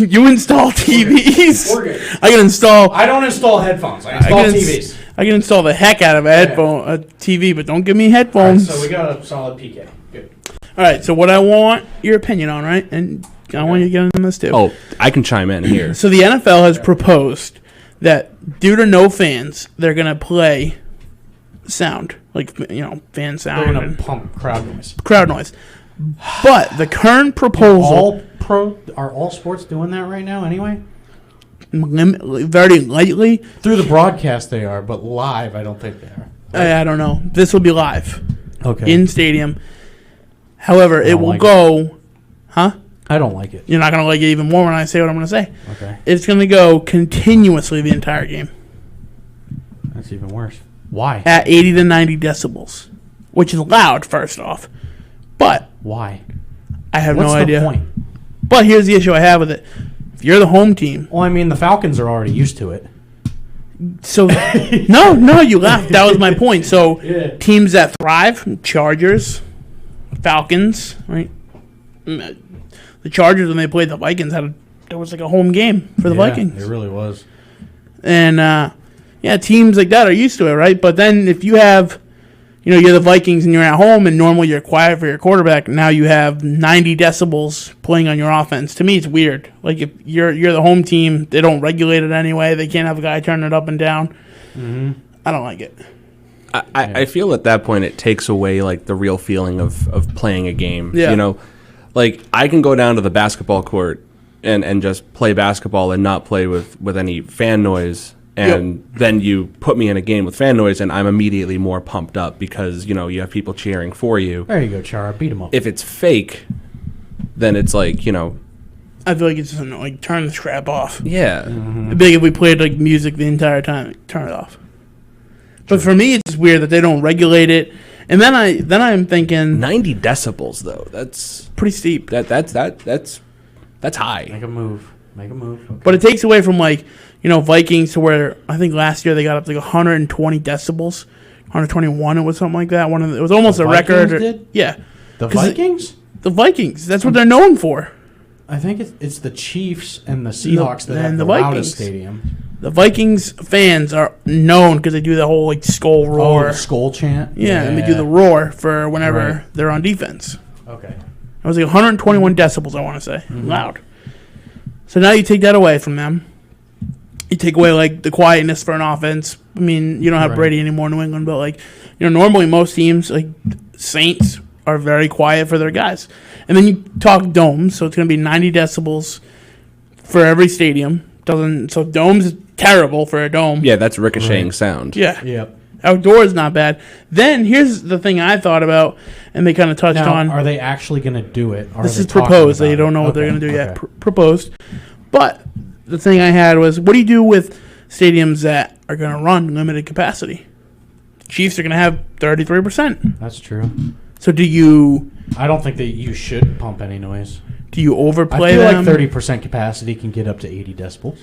[SPEAKER 1] You install TVs.
[SPEAKER 2] We're good.
[SPEAKER 1] I can install.
[SPEAKER 2] I don't install headphones. I install
[SPEAKER 1] can
[SPEAKER 2] TVs.
[SPEAKER 1] I can install the heck out of a TV, but don't give me
[SPEAKER 2] All right,
[SPEAKER 1] headphones.
[SPEAKER 2] so we got a solid PK. Good.
[SPEAKER 1] All right, so what I want your opinion on, right? And I want you to get on this too.
[SPEAKER 3] Oh, I can chime in here.
[SPEAKER 1] So the NFL has proposed that due to no fans, they're going to play sound, like, fan
[SPEAKER 2] They're
[SPEAKER 1] sound
[SPEAKER 2] gonna
[SPEAKER 1] and
[SPEAKER 2] pump crowd noise.
[SPEAKER 1] crowd noise. But the current proposal,
[SPEAKER 2] Are all sports doing that right now? Anyway,
[SPEAKER 1] very lightly,
[SPEAKER 2] through the broadcast they are, but live I don't think they are.
[SPEAKER 1] I don't know. This will be live
[SPEAKER 2] Okay.
[SPEAKER 1] in stadium. However, it
[SPEAKER 2] don't
[SPEAKER 1] will
[SPEAKER 2] like
[SPEAKER 1] go, huh?
[SPEAKER 2] I don't like it.
[SPEAKER 1] You're not going to like it even more when I say what I'm going to say.
[SPEAKER 2] Okay.
[SPEAKER 1] It's going to go continuously the entire game
[SPEAKER 2] That's even worse. Why?
[SPEAKER 1] at 80 to 90 decibels, which is loud, first off. But
[SPEAKER 2] Why?
[SPEAKER 1] I have
[SPEAKER 2] What's
[SPEAKER 1] no
[SPEAKER 2] the
[SPEAKER 1] idea.
[SPEAKER 2] point?
[SPEAKER 1] But here's the issue I have with it. If you're the home team,
[SPEAKER 2] Well, I mean, the Falcons are already used to it.
[SPEAKER 1] so no, you laughed. That was my point. So
[SPEAKER 2] Yeah.
[SPEAKER 1] teams that thrive, Chargers, Falcons, right? The Chargers, when they played the Vikings, there was like a home game for the Vikings.
[SPEAKER 2] It really was.
[SPEAKER 1] And teams like that are used to it, right? But then if you have, you're the Vikings and you're at home, and normally you're quiet for your quarterback. Now you have 90 decibels playing on your offense. To me, it's weird. Like if you're the home team, they don't regulate it anyway. They can't have a guy turning it up and down.
[SPEAKER 2] Mm-hmm.
[SPEAKER 1] I don't like it.
[SPEAKER 3] I feel at that point it takes away like the real feeling of playing a game.
[SPEAKER 1] Yeah.
[SPEAKER 3] Like I can go down to the basketball court and just play basketball and not play with any fan noise. And then you put me in a game with fan noise, and I'm immediately more pumped up because you have people cheering for you.
[SPEAKER 2] There you go, Chara. Beat him up.
[SPEAKER 3] If it's fake, then it's like
[SPEAKER 1] I feel like it's just like turn this crap off.
[SPEAKER 3] yeah.
[SPEAKER 1] It'd be like if we played like music the entire time, like, turn it off. But for me, it's just weird that they don't regulate it. And then I'm thinking
[SPEAKER 3] 90 decibels though. That's
[SPEAKER 1] pretty steep.
[SPEAKER 3] that's high.
[SPEAKER 2] Make a move. Make a move. Okay.
[SPEAKER 1] But it takes away from Vikings to where I think last year they got up to like 120 decibels, 121. It was something like that. It was almost
[SPEAKER 2] The
[SPEAKER 1] a record.
[SPEAKER 2] Vikings did?
[SPEAKER 1] Yeah,
[SPEAKER 2] The
[SPEAKER 1] 'Cause
[SPEAKER 2] Vikings?
[SPEAKER 1] the Vikings. That's what they're known for.
[SPEAKER 2] I think it's the Chiefs and the Seahawks that have
[SPEAKER 1] and
[SPEAKER 2] the
[SPEAKER 1] the
[SPEAKER 2] loudest
[SPEAKER 1] Vikings.
[SPEAKER 2] stadium.
[SPEAKER 1] The Vikings fans are known because they do the whole skull roar.
[SPEAKER 2] Oh, the skull chant?
[SPEAKER 1] Yeah, and they do the roar for whenever
[SPEAKER 2] Right.
[SPEAKER 1] they're on defense.
[SPEAKER 2] Okay.
[SPEAKER 1] It was like 121 decibels, I want to say. Loud. So now you take that away from them. You take away, like, the quietness for an offense. I mean, you don't have
[SPEAKER 2] Right.
[SPEAKER 1] Brady anymore in New England, but, like, normally most teams, like Saints, are very quiet for their guys. And then you talk domes, so it's going to be 90 decibels for every stadium. So domes is terrible for a dome.
[SPEAKER 3] Yeah, that's ricocheting
[SPEAKER 2] Right.
[SPEAKER 3] sound.
[SPEAKER 1] Yeah.
[SPEAKER 2] Yep.
[SPEAKER 1] Outdoors not bad. Then here's the thing I thought about, and they kind of touched
[SPEAKER 2] Now,
[SPEAKER 1] on.
[SPEAKER 2] are they actually going to do it? Or
[SPEAKER 1] This
[SPEAKER 2] are
[SPEAKER 1] is
[SPEAKER 2] they talking
[SPEAKER 1] proposed.
[SPEAKER 2] about
[SPEAKER 1] They don't know
[SPEAKER 2] it?
[SPEAKER 1] what they're
[SPEAKER 2] Okay,
[SPEAKER 1] going to do yet.
[SPEAKER 2] okay.
[SPEAKER 1] Proposed. But the thing I had was, what do you do with stadiums that are going to run limited capacity? Chiefs are going to have 33%.
[SPEAKER 2] That's true.
[SPEAKER 1] So do you
[SPEAKER 2] I don't think that you should pump any noise.
[SPEAKER 1] overplay
[SPEAKER 2] I feel
[SPEAKER 1] them?
[SPEAKER 2] like 30% capacity can get up to 80 decibels.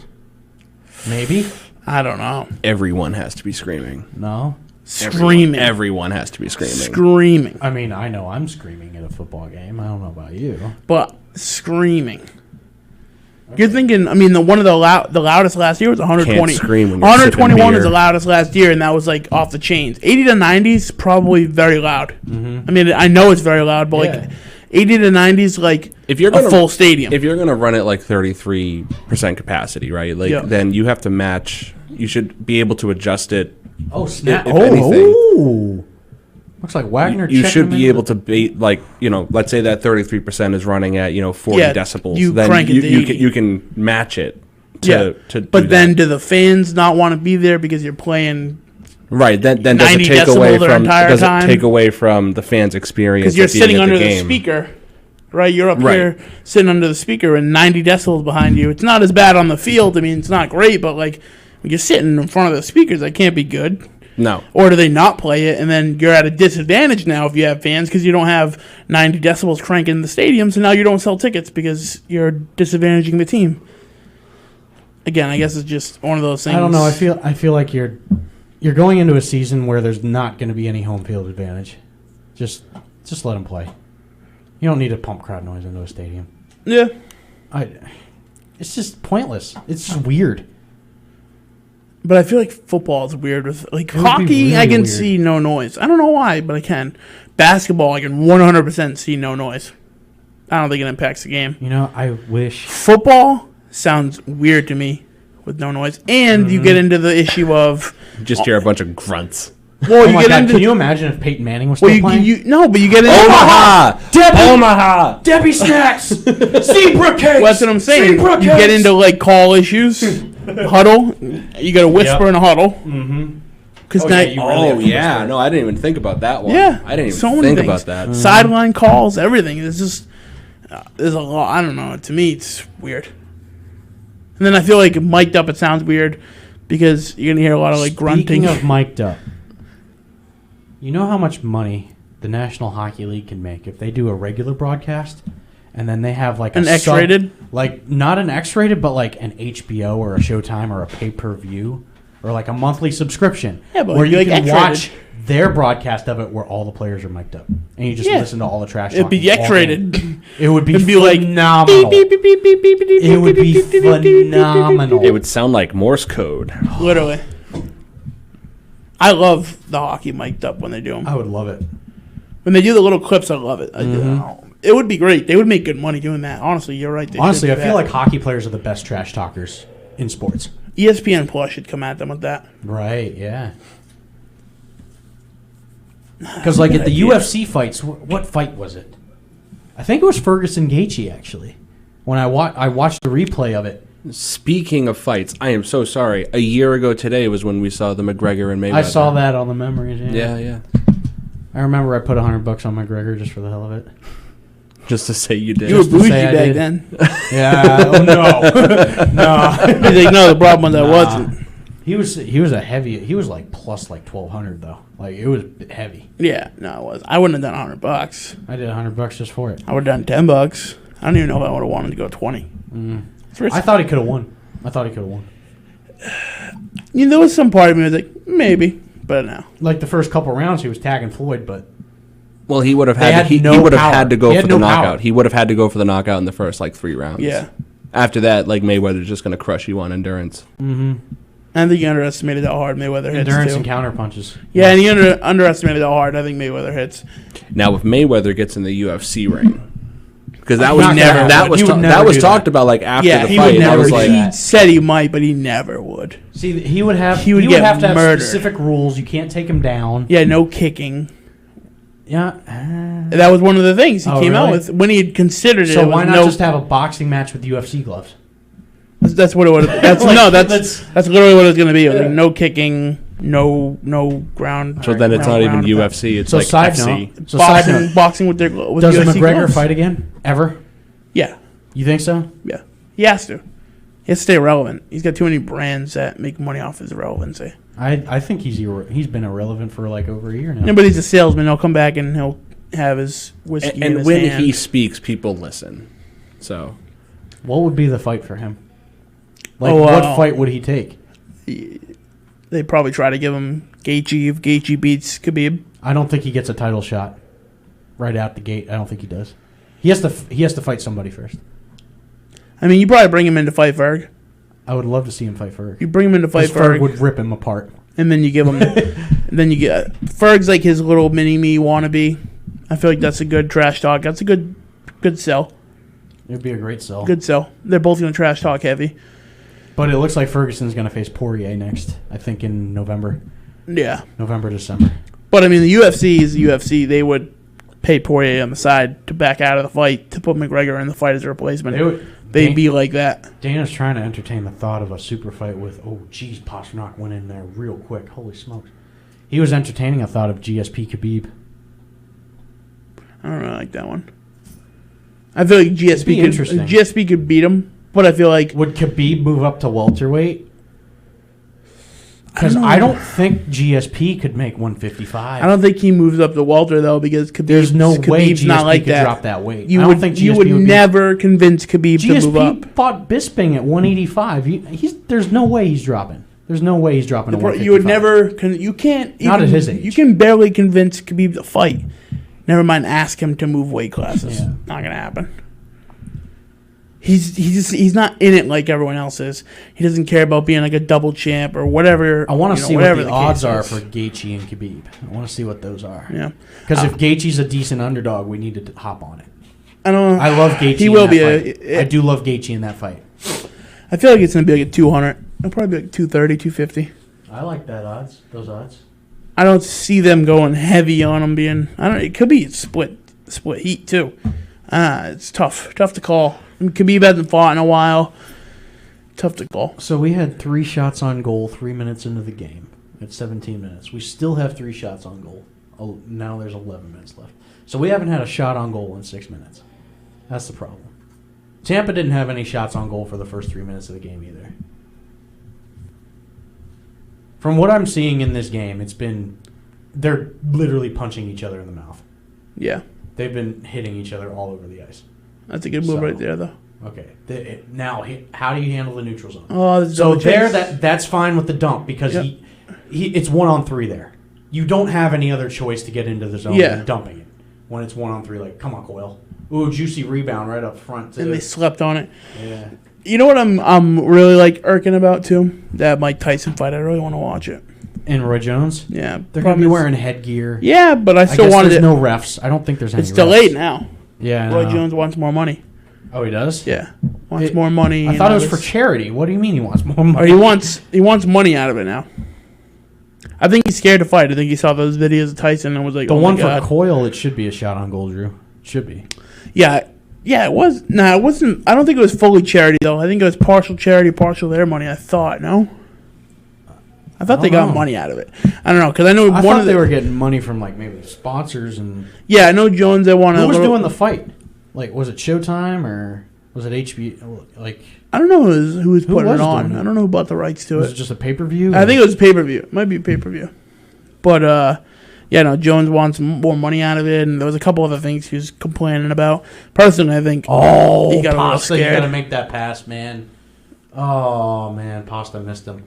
[SPEAKER 2] Maybe.
[SPEAKER 1] I don't know.
[SPEAKER 3] Everyone has to be screaming.
[SPEAKER 2] No.
[SPEAKER 1] Screaming.
[SPEAKER 3] Everyone has to be screaming.
[SPEAKER 1] Screaming.
[SPEAKER 2] I mean, I know I'm screaming at a football game. I don't know about you.
[SPEAKER 1] But screaming. You're thinking, I mean, the loudest last year was 120.
[SPEAKER 3] Can't scream when you're sipping
[SPEAKER 1] 121 was
[SPEAKER 3] beer.
[SPEAKER 1] the loudest last year, and that was like off the chains. 80 to 90 is probably very loud. I mean, I know it's very loud, but
[SPEAKER 2] Yeah.
[SPEAKER 1] like 80 to 90 is like
[SPEAKER 3] If you're
[SPEAKER 1] a full stadium.
[SPEAKER 3] If you're gonna run it like 33% capacity, right? Like
[SPEAKER 1] Yeah.
[SPEAKER 3] then you have to match. You should be able to adjust it.
[SPEAKER 2] Oh, snap.
[SPEAKER 3] If anything.
[SPEAKER 2] Oh. Looks like Wagner
[SPEAKER 3] You
[SPEAKER 2] checking
[SPEAKER 3] should
[SPEAKER 2] him
[SPEAKER 3] be
[SPEAKER 2] in.
[SPEAKER 3] able to be like, let's say that 33% is running at 40
[SPEAKER 1] Yeah,
[SPEAKER 3] decibels.
[SPEAKER 1] you
[SPEAKER 3] then
[SPEAKER 1] crank it to
[SPEAKER 3] you
[SPEAKER 1] 80.
[SPEAKER 3] you can match it.
[SPEAKER 1] Yeah.
[SPEAKER 3] To
[SPEAKER 1] But
[SPEAKER 3] do
[SPEAKER 1] then
[SPEAKER 3] that.
[SPEAKER 1] do the fans not want to be there because you're playing
[SPEAKER 3] right then does it
[SPEAKER 1] 90
[SPEAKER 3] take away
[SPEAKER 1] decibel their
[SPEAKER 3] from
[SPEAKER 1] entire
[SPEAKER 3] does it
[SPEAKER 1] time?
[SPEAKER 3] take away from the fans' experience?
[SPEAKER 1] because you're
[SPEAKER 3] at being
[SPEAKER 1] sitting
[SPEAKER 3] at
[SPEAKER 1] under the
[SPEAKER 3] game?
[SPEAKER 1] speaker, right? You're up
[SPEAKER 3] Right.
[SPEAKER 1] here sitting under the speaker and 90 decibels behind you. It's not as bad on the field. I mean, it's not great, but like when you're sitting in front of the speakers, that can't be good.
[SPEAKER 3] No.
[SPEAKER 1] Or do they not play it, and then you're at a disadvantage now if you have fans because you don't have 90 decibels cranking in the stadium, so now you don't sell tickets because you're disadvantaging the team. Again, I guess it's just one of those things.
[SPEAKER 2] I don't know. I feel like you're going into a season where there's not going to be any home field advantage. Just let them play. You don't need to pump crowd noise into a stadium.
[SPEAKER 1] Yeah.
[SPEAKER 2] It's just pointless. It's just weird.
[SPEAKER 1] But I feel like football is weird with like
[SPEAKER 2] It would be
[SPEAKER 1] hockey. I
[SPEAKER 2] really
[SPEAKER 1] can
[SPEAKER 2] weird.
[SPEAKER 1] see no noise. I don't know why, but I can. Basketball, I can 100% see no noise. I don't think it impacts the game.
[SPEAKER 2] You know, I wish.
[SPEAKER 1] Football sounds weird to me with no noise, and you get into the issue of
[SPEAKER 3] Just hear a bunch of grunts.
[SPEAKER 1] well,
[SPEAKER 2] Oh
[SPEAKER 1] you
[SPEAKER 2] my
[SPEAKER 1] get
[SPEAKER 2] God!
[SPEAKER 1] into
[SPEAKER 2] Can you imagine if Peyton Manning was
[SPEAKER 1] well,
[SPEAKER 2] still playing?
[SPEAKER 1] you no, but you get into
[SPEAKER 3] Omaha!
[SPEAKER 2] Debbie!
[SPEAKER 3] Omaha!
[SPEAKER 2] Debbie Snacks! Zebra cakes!
[SPEAKER 1] Well, that's what I'm saying.
[SPEAKER 2] Zebra
[SPEAKER 1] You get
[SPEAKER 2] cakes!
[SPEAKER 1] into like call issues, huddle. You got to whisper
[SPEAKER 2] Yep.
[SPEAKER 1] in a huddle. Mm-hmm. Because
[SPEAKER 2] Oh, yeah, you really
[SPEAKER 3] Oh
[SPEAKER 2] have to
[SPEAKER 3] yeah,
[SPEAKER 2] whisper.
[SPEAKER 3] no, I didn't even think about that one.
[SPEAKER 1] yeah,
[SPEAKER 3] I didn't even
[SPEAKER 1] so many
[SPEAKER 3] think
[SPEAKER 1] things.
[SPEAKER 3] about that.
[SPEAKER 1] Sideline calls, everything. It's just there's a lot. I don't know. To me, it's weird. And then I feel like mic'd up, it sounds weird because you're gonna hear a lot of like grunting.
[SPEAKER 2] Speaking of mic'd up, you know how much money the National Hockey League can make if they do a regular broadcast, and then they have like
[SPEAKER 1] An
[SPEAKER 2] a sub-
[SPEAKER 1] X-rated?
[SPEAKER 2] like not an X-rated, but like an HBO or a Showtime or a pay-per-view or like a monthly subscription,
[SPEAKER 1] Yeah, but
[SPEAKER 2] where
[SPEAKER 1] it'd be
[SPEAKER 2] you
[SPEAKER 1] like
[SPEAKER 2] can
[SPEAKER 1] X-rated.
[SPEAKER 2] watch their broadcast of it where all the players are mic'd up, and you just
[SPEAKER 1] Yeah.
[SPEAKER 2] listen to all the trash.
[SPEAKER 1] It'd be
[SPEAKER 2] talking all
[SPEAKER 1] X-rated.
[SPEAKER 2] game. It would be
[SPEAKER 1] It'd be like
[SPEAKER 2] phenomenal.
[SPEAKER 1] beep, beep, beep, beep, beep, beep, beep,
[SPEAKER 2] It would be
[SPEAKER 1] beep, beep, beep, beep, beep, beep, beep,
[SPEAKER 2] phenomenal.
[SPEAKER 3] It would sound like Morse code.
[SPEAKER 1] Literally. I love the hockey mic'd up when they do them.
[SPEAKER 2] I would love it.
[SPEAKER 1] When they do the little clips, I love it.
[SPEAKER 2] Mm-hmm.
[SPEAKER 1] It would be great. They would make good money doing that. Honestly, you're right. They
[SPEAKER 2] Honestly, I
[SPEAKER 1] should do
[SPEAKER 2] feel
[SPEAKER 1] that.
[SPEAKER 2] like hockey players are the best trash talkers in sports.
[SPEAKER 1] ESPN Plus should come at them with that.
[SPEAKER 2] Right, yeah. Because, like, at the UFC fights, what fight was it? I think it was Ferguson Gaethje, actually. When I watched the replay of it.
[SPEAKER 3] Speaking of fights, I am so sorry. A year ago today was when we saw the McGregor and Mayweather.
[SPEAKER 2] I saw that on the memories.
[SPEAKER 3] Yeah.
[SPEAKER 2] I remember I put $100 on McGregor just for the hell of it.
[SPEAKER 3] Just to say you did.
[SPEAKER 1] You were
[SPEAKER 2] Just to
[SPEAKER 1] bougie
[SPEAKER 2] say I
[SPEAKER 1] back
[SPEAKER 2] did.
[SPEAKER 1] then.
[SPEAKER 2] Yeah, oh, no. No.
[SPEAKER 1] He's like, no, the problem was I
[SPEAKER 2] Nah.
[SPEAKER 1] wasn't.
[SPEAKER 2] He was like plus like 1,200 though. Like it was heavy.
[SPEAKER 1] Yeah, no, it was. I wouldn't have done $100.
[SPEAKER 2] I did $100 just for it.
[SPEAKER 1] I would have done $10. I don't even know if I would have wanted to go 20. It's risky.
[SPEAKER 2] I thought he could have won.
[SPEAKER 1] You know, there was some part of me that was like, maybe, but no.
[SPEAKER 2] Like the first couple rounds, he was tagging Floyd, but
[SPEAKER 3] Well, he would have
[SPEAKER 2] They
[SPEAKER 3] had.
[SPEAKER 2] had
[SPEAKER 3] He
[SPEAKER 2] no
[SPEAKER 3] would have
[SPEAKER 2] power.
[SPEAKER 3] had to go
[SPEAKER 2] He
[SPEAKER 3] for
[SPEAKER 2] had
[SPEAKER 3] the
[SPEAKER 2] no power.
[SPEAKER 3] knockout. He would have had to go for the knockout in the first like 3 rounds.
[SPEAKER 1] Yeah.
[SPEAKER 3] After that, like Mayweather's just going to crush you on endurance.
[SPEAKER 1] I think you underestimated how hard Mayweather hits,
[SPEAKER 2] endurance
[SPEAKER 1] too.
[SPEAKER 2] and counter punches.
[SPEAKER 1] Yeah, and you underestimated how hard I think Mayweather hits.
[SPEAKER 3] Now, if Mayweather gets in the UFC ring, because that
[SPEAKER 2] Not
[SPEAKER 3] was
[SPEAKER 2] gonna
[SPEAKER 3] never
[SPEAKER 2] happen.
[SPEAKER 3] that was
[SPEAKER 2] He would
[SPEAKER 3] ta-
[SPEAKER 2] never
[SPEAKER 3] that was
[SPEAKER 2] do
[SPEAKER 3] talked
[SPEAKER 2] that.
[SPEAKER 3] about like after
[SPEAKER 1] Yeah,
[SPEAKER 3] the
[SPEAKER 1] he
[SPEAKER 3] fight.
[SPEAKER 1] would
[SPEAKER 3] and I
[SPEAKER 1] never.
[SPEAKER 3] was like,
[SPEAKER 1] He said he might, but he never would.
[SPEAKER 2] See, he would have
[SPEAKER 1] He would
[SPEAKER 2] would
[SPEAKER 1] get
[SPEAKER 2] have to have
[SPEAKER 1] murdered.
[SPEAKER 2] specific rules. You can't take him down.
[SPEAKER 1] Yeah, no kicking.
[SPEAKER 2] Yeah.
[SPEAKER 1] That was one of the things he
[SPEAKER 2] Oh,
[SPEAKER 1] came out
[SPEAKER 2] really?
[SPEAKER 1] with when he had considered it.
[SPEAKER 2] So
[SPEAKER 1] it was
[SPEAKER 2] why not
[SPEAKER 1] no,
[SPEAKER 2] just have a boxing match with UFC gloves?
[SPEAKER 1] That's what it would. That's
[SPEAKER 2] Like,
[SPEAKER 1] no. That's literally what it was going to be. It was like no kicking. No ground.
[SPEAKER 3] So then it's
[SPEAKER 1] no
[SPEAKER 3] not even
[SPEAKER 1] ground attack.
[SPEAKER 3] UFC. It's
[SPEAKER 2] So
[SPEAKER 3] like
[SPEAKER 2] side
[SPEAKER 3] FC.
[SPEAKER 2] note. So side
[SPEAKER 1] Boxing,
[SPEAKER 2] note.
[SPEAKER 1] boxing with
[SPEAKER 2] Does
[SPEAKER 1] UFC
[SPEAKER 2] McGregor
[SPEAKER 1] gloves.
[SPEAKER 2] fight again? Ever?
[SPEAKER 1] Yeah,
[SPEAKER 2] You think so?
[SPEAKER 1] yeah. He has to. He has to stay relevant. He's got too many brands that make money off his relevancy.
[SPEAKER 2] I think he's been irrelevant for like over a year now.
[SPEAKER 1] Yeah, but he's a salesman. He'll come back and he'll have his whiskey in
[SPEAKER 3] And
[SPEAKER 1] his
[SPEAKER 3] when
[SPEAKER 1] hand.
[SPEAKER 3] he speaks, people listen. So
[SPEAKER 2] What would be the fight for him? Like,
[SPEAKER 1] Oh,
[SPEAKER 2] what fight would he take?
[SPEAKER 1] They probably try to give him Gaethje if Gaethje beats Khabib.
[SPEAKER 2] I don't think he gets a title shot right out the gate. I don't think he does. He has to fight somebody first.
[SPEAKER 1] I mean, you probably bring him in to fight Ferg.
[SPEAKER 2] I would love to see him fight Ferg.
[SPEAKER 1] You bring him in to fight
[SPEAKER 2] Because Ferg
[SPEAKER 1] Ferg,
[SPEAKER 2] would rip him apart.
[SPEAKER 1] and then you give him. then you get Ferg's like his little mini me wannabe. I feel like that's a good trash talk. That's a good sell.
[SPEAKER 2] It'd be a great sell.
[SPEAKER 1] Good sell. They're both gonna trash talk heavy.
[SPEAKER 2] But it looks like Ferguson's going to face Poirier next. I think in November,
[SPEAKER 1] Yeah,
[SPEAKER 2] December.
[SPEAKER 1] but I mean, the UFC is the UFC. They would pay Poirier on the side to back out of the fight to put McGregor in the fight as a replacement. They'd be like that.
[SPEAKER 2] Dana's trying to entertain the thought of a super fight with, Pasternak went in there real quick. Holy smokes. He was entertaining a thought of GSP Khabib.
[SPEAKER 1] I don't really like that one. I feel like
[SPEAKER 2] It'd be interesting.
[SPEAKER 1] GSP could beat him, but I feel like
[SPEAKER 2] Would Khabib move up to welterweight? Because
[SPEAKER 1] I don't know.
[SPEAKER 2] I don't think GSP could make 155.
[SPEAKER 1] I don't think he moves up to welter though because Khabib's,
[SPEAKER 2] There's no way
[SPEAKER 1] Khabib's
[SPEAKER 2] GSP
[SPEAKER 1] not like
[SPEAKER 2] could
[SPEAKER 1] that.
[SPEAKER 2] drop that weight.
[SPEAKER 1] You
[SPEAKER 2] I
[SPEAKER 1] would
[SPEAKER 2] don't think
[SPEAKER 1] you
[SPEAKER 2] GSP
[SPEAKER 1] would
[SPEAKER 2] be-
[SPEAKER 1] never convince Khabib to move up.
[SPEAKER 2] GSP fought Bisping at 185. There's no way he's dropping. There's no way he's dropping to 155.
[SPEAKER 1] You would never. You can't.
[SPEAKER 2] Not
[SPEAKER 1] even,
[SPEAKER 2] at his age.
[SPEAKER 1] You can barely convince Khabib to fight. Never mind, ask him to move weight classes.
[SPEAKER 2] Yeah.
[SPEAKER 1] Not gonna happen. He's not in it like everyone else is. He doesn't care about being like a double champ or whatever.
[SPEAKER 2] I want to see what
[SPEAKER 1] whatever
[SPEAKER 2] the
[SPEAKER 1] case
[SPEAKER 2] odds are
[SPEAKER 1] is.
[SPEAKER 2] for Gaethje and Khabib. I want to see what those are.
[SPEAKER 1] Yeah,
[SPEAKER 2] Because if Gaethje's a decent underdog, we need to hop on it.
[SPEAKER 1] I don't know.
[SPEAKER 2] I love Gaethje.
[SPEAKER 1] He
[SPEAKER 2] in
[SPEAKER 1] will
[SPEAKER 2] that
[SPEAKER 1] be
[SPEAKER 2] fight. I do love Gaethje in that fight.
[SPEAKER 1] I feel like it's gonna be like a 200. It'll probably be like 230, 250.
[SPEAKER 2] I like that odds. Those odds.
[SPEAKER 1] I don't see them going heavy on him being. I don't. It could be split heat too. It's tough to call. And Khabib hasn't fought in a while. Tough to call.
[SPEAKER 2] So we had 3 shots on goal 3 minutes into the game. At 17 minutes, we still have 3 shots on goal. Oh, now there's 11 minutes left. So we haven't had a shot on goal in 6 minutes. That's the problem. Tampa didn't have any shots on goal for the first 3 minutes of the game either. From what I'm seeing in this game, they're literally punching each other in the mouth.
[SPEAKER 1] Yeah,
[SPEAKER 2] They've been hitting each other all over the ice.
[SPEAKER 1] that's a good move
[SPEAKER 2] So-
[SPEAKER 1] right there, though.
[SPEAKER 2] Okay. Now, how do you handle the neutral zone?
[SPEAKER 1] Oh, there's
[SPEAKER 2] So
[SPEAKER 1] no
[SPEAKER 2] there,
[SPEAKER 1] chase.
[SPEAKER 2] that's fine with the dump because
[SPEAKER 1] Yep.
[SPEAKER 2] it's 1-on-3 there. You don't have any other choice to get into the zone
[SPEAKER 1] Yeah.
[SPEAKER 2] than dumping it when it's 1-on-3. Like, come on, Coyle. Ooh, juicy rebound right up front too.
[SPEAKER 1] And they slept on it.
[SPEAKER 2] Yeah.
[SPEAKER 1] You know what I'm really like irking about too? That Mike Tyson fight. I really want to watch it.
[SPEAKER 2] And Roy Jones,
[SPEAKER 1] Yeah,
[SPEAKER 2] they're gonna
[SPEAKER 1] problem
[SPEAKER 2] be
[SPEAKER 1] is-
[SPEAKER 2] wearing headgear.
[SPEAKER 1] Yeah, but I
[SPEAKER 2] I
[SPEAKER 1] still
[SPEAKER 2] guess
[SPEAKER 1] wanted
[SPEAKER 2] there's
[SPEAKER 1] it.
[SPEAKER 2] no refs. I don't think there's any.
[SPEAKER 1] It's
[SPEAKER 2] refs.
[SPEAKER 1] delayed now.
[SPEAKER 2] Yeah. I
[SPEAKER 1] Roy
[SPEAKER 2] know.
[SPEAKER 1] Jones wants more money.
[SPEAKER 2] Oh, he does.
[SPEAKER 1] Yeah, wants
[SPEAKER 2] It-
[SPEAKER 1] more money.
[SPEAKER 2] I
[SPEAKER 1] and
[SPEAKER 2] thought it
[SPEAKER 1] all
[SPEAKER 2] was for
[SPEAKER 1] this.
[SPEAKER 2] charity. What do you mean he wants more
[SPEAKER 1] Or
[SPEAKER 2] money?
[SPEAKER 1] he wants money out of it now. I think he's scared to fight. I think he saw those videos of Tyson and was like,
[SPEAKER 2] The
[SPEAKER 1] "Oh
[SPEAKER 2] one
[SPEAKER 1] my
[SPEAKER 2] for
[SPEAKER 1] god."
[SPEAKER 2] Coyle, it should be a shot on goal, Drew. It should be.
[SPEAKER 1] Yeah, it was. No, it wasn't. I don't think it was fully charity though. I think it was partial charity, partial their money. I thought no. I thought they
[SPEAKER 2] don't
[SPEAKER 1] got
[SPEAKER 2] know.
[SPEAKER 1] money out of it. I don't know because I know
[SPEAKER 2] I
[SPEAKER 1] one
[SPEAKER 2] thought
[SPEAKER 1] of
[SPEAKER 2] they
[SPEAKER 1] the.
[SPEAKER 2] were getting money from like maybe sponsors and.
[SPEAKER 1] Yeah, I know Jones. I want
[SPEAKER 2] Who was doing the fight? Like, was it Showtime or was it HBO? Like,
[SPEAKER 1] I don't know who was putting
[SPEAKER 2] was
[SPEAKER 1] it on.
[SPEAKER 2] doing it?
[SPEAKER 1] I don't know who bought the rights to
[SPEAKER 2] was
[SPEAKER 1] it.
[SPEAKER 2] it just a pay per view?
[SPEAKER 1] I think it was pay per view. It might be pay per view. But yeah, no. Jones wants more money out of it, and there was a couple other things he was complaining about. Personally, I think
[SPEAKER 2] Oh,
[SPEAKER 1] he got a little
[SPEAKER 2] Pasta! You
[SPEAKER 1] scared.
[SPEAKER 2] gotta make that pass, man. Oh man, Pasta missed him.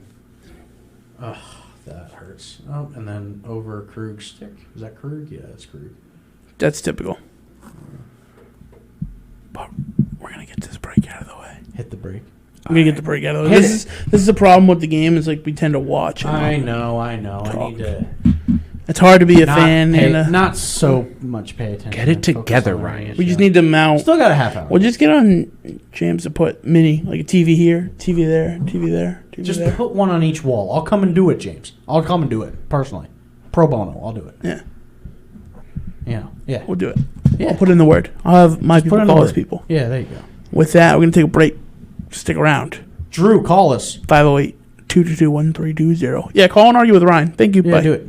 [SPEAKER 2] Ugh, that hurts. Oh, and then over Krug's stick. Is that Krug? Yeah, that's Krug.
[SPEAKER 1] That's typical. But we're gonna get this break out of the way.
[SPEAKER 2] Hit the break.
[SPEAKER 1] We're gonna get the break out of the way.
[SPEAKER 2] Hit
[SPEAKER 1] This is the problem with the game. Is like we tend to watch. And
[SPEAKER 2] I know. I
[SPEAKER 1] Talk.
[SPEAKER 2] need to
[SPEAKER 1] it's hard to be a
[SPEAKER 2] not
[SPEAKER 1] fan.
[SPEAKER 2] pay,
[SPEAKER 1] And
[SPEAKER 2] not so much pay attention.
[SPEAKER 3] Get it
[SPEAKER 2] and focus
[SPEAKER 3] together,
[SPEAKER 2] on the
[SPEAKER 3] Ryan.
[SPEAKER 2] game.
[SPEAKER 1] we just need to mount.
[SPEAKER 2] Still got a half hour.
[SPEAKER 1] We'll just get on James to put mini like a TV here, TV there, TV there, TV
[SPEAKER 2] Just
[SPEAKER 1] there.
[SPEAKER 2] put one on each wall. I'll come and do it, James. I'll come and do it personally. Pro bono. I'll do it.
[SPEAKER 1] Yeah,
[SPEAKER 2] Yeah.
[SPEAKER 1] we'll do it.
[SPEAKER 2] Yeah.
[SPEAKER 1] I'll put in the word. I'll have my people
[SPEAKER 2] put in the
[SPEAKER 1] call us
[SPEAKER 2] word.
[SPEAKER 1] people.
[SPEAKER 2] Yeah, there you go.
[SPEAKER 1] With that, we're gonna take a break. Stick around.
[SPEAKER 2] Drew, call us.
[SPEAKER 1] 508 222-1320. Yeah, call and argue with Ryan. Thank you.
[SPEAKER 2] Yeah,
[SPEAKER 1] Bye.
[SPEAKER 2] do it.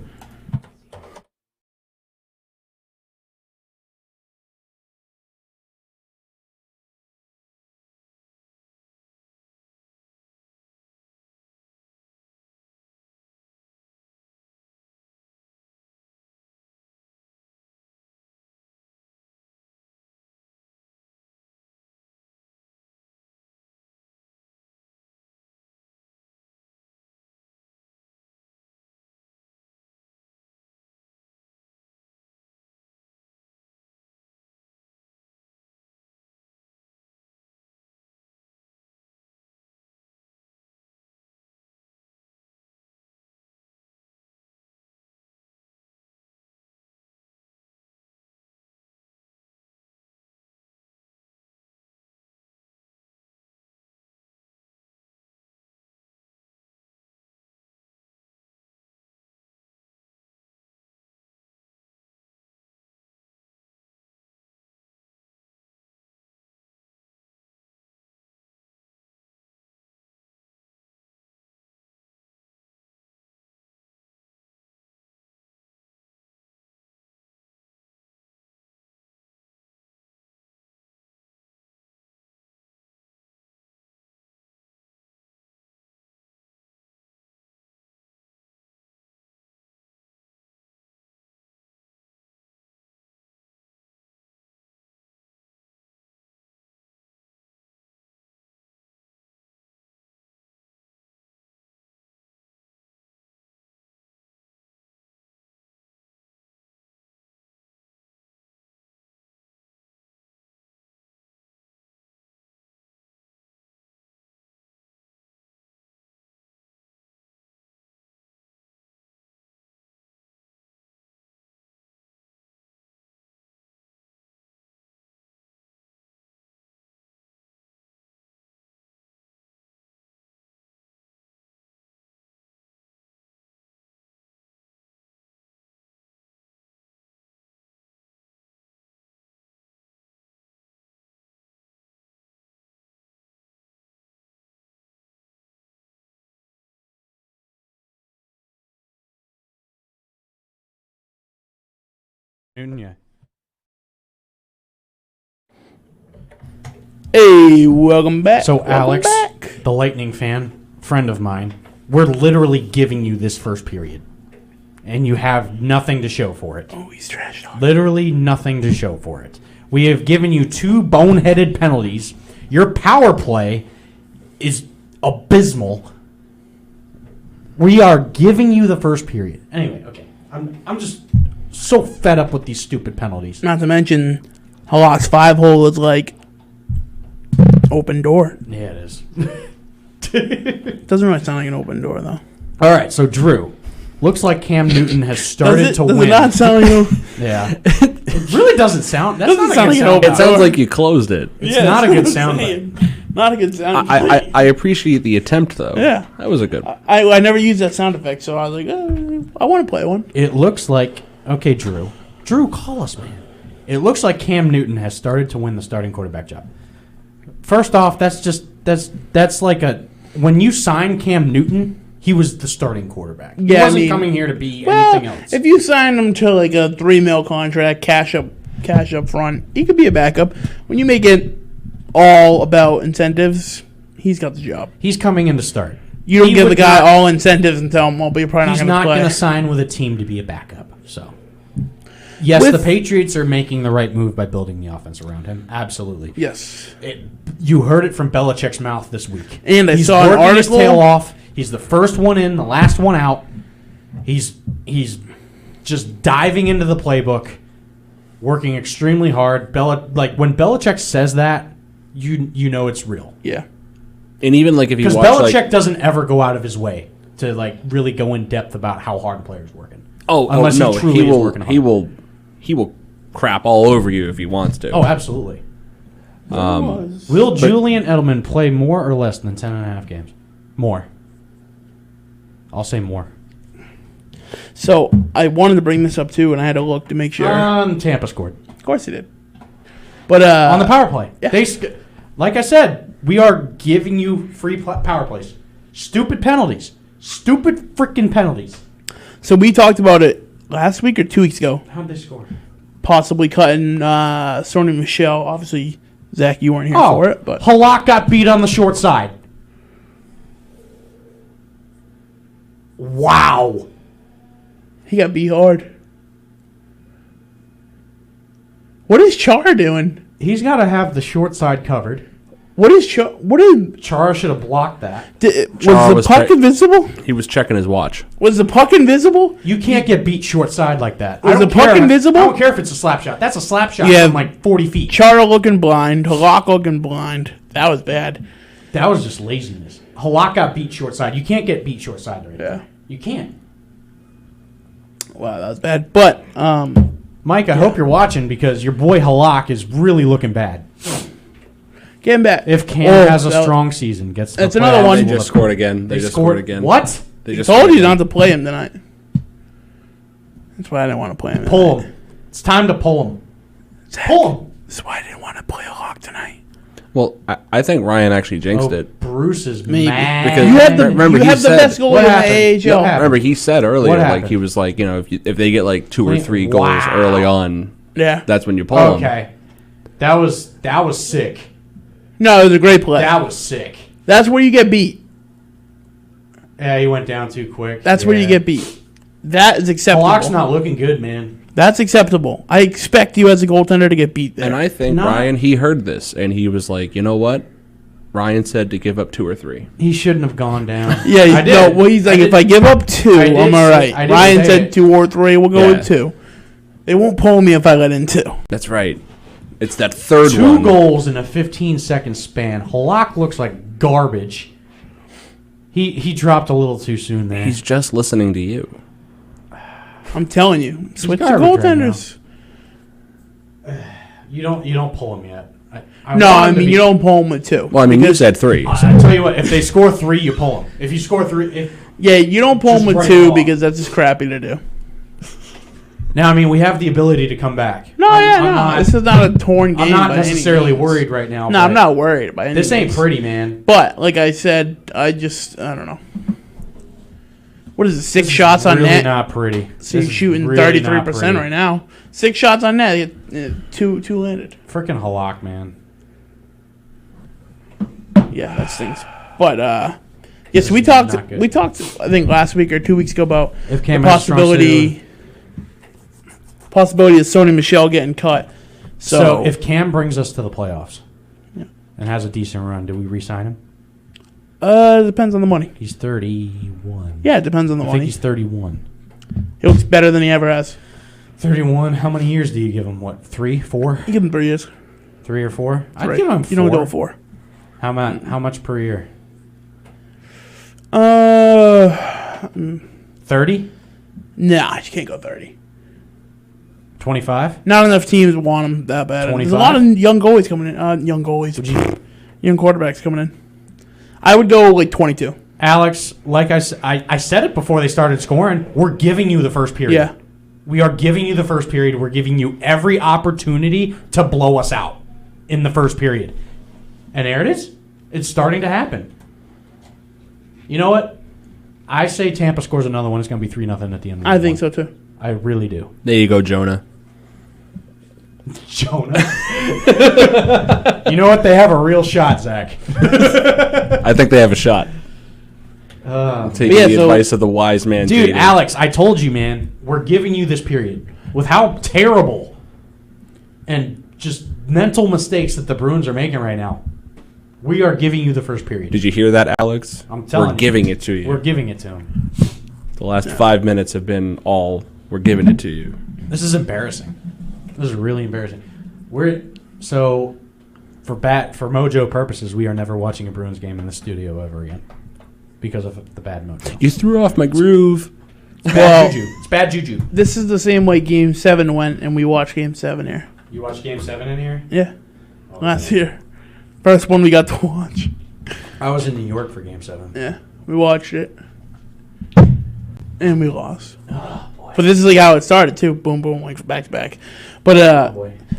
[SPEAKER 2] Yeah.
[SPEAKER 1] Hey, welcome back.
[SPEAKER 2] So,
[SPEAKER 1] Welcome
[SPEAKER 2] Alex,
[SPEAKER 1] back.
[SPEAKER 2] the Lightning fan, friend of mine, we're literally giving you this first period. And you have nothing to show for it.
[SPEAKER 1] Oh, he's trash talking.
[SPEAKER 2] Literally nothing to show for it. We have given you 2 boneheaded penalties. Your power play is abysmal. We are giving you the first period. Anyway, okay. I'm just so fed up with these stupid penalties.
[SPEAKER 1] Not to mention, Halak's 5-hole is like open door.
[SPEAKER 2] Yeah, it is.
[SPEAKER 1] Doesn't really sound like an open door, though.
[SPEAKER 2] All right, so Drew. Looks like Cam Newton has started to
[SPEAKER 1] does
[SPEAKER 2] win.
[SPEAKER 1] it not sound like an
[SPEAKER 2] Yeah. It really doesn't sound. That's
[SPEAKER 1] Doesn't
[SPEAKER 2] not
[SPEAKER 1] sound
[SPEAKER 2] a
[SPEAKER 1] like
[SPEAKER 2] good
[SPEAKER 1] an
[SPEAKER 2] sound.
[SPEAKER 1] open
[SPEAKER 3] It sounds like you closed it.
[SPEAKER 2] It's not a good sound bite.
[SPEAKER 1] Not a good sound.
[SPEAKER 3] I appreciate the attempt, though.
[SPEAKER 1] Yeah.
[SPEAKER 3] That was a good one.
[SPEAKER 1] I never used that sound effect, so I was like, I want to play one.
[SPEAKER 2] It looks like okay, Drew. Drew, call us, man. It looks like Cam Newton has started to win the starting quarterback job. First off, that's like a when you sign Cam Newton, he was the starting quarterback. He
[SPEAKER 1] Yeah,
[SPEAKER 2] wasn't coming here to be
[SPEAKER 1] Well,
[SPEAKER 2] anything else.
[SPEAKER 1] if you sign him to like a $3 million contract, cash up front, he could be a backup. When you make it all about incentives, he's got the job.
[SPEAKER 2] He's coming in to start.
[SPEAKER 1] You don't
[SPEAKER 2] He
[SPEAKER 1] give the
[SPEAKER 2] would
[SPEAKER 1] guy
[SPEAKER 2] not-
[SPEAKER 1] all incentives and tell him, well, but you're probably
[SPEAKER 2] He's
[SPEAKER 1] not
[SPEAKER 2] not
[SPEAKER 1] going to
[SPEAKER 2] going
[SPEAKER 1] play.
[SPEAKER 2] to sign with a team to be a backup. So, yes,
[SPEAKER 1] With-
[SPEAKER 2] the Patriots are making the right move by building the offense around him. Absolutely.
[SPEAKER 1] Yes.
[SPEAKER 2] You heard it from Belichick's mouth this week.
[SPEAKER 1] And I
[SPEAKER 2] He's
[SPEAKER 1] saw an
[SPEAKER 2] working his
[SPEAKER 1] article-
[SPEAKER 2] tail off. He's the first one in, the last one out. He's just diving into the playbook, working extremely hard. When Belichick says that, you know it's real.
[SPEAKER 1] Yeah.
[SPEAKER 3] And even like if you
[SPEAKER 2] Because
[SPEAKER 3] watch
[SPEAKER 2] Belichick doesn't ever go out of his way to like really go in depth about how hard a player's working.
[SPEAKER 3] unless
[SPEAKER 2] he truly is working hard.
[SPEAKER 3] he will crap all over you if he wants to.
[SPEAKER 2] Oh, absolutely. Will Julian Edelman play more or less than 10.5 games? More. I'll say more.
[SPEAKER 1] So I wanted to bring this up too, and I had to look to make sure.
[SPEAKER 2] Tampa scored.
[SPEAKER 1] Of course he did. But
[SPEAKER 2] On the power play.
[SPEAKER 1] Yeah.
[SPEAKER 2] Like I said, we are giving you free power plays. Stupid penalties. Stupid freaking penalties.
[SPEAKER 1] So we talked about it last week or 2 weeks ago.
[SPEAKER 2] How'd they score?
[SPEAKER 1] Possibly cutting Sony Michelle. Obviously, Zach, you weren't here for it, but
[SPEAKER 2] Halak got beat on the short side. Wow.
[SPEAKER 1] he got beat hard. What is Char doing?
[SPEAKER 2] He's got to have the short side covered.
[SPEAKER 1] What is Char? What is?
[SPEAKER 2] Chara should have blocked that.
[SPEAKER 1] Was the puck invisible?
[SPEAKER 3] He was checking his watch.
[SPEAKER 1] Was the puck invisible?
[SPEAKER 2] You can't get beat short side like that.
[SPEAKER 1] Was
[SPEAKER 2] I don't
[SPEAKER 1] the puck
[SPEAKER 2] care-
[SPEAKER 1] invisible?
[SPEAKER 2] I don't care if it's a slap shot. That's a slap shot
[SPEAKER 1] Yeah.
[SPEAKER 2] from like 40 feet.
[SPEAKER 1] Chara looking blind. Halak looking blind. That was bad.
[SPEAKER 2] That was just laziness. Halak got beat short side. You can't get beat short side right
[SPEAKER 1] Yeah.
[SPEAKER 2] there. You can't.
[SPEAKER 1] Wow, that was bad. But
[SPEAKER 2] Mike, I hope you're watching because your boy Halak is really looking bad.
[SPEAKER 1] getting back.
[SPEAKER 2] If Cam has a strong season, gets to the
[SPEAKER 1] That's another
[SPEAKER 2] playoffs,
[SPEAKER 1] one.
[SPEAKER 3] They
[SPEAKER 1] They
[SPEAKER 3] just scored again. They just scored again.
[SPEAKER 2] What?
[SPEAKER 3] They
[SPEAKER 1] I
[SPEAKER 3] just
[SPEAKER 1] told
[SPEAKER 3] scored
[SPEAKER 1] you
[SPEAKER 3] again.
[SPEAKER 1] not to play him tonight. That's why I didn't want to play him.
[SPEAKER 2] Pull him. It's time to pull him.
[SPEAKER 1] Zach,
[SPEAKER 2] Pull him.
[SPEAKER 1] That's why I didn't want to play Halak tonight.
[SPEAKER 3] Well, I think Ryan actually jinxed
[SPEAKER 2] Oh,
[SPEAKER 3] it.
[SPEAKER 2] Bruce is
[SPEAKER 1] Maybe.
[SPEAKER 2] mad.
[SPEAKER 3] Because-
[SPEAKER 1] You have the
[SPEAKER 3] Remember,
[SPEAKER 1] you
[SPEAKER 3] he
[SPEAKER 1] have the
[SPEAKER 3] said-
[SPEAKER 1] best goalie
[SPEAKER 2] What
[SPEAKER 1] in
[SPEAKER 2] happened?
[SPEAKER 1] the AHL.
[SPEAKER 2] What happened?
[SPEAKER 3] Remember, he said earlier,
[SPEAKER 2] What
[SPEAKER 3] like
[SPEAKER 2] happened?
[SPEAKER 3] he was like, if they get like 2 or 3 goals
[SPEAKER 2] Wow.
[SPEAKER 3] early on,
[SPEAKER 1] Yeah.
[SPEAKER 3] that's when you pull them.
[SPEAKER 2] Okay. That was sick.
[SPEAKER 1] No, it was a great play.
[SPEAKER 2] That was sick.
[SPEAKER 1] That's where you get beat.
[SPEAKER 2] Yeah, he went down too quick.
[SPEAKER 1] That's where you get beat. That is acceptable.
[SPEAKER 2] Halak's not looking good, man.
[SPEAKER 1] That's acceptable. I expect you as a goaltender to get beat there.
[SPEAKER 3] And I think
[SPEAKER 2] No.
[SPEAKER 3] Ryan, he heard this and he was like, you know what? Ryan said to give up 2 or 3.
[SPEAKER 2] He shouldn't have gone down.
[SPEAKER 1] yeah,
[SPEAKER 2] I did.
[SPEAKER 1] no. Well, he's like, if I give up 2,
[SPEAKER 2] I did
[SPEAKER 1] I'm all
[SPEAKER 2] say-
[SPEAKER 1] right.
[SPEAKER 2] I did
[SPEAKER 1] Ryan
[SPEAKER 2] say
[SPEAKER 1] said
[SPEAKER 2] it.
[SPEAKER 1] 2 or 3. We'll go
[SPEAKER 3] Yeah.
[SPEAKER 1] with 2. They won't pull me if I let in 2.
[SPEAKER 3] That's right. It's that third
[SPEAKER 2] 2
[SPEAKER 3] one.
[SPEAKER 2] goals in a 15-second span. Halak looks like garbage. He dropped a little too soon there.
[SPEAKER 3] He's just listening to you.
[SPEAKER 1] I'm telling you, switch to
[SPEAKER 2] garbage right
[SPEAKER 1] goaltenders.
[SPEAKER 2] You don't pull him yet.
[SPEAKER 1] No,
[SPEAKER 2] want
[SPEAKER 1] I
[SPEAKER 2] him to
[SPEAKER 1] mean
[SPEAKER 2] be-
[SPEAKER 1] you don't pull them with 2.
[SPEAKER 3] Well, I mean, you
[SPEAKER 1] Because-
[SPEAKER 3] said 3.
[SPEAKER 2] I tell you what, if they score 3, you pull them. If you score 3,
[SPEAKER 1] Yeah, you don't pull
[SPEAKER 2] Just
[SPEAKER 1] them with
[SPEAKER 2] write
[SPEAKER 1] 2
[SPEAKER 2] them off.
[SPEAKER 1] because that's just crappy to do.
[SPEAKER 2] now I mean we have the ability to come back.
[SPEAKER 1] No,
[SPEAKER 2] I'm
[SPEAKER 1] no.
[SPEAKER 2] not-
[SPEAKER 1] This is not a torn game.
[SPEAKER 2] I'm not
[SPEAKER 1] by any
[SPEAKER 2] necessarily
[SPEAKER 1] means.
[SPEAKER 2] worried right now.
[SPEAKER 1] No,
[SPEAKER 2] but
[SPEAKER 1] I'm not worried by any
[SPEAKER 2] This ain't
[SPEAKER 1] means.
[SPEAKER 2] pretty, man.
[SPEAKER 1] But like I said, I don't know. What is it? 6 shots on
[SPEAKER 2] really
[SPEAKER 1] net.
[SPEAKER 2] not pretty.
[SPEAKER 1] So you're
[SPEAKER 2] This is
[SPEAKER 1] shooting
[SPEAKER 2] really
[SPEAKER 1] 33%
[SPEAKER 2] not
[SPEAKER 1] right now. 6 shots on net. Two landed.
[SPEAKER 2] Freaking Halak, man.
[SPEAKER 1] Yeah, that stinks. But yes, we
[SPEAKER 2] is
[SPEAKER 1] talked.
[SPEAKER 2] not good.
[SPEAKER 1] We talked. I think last week or 2 weeks ago about
[SPEAKER 2] If
[SPEAKER 1] the
[SPEAKER 2] Cam has a strong
[SPEAKER 1] possibility of Sony Michelle getting cut.
[SPEAKER 2] So if Cam brings us to the playoffs and has a decent run, do we re-sign him?
[SPEAKER 1] it depends on the money.
[SPEAKER 2] He's 31.
[SPEAKER 1] Yeah, it depends on the
[SPEAKER 2] I think
[SPEAKER 1] money.
[SPEAKER 2] he's 31.
[SPEAKER 1] He looks better than he ever has.
[SPEAKER 2] 31. How many years do you give him? What? 3, 4?
[SPEAKER 1] You give him 3 years.
[SPEAKER 2] 3 or 4? I'd
[SPEAKER 1] Right.
[SPEAKER 2] give him 4.
[SPEAKER 1] You don't go 4.
[SPEAKER 2] How much? How much per year? 30?
[SPEAKER 1] Nah, you can't go 30.
[SPEAKER 2] 25?
[SPEAKER 1] Not enough teams want him that bad. There's a
[SPEAKER 2] 25?
[SPEAKER 1] lot of young goalies coming in. Young goalies. Young quarterbacks coming in. I would go like 22.
[SPEAKER 2] Alex, like I said it before they started scoring, we're giving you the first period.
[SPEAKER 1] Yeah.
[SPEAKER 2] We are giving you the first period. We're giving you every opportunity to blow us out in the first period. And there it is. It's starting to happen. You know what? I say Tampa scores another one. It's going to be 3-0 at the end of the
[SPEAKER 1] I think so too.
[SPEAKER 2] I really do.
[SPEAKER 3] There you go, Jonah.
[SPEAKER 2] Jonah. You know what? They have a real shot, Zach.
[SPEAKER 3] I think they have a shot. Taking
[SPEAKER 1] yeah,
[SPEAKER 3] the
[SPEAKER 1] so-
[SPEAKER 3] advice of the wise man.
[SPEAKER 2] Dude,
[SPEAKER 3] Katie.
[SPEAKER 2] Alex, I told you, man. We're giving you this period. With how terrible and just mental mistakes that the Bruins are making right now, we are giving you the first period.
[SPEAKER 3] Did you hear that, Alex?
[SPEAKER 2] I'm telling
[SPEAKER 3] We're
[SPEAKER 2] you.
[SPEAKER 3] giving it to you.
[SPEAKER 2] We're giving it to him.
[SPEAKER 3] The last 5 minutes have been all, we're giving it to you.
[SPEAKER 2] This is embarrassing. This is really embarrassing. For Mojo purposes, we are never watching a Bruins game in the studio ever again because of the bad mojo.
[SPEAKER 3] You threw off my groove.
[SPEAKER 2] It's
[SPEAKER 1] Well-
[SPEAKER 2] bad juju. It's bad juju.
[SPEAKER 1] This is the same way Game 7 went, and we watched Game 7 here.
[SPEAKER 2] You watched Game 7 in here?
[SPEAKER 1] Yeah, last year. First one we got to watch.
[SPEAKER 2] I was in New York for Game 7.
[SPEAKER 1] Yeah, we watched it, and we lost.
[SPEAKER 2] Oh, boy.
[SPEAKER 1] But this is like how it started too. Boom, boom, like back to back. But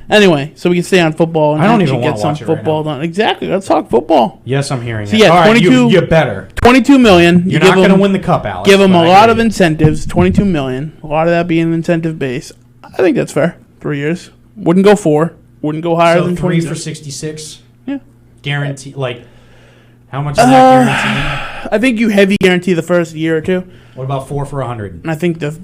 [SPEAKER 1] anyway, so we can stay on football. And
[SPEAKER 2] I don't
[SPEAKER 1] actually
[SPEAKER 2] even wanna
[SPEAKER 1] get some
[SPEAKER 2] watch it right
[SPEAKER 1] football
[SPEAKER 2] now.
[SPEAKER 1] done. Exactly. Let's talk football.
[SPEAKER 2] Yes, I'm hearing
[SPEAKER 1] So
[SPEAKER 2] it.
[SPEAKER 1] yeah,
[SPEAKER 2] All right,
[SPEAKER 1] 22
[SPEAKER 2] you better.
[SPEAKER 1] $22 million.
[SPEAKER 2] You're not going to win the cup, Alex.
[SPEAKER 1] Give them
[SPEAKER 2] but
[SPEAKER 1] a
[SPEAKER 2] I
[SPEAKER 1] lot
[SPEAKER 2] hear
[SPEAKER 1] of
[SPEAKER 2] you.
[SPEAKER 1] incentives. $22 million. A lot of that being incentive base. I think that's fair. 3 years. Wouldn't go 4. Wouldn't go higher
[SPEAKER 2] So
[SPEAKER 1] than
[SPEAKER 2] 3
[SPEAKER 1] 22.
[SPEAKER 2] for 66.
[SPEAKER 1] Yeah.
[SPEAKER 2] Guarantee. Like, how much is that guaranteed?
[SPEAKER 1] I think you heavy guarantee the first year or two,
[SPEAKER 2] What about 4 for 100?
[SPEAKER 1] and I think the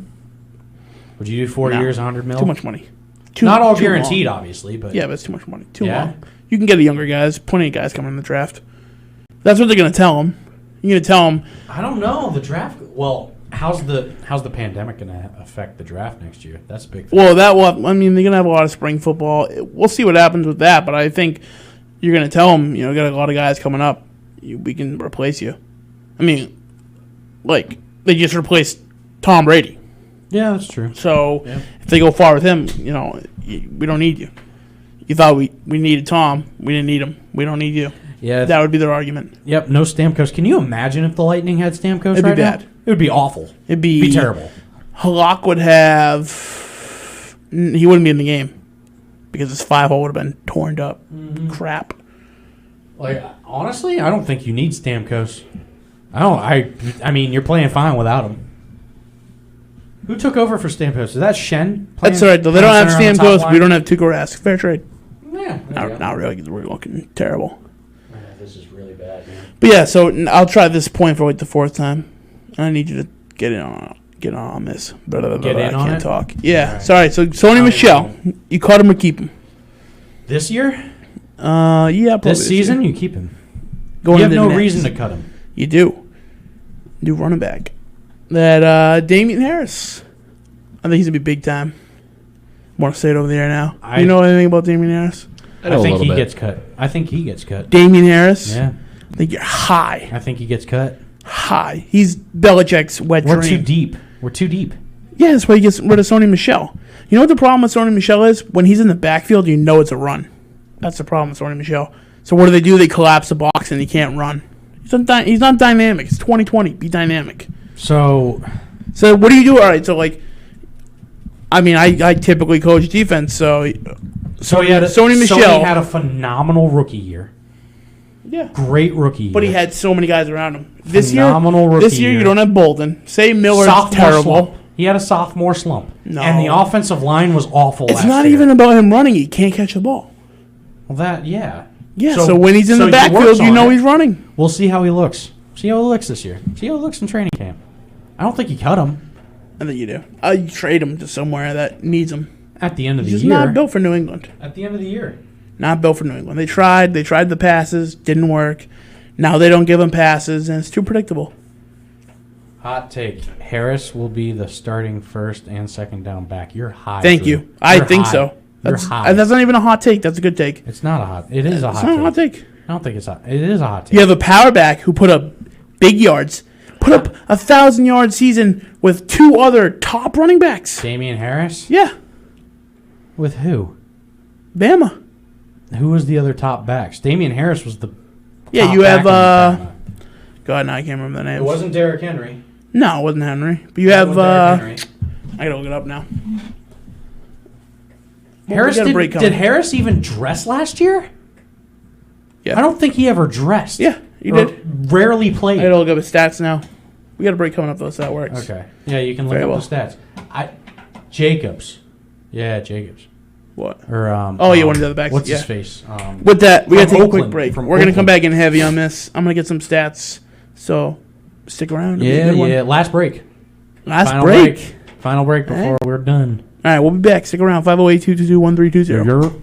[SPEAKER 2] Would you do 4
[SPEAKER 1] No.
[SPEAKER 2] years, 100 mil?
[SPEAKER 1] too much money. Too,
[SPEAKER 2] Not all
[SPEAKER 1] too
[SPEAKER 2] guaranteed,
[SPEAKER 1] long.
[SPEAKER 2] obviously, but
[SPEAKER 1] Yeah, but it's too much money. Too
[SPEAKER 2] Yeah?
[SPEAKER 1] long. You can get a younger guys. Plenty of guys coming in the draft. That's what they're going to tell them. You're going to tell them.
[SPEAKER 2] I don't know the draft. Well, how's the pandemic going to affect the draft next year? That's a big thing.
[SPEAKER 1] Well, that will. I mean, they're going to have a lot of spring football. We'll see what happens with that. But I think you're going to tell them. You know, got a lot of guys coming up. We can replace you. I mean, like they just replaced Tom Brady.
[SPEAKER 2] Yeah, that's true.
[SPEAKER 1] So
[SPEAKER 2] Yeah.
[SPEAKER 1] if they go far with him, you know, we don't need you. You thought we needed Tom. We didn't need him. We don't need you.
[SPEAKER 2] Yeah.
[SPEAKER 1] That would be their argument.
[SPEAKER 2] Yep. No Stamkos. Can you imagine if the Lightning had Stamkos
[SPEAKER 1] It'd be
[SPEAKER 2] right now?
[SPEAKER 1] bad.
[SPEAKER 2] It would be awful.
[SPEAKER 1] It'd
[SPEAKER 2] It'd be terrible.
[SPEAKER 1] Halak would have. He wouldn't be in the game because his 5-hole would have been torn up.
[SPEAKER 2] Mm-hmm.
[SPEAKER 1] Crap.
[SPEAKER 2] Like honestly, I don't think you need Stamkos. I mean, you're playing fine without him. Who took over for Stamkos? Is that Shen?
[SPEAKER 1] That's all right, though. They don't have
[SPEAKER 2] playing center on the top
[SPEAKER 1] Stamkos.
[SPEAKER 2] line?
[SPEAKER 1] We don't have Tuukka Rask. Fair trade.
[SPEAKER 2] Yeah. there you go.
[SPEAKER 1] Not really, because we're looking terrible.
[SPEAKER 2] Yeah, this is really bad, man.
[SPEAKER 1] But yeah, so I'll try this point for like the 4th time. I need you to get on this. Blah, blah, blah,
[SPEAKER 2] Get
[SPEAKER 1] blah.
[SPEAKER 2] in
[SPEAKER 1] I
[SPEAKER 2] on
[SPEAKER 1] can't
[SPEAKER 2] it?
[SPEAKER 1] talk. Yeah,
[SPEAKER 2] All right.
[SPEAKER 1] sorry. So Sony Michelle, you caught him or keep him?
[SPEAKER 2] This year,
[SPEAKER 1] Yeah, probably
[SPEAKER 2] this season,
[SPEAKER 1] year.
[SPEAKER 2] you keep him.
[SPEAKER 1] Going
[SPEAKER 2] You have
[SPEAKER 1] into
[SPEAKER 2] no
[SPEAKER 1] next.
[SPEAKER 2] reason to cut him.
[SPEAKER 1] You do. New running back. That Damian Harris. I think he's gonna be big time. Want to say it over the air now? You know anything about Damian Harris?
[SPEAKER 3] I know
[SPEAKER 2] I
[SPEAKER 3] a
[SPEAKER 2] think
[SPEAKER 3] little
[SPEAKER 2] he
[SPEAKER 3] bit.
[SPEAKER 2] gets cut. I think he gets cut.
[SPEAKER 1] Damian Harris.
[SPEAKER 2] Yeah,
[SPEAKER 1] I think you're high.
[SPEAKER 2] I think he gets cut.
[SPEAKER 1] High. He's Belichick's wet
[SPEAKER 2] We're
[SPEAKER 1] dream.
[SPEAKER 2] too deep. We're too deep.
[SPEAKER 1] Yeah, that's why he gets rid of Sony Michelle. You know what the problem with Sony Michelle is? When he's in the backfield, you know it's a run. That's the problem with Sony Michelle. So what do? They collapse the box and he can't run. He's not dynamic. It's 2020. Be dynamic.
[SPEAKER 2] So
[SPEAKER 1] So what do you do? All right. So like, I mean, I typically coach defense. So
[SPEAKER 2] he had
[SPEAKER 1] Sony Michel
[SPEAKER 2] had a phenomenal rookie year.
[SPEAKER 1] yeah.
[SPEAKER 2] Great rookie year.
[SPEAKER 1] But he had so many guys around him.
[SPEAKER 2] Phenomenal
[SPEAKER 1] This
[SPEAKER 2] rookie
[SPEAKER 1] year you
[SPEAKER 2] year.
[SPEAKER 1] don't have Bolden. Say Miller's
[SPEAKER 2] sophomore
[SPEAKER 1] terrible.
[SPEAKER 2] slump. He had a sophomore slump.
[SPEAKER 1] No.
[SPEAKER 2] And the offensive line was awful.
[SPEAKER 1] It's
[SPEAKER 2] last
[SPEAKER 1] not
[SPEAKER 2] year.
[SPEAKER 1] even about him running. He can't catch the ball.
[SPEAKER 2] Well, that yeah.
[SPEAKER 1] Yeah. So when he's in the
[SPEAKER 2] he
[SPEAKER 1] backfield,
[SPEAKER 2] works
[SPEAKER 1] you
[SPEAKER 2] on
[SPEAKER 1] know
[SPEAKER 2] it.
[SPEAKER 1] he's running.
[SPEAKER 2] We'll see how he looks. See how he looks this year. See how he looks in training camp. I don't think he cut him
[SPEAKER 1] I think you do. You trade him to somewhere that needs him.
[SPEAKER 2] at the end of
[SPEAKER 1] He's
[SPEAKER 2] the
[SPEAKER 1] just
[SPEAKER 2] year.
[SPEAKER 1] not built for New England.
[SPEAKER 2] At the end of the year.
[SPEAKER 1] Not built for New England. They tried the passes, didn't work. Now they don't give him passes, and it's too predictable.
[SPEAKER 2] Hot take. Harris will be the starting first and second down back. You're high.
[SPEAKER 1] Thank
[SPEAKER 2] Drew.
[SPEAKER 1] you. I
[SPEAKER 2] You're
[SPEAKER 1] think
[SPEAKER 2] high.
[SPEAKER 1] so.
[SPEAKER 2] You're
[SPEAKER 1] That's,
[SPEAKER 2] high.
[SPEAKER 1] that's not even a hot take. That's a good take.
[SPEAKER 2] It's not a hot. It is a
[SPEAKER 1] It's
[SPEAKER 2] hot
[SPEAKER 1] not
[SPEAKER 2] take.
[SPEAKER 1] a hot take.
[SPEAKER 2] I don't think it's hot. It is a hot take.
[SPEAKER 1] You have a power back who put up big yards, put up 1,000-yard season with 2 other top running backs.
[SPEAKER 2] Damian Harris
[SPEAKER 1] Yeah,
[SPEAKER 2] with who?
[SPEAKER 1] Bama.
[SPEAKER 2] Who was the other top backs? Damian Harris was the.
[SPEAKER 1] Yeah,
[SPEAKER 2] top
[SPEAKER 1] you
[SPEAKER 2] back
[SPEAKER 1] have.
[SPEAKER 2] in Bama.
[SPEAKER 1] God, now I can't remember the names.
[SPEAKER 2] It wasn't Derrick Henry.
[SPEAKER 1] No, it wasn't Henry. But you
[SPEAKER 2] It
[SPEAKER 1] have.
[SPEAKER 2] wasn't Derrick Henry.
[SPEAKER 1] I gotta look it up now.
[SPEAKER 2] Harris
[SPEAKER 1] we got a break
[SPEAKER 2] did
[SPEAKER 1] coming.
[SPEAKER 2] Harris even dress last year?
[SPEAKER 1] Yeah.
[SPEAKER 2] I don't think he ever dressed.
[SPEAKER 1] Yeah, he
[SPEAKER 2] Or
[SPEAKER 1] did.
[SPEAKER 2] Rarely played.
[SPEAKER 1] I gotta look up his stats now. We got a break coming up though, so that works.
[SPEAKER 2] Okay. Yeah, you can look
[SPEAKER 1] Very
[SPEAKER 2] up
[SPEAKER 1] well.
[SPEAKER 2] the stats. Jacobs. Yeah, Jacobs.
[SPEAKER 1] What?
[SPEAKER 2] Or
[SPEAKER 1] Oh, yeah, one of the other backs,
[SPEAKER 2] What's
[SPEAKER 1] yeah.
[SPEAKER 2] his face?
[SPEAKER 1] With that, we gotta
[SPEAKER 2] From
[SPEAKER 1] take a quick
[SPEAKER 2] Oakland,
[SPEAKER 1] break.
[SPEAKER 2] from
[SPEAKER 1] We're gonna come
[SPEAKER 2] Oakland.
[SPEAKER 1] back in heavy on this. I'm gonna get some stats. So stick around. It'll be a
[SPEAKER 2] Yeah,
[SPEAKER 1] good one.
[SPEAKER 2] yeah. Last break.
[SPEAKER 1] Last
[SPEAKER 2] Final
[SPEAKER 1] break.
[SPEAKER 2] Final break before we're done.
[SPEAKER 1] All right, we'll be back. Stick around. 508-222-1320.
[SPEAKER 2] You're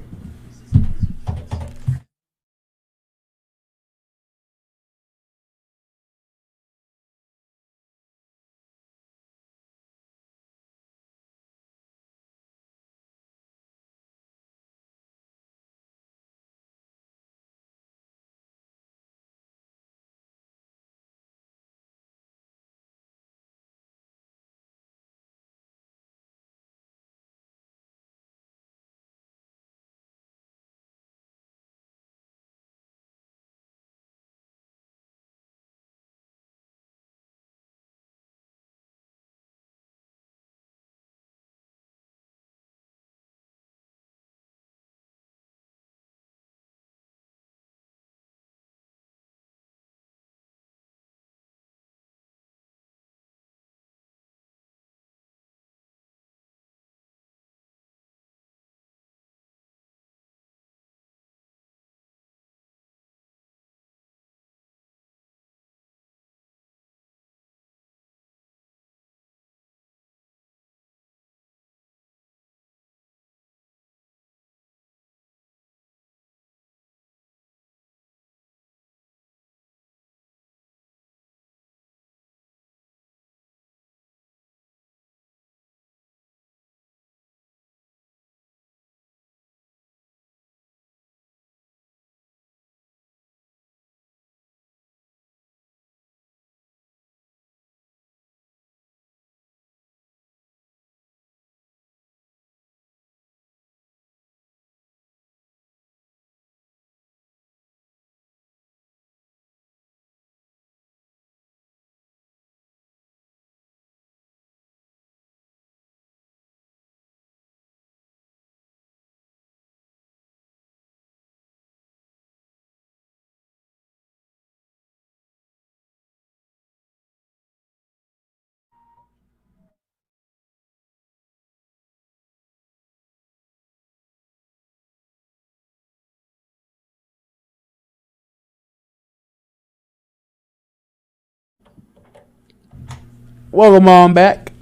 [SPEAKER 1] Welcome on back.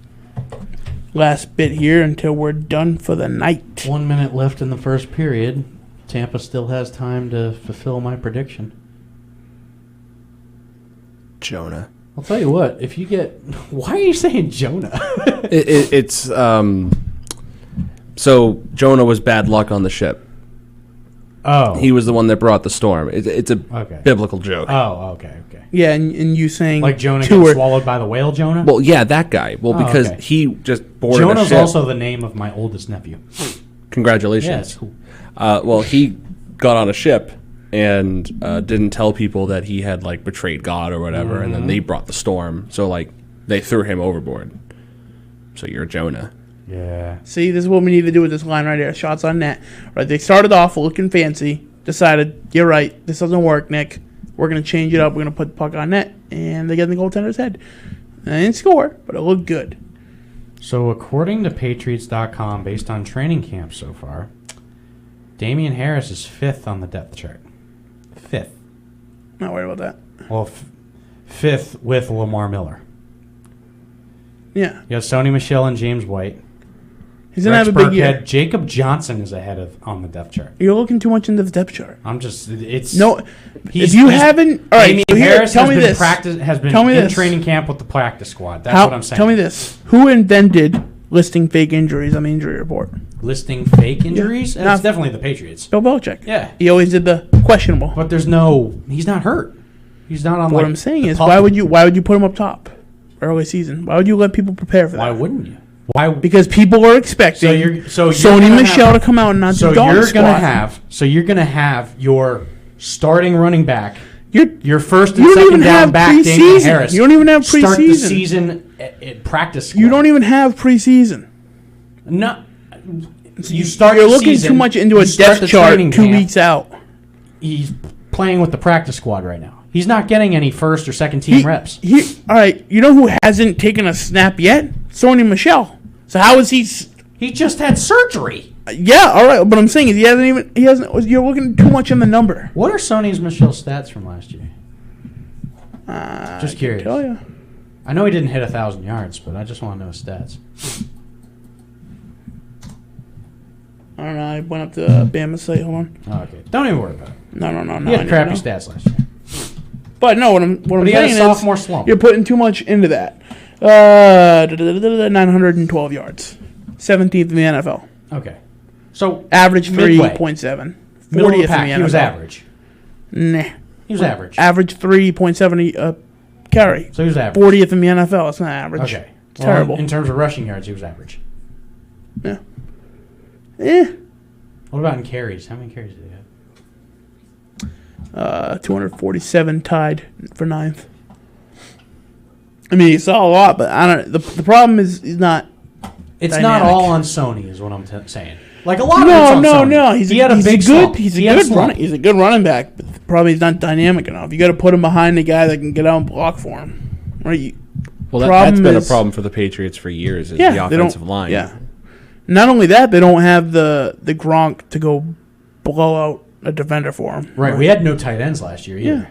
[SPEAKER 1] Last bit here until we're done for the night.
[SPEAKER 2] 1 minute left in the first period. Tampa still has time to fulfill my prediction.
[SPEAKER 3] Jonah.
[SPEAKER 2] I'll tell you what, if you get... Why are you saying Jonah?
[SPEAKER 3] It's so Jonah was bad luck on the ship.
[SPEAKER 2] Oh.
[SPEAKER 3] He was the one that brought the storm. It's a
[SPEAKER 2] Okay.
[SPEAKER 3] biblical joke.
[SPEAKER 2] Oh, okay.
[SPEAKER 1] Yeah, and you saying
[SPEAKER 2] Like Jonah
[SPEAKER 1] two
[SPEAKER 2] gets
[SPEAKER 1] or
[SPEAKER 2] swallowed by the whale, Jonah?
[SPEAKER 3] Well, yeah, that guy. Well,
[SPEAKER 2] Oh,
[SPEAKER 3] because
[SPEAKER 2] okay.
[SPEAKER 3] he just boarded a
[SPEAKER 2] Jonah's
[SPEAKER 3] ship.
[SPEAKER 2] also the name of my oldest nephew.
[SPEAKER 3] Congratulations.
[SPEAKER 2] Yeah, it's cool.
[SPEAKER 3] Well, he got on a ship and didn't tell people that he had like betrayed God or whatever, and then they brought the storm. So like they threw him overboard. So you're Jonah.
[SPEAKER 2] Yeah.
[SPEAKER 1] See, this is what we need to do with this line right here. Shots on net. Right, they started off looking fancy. Decided, you're right, this doesn't work, Nick. We're going to change it up. We're going to put the puck on net. And they get in the goaltender's head. And they didn't score, but it looked good.
[SPEAKER 2] So according to Patriots.com, based on training camp so far, Damian Harris is 5th on the depth chart. 5th.
[SPEAKER 1] Not worried about that.
[SPEAKER 2] Well, 5th with Lamar Miller.
[SPEAKER 1] Yeah.
[SPEAKER 2] You got Sony Michel and James White.
[SPEAKER 1] He's going to have
[SPEAKER 2] Rex
[SPEAKER 1] a big year.
[SPEAKER 2] Burkhead. Jacob Johnson is ahead on the depth chart.
[SPEAKER 1] You're looking too much into the depth chart.
[SPEAKER 2] I'm just, it's...
[SPEAKER 1] No,
[SPEAKER 2] He's-
[SPEAKER 1] if you
[SPEAKER 2] he's-
[SPEAKER 1] haven't... All right,
[SPEAKER 2] Damian
[SPEAKER 1] so here,
[SPEAKER 2] Harris
[SPEAKER 1] tell
[SPEAKER 2] has
[SPEAKER 1] me
[SPEAKER 2] been
[SPEAKER 1] this.
[SPEAKER 2] has been
[SPEAKER 1] Tell me
[SPEAKER 2] in
[SPEAKER 1] this.
[SPEAKER 2] training camp with the practice squad. That's what I'm saying.
[SPEAKER 1] Tell me this. Who invented listing fake injuries on the injury report?
[SPEAKER 2] Listing fake injuries?
[SPEAKER 1] Yeah.
[SPEAKER 2] That's
[SPEAKER 1] Not-
[SPEAKER 2] definitely the Patriots.
[SPEAKER 1] Bill Belichick.
[SPEAKER 2] Yeah.
[SPEAKER 1] He always did the questionable.
[SPEAKER 2] But there's no... He's not hurt. He's not on
[SPEAKER 1] What
[SPEAKER 2] like,
[SPEAKER 1] I'm saying
[SPEAKER 2] the
[SPEAKER 1] is,
[SPEAKER 2] pup.
[SPEAKER 1] why would you put him up top early season? Why would you let people prepare for that?
[SPEAKER 2] Why wouldn't you? Why?
[SPEAKER 1] Because people are expecting
[SPEAKER 2] you're
[SPEAKER 1] Sony
[SPEAKER 2] gonna
[SPEAKER 1] Michel
[SPEAKER 2] have-
[SPEAKER 1] to come out and not
[SPEAKER 2] So
[SPEAKER 1] do dog
[SPEAKER 2] you're
[SPEAKER 1] squat.
[SPEAKER 2] gonna have your starting running back,
[SPEAKER 1] You're-
[SPEAKER 2] your first and
[SPEAKER 1] You don't
[SPEAKER 2] second
[SPEAKER 1] even have
[SPEAKER 2] down back, Damian
[SPEAKER 1] preseason.
[SPEAKER 2] Harris.
[SPEAKER 1] You don't even have
[SPEAKER 2] Start the
[SPEAKER 1] preseason.
[SPEAKER 2] season at practice squad.
[SPEAKER 1] You don't even have preseason.
[SPEAKER 2] No. You start.
[SPEAKER 1] You're
[SPEAKER 2] the
[SPEAKER 1] looking
[SPEAKER 2] season,
[SPEAKER 1] too much into a
[SPEAKER 2] you start
[SPEAKER 1] depth
[SPEAKER 2] the
[SPEAKER 1] chart
[SPEAKER 2] training
[SPEAKER 1] 2
[SPEAKER 2] camp.
[SPEAKER 1] weeks out.
[SPEAKER 2] He's playing with the practice squad right now. He's not getting any first or second team reps.
[SPEAKER 1] All right, you know who hasn't taken a snap yet? Sony Michel. So how is he?
[SPEAKER 2] He just had surgery.
[SPEAKER 1] Yeah, all right. But I'm saying is he hasn't. You're looking too much in the number.
[SPEAKER 2] What are Sony's Michel stats from last year? Just curious.
[SPEAKER 1] Tell you.
[SPEAKER 2] I know he didn't hit 1,000 yards, but I just want to know his stats.
[SPEAKER 1] I don't know. I went up to Bama's site. Hold on.
[SPEAKER 2] Oh, okay. Don't even worry about it.
[SPEAKER 1] No.
[SPEAKER 2] He
[SPEAKER 1] I
[SPEAKER 2] had
[SPEAKER 1] need
[SPEAKER 2] crappy
[SPEAKER 1] to know.
[SPEAKER 2] stats last year.
[SPEAKER 1] But no, what I'm
[SPEAKER 2] But he had a
[SPEAKER 1] saying
[SPEAKER 2] sophomore
[SPEAKER 1] is
[SPEAKER 2] slump.
[SPEAKER 1] you're putting too much into that. 912 yards, 17th in the NFL.
[SPEAKER 2] Okay. So
[SPEAKER 1] Average
[SPEAKER 2] midway.
[SPEAKER 1] 3.7.
[SPEAKER 2] Middle of
[SPEAKER 1] 40th
[SPEAKER 2] the pack.
[SPEAKER 1] in the NFL.
[SPEAKER 2] He was average.
[SPEAKER 1] Nah.
[SPEAKER 2] He was average.
[SPEAKER 1] Average 3.7 carry.
[SPEAKER 2] So he was average.
[SPEAKER 1] 40th in the NFL. That's not average.
[SPEAKER 2] Okay.
[SPEAKER 1] It's terrible.
[SPEAKER 2] In terms of rushing yards, he was average.
[SPEAKER 1] Yeah. Eh.
[SPEAKER 2] What about in carries? How many carries did he have?
[SPEAKER 1] 247 tied for 9th. I mean, he saw a lot, but I don't. The problem is he's not.
[SPEAKER 2] It's
[SPEAKER 1] Dynamic.
[SPEAKER 2] not all on Sony, is what I'm saying. Like a lot of it's on Sony.
[SPEAKER 1] No.
[SPEAKER 2] He had a big
[SPEAKER 1] good.
[SPEAKER 2] slump.
[SPEAKER 1] He's a
[SPEAKER 2] He had
[SPEAKER 1] good
[SPEAKER 2] slump.
[SPEAKER 1] running. He's a good running back. But the problem is he's not dynamic enough. You got to put him behind the guy that can get out and block for him. Right.
[SPEAKER 3] Well, that's
[SPEAKER 1] Problem
[SPEAKER 3] been a
[SPEAKER 1] is-
[SPEAKER 3] problem for the Patriots for years. Is
[SPEAKER 1] Yeah,
[SPEAKER 3] the
[SPEAKER 1] they
[SPEAKER 3] offensive
[SPEAKER 1] don't.
[SPEAKER 3] line.
[SPEAKER 1] Yeah. Not only that, they don't have the Gronk to go blow out a defender for him.
[SPEAKER 2] Right. We had no tight ends last year either.
[SPEAKER 1] Yeah.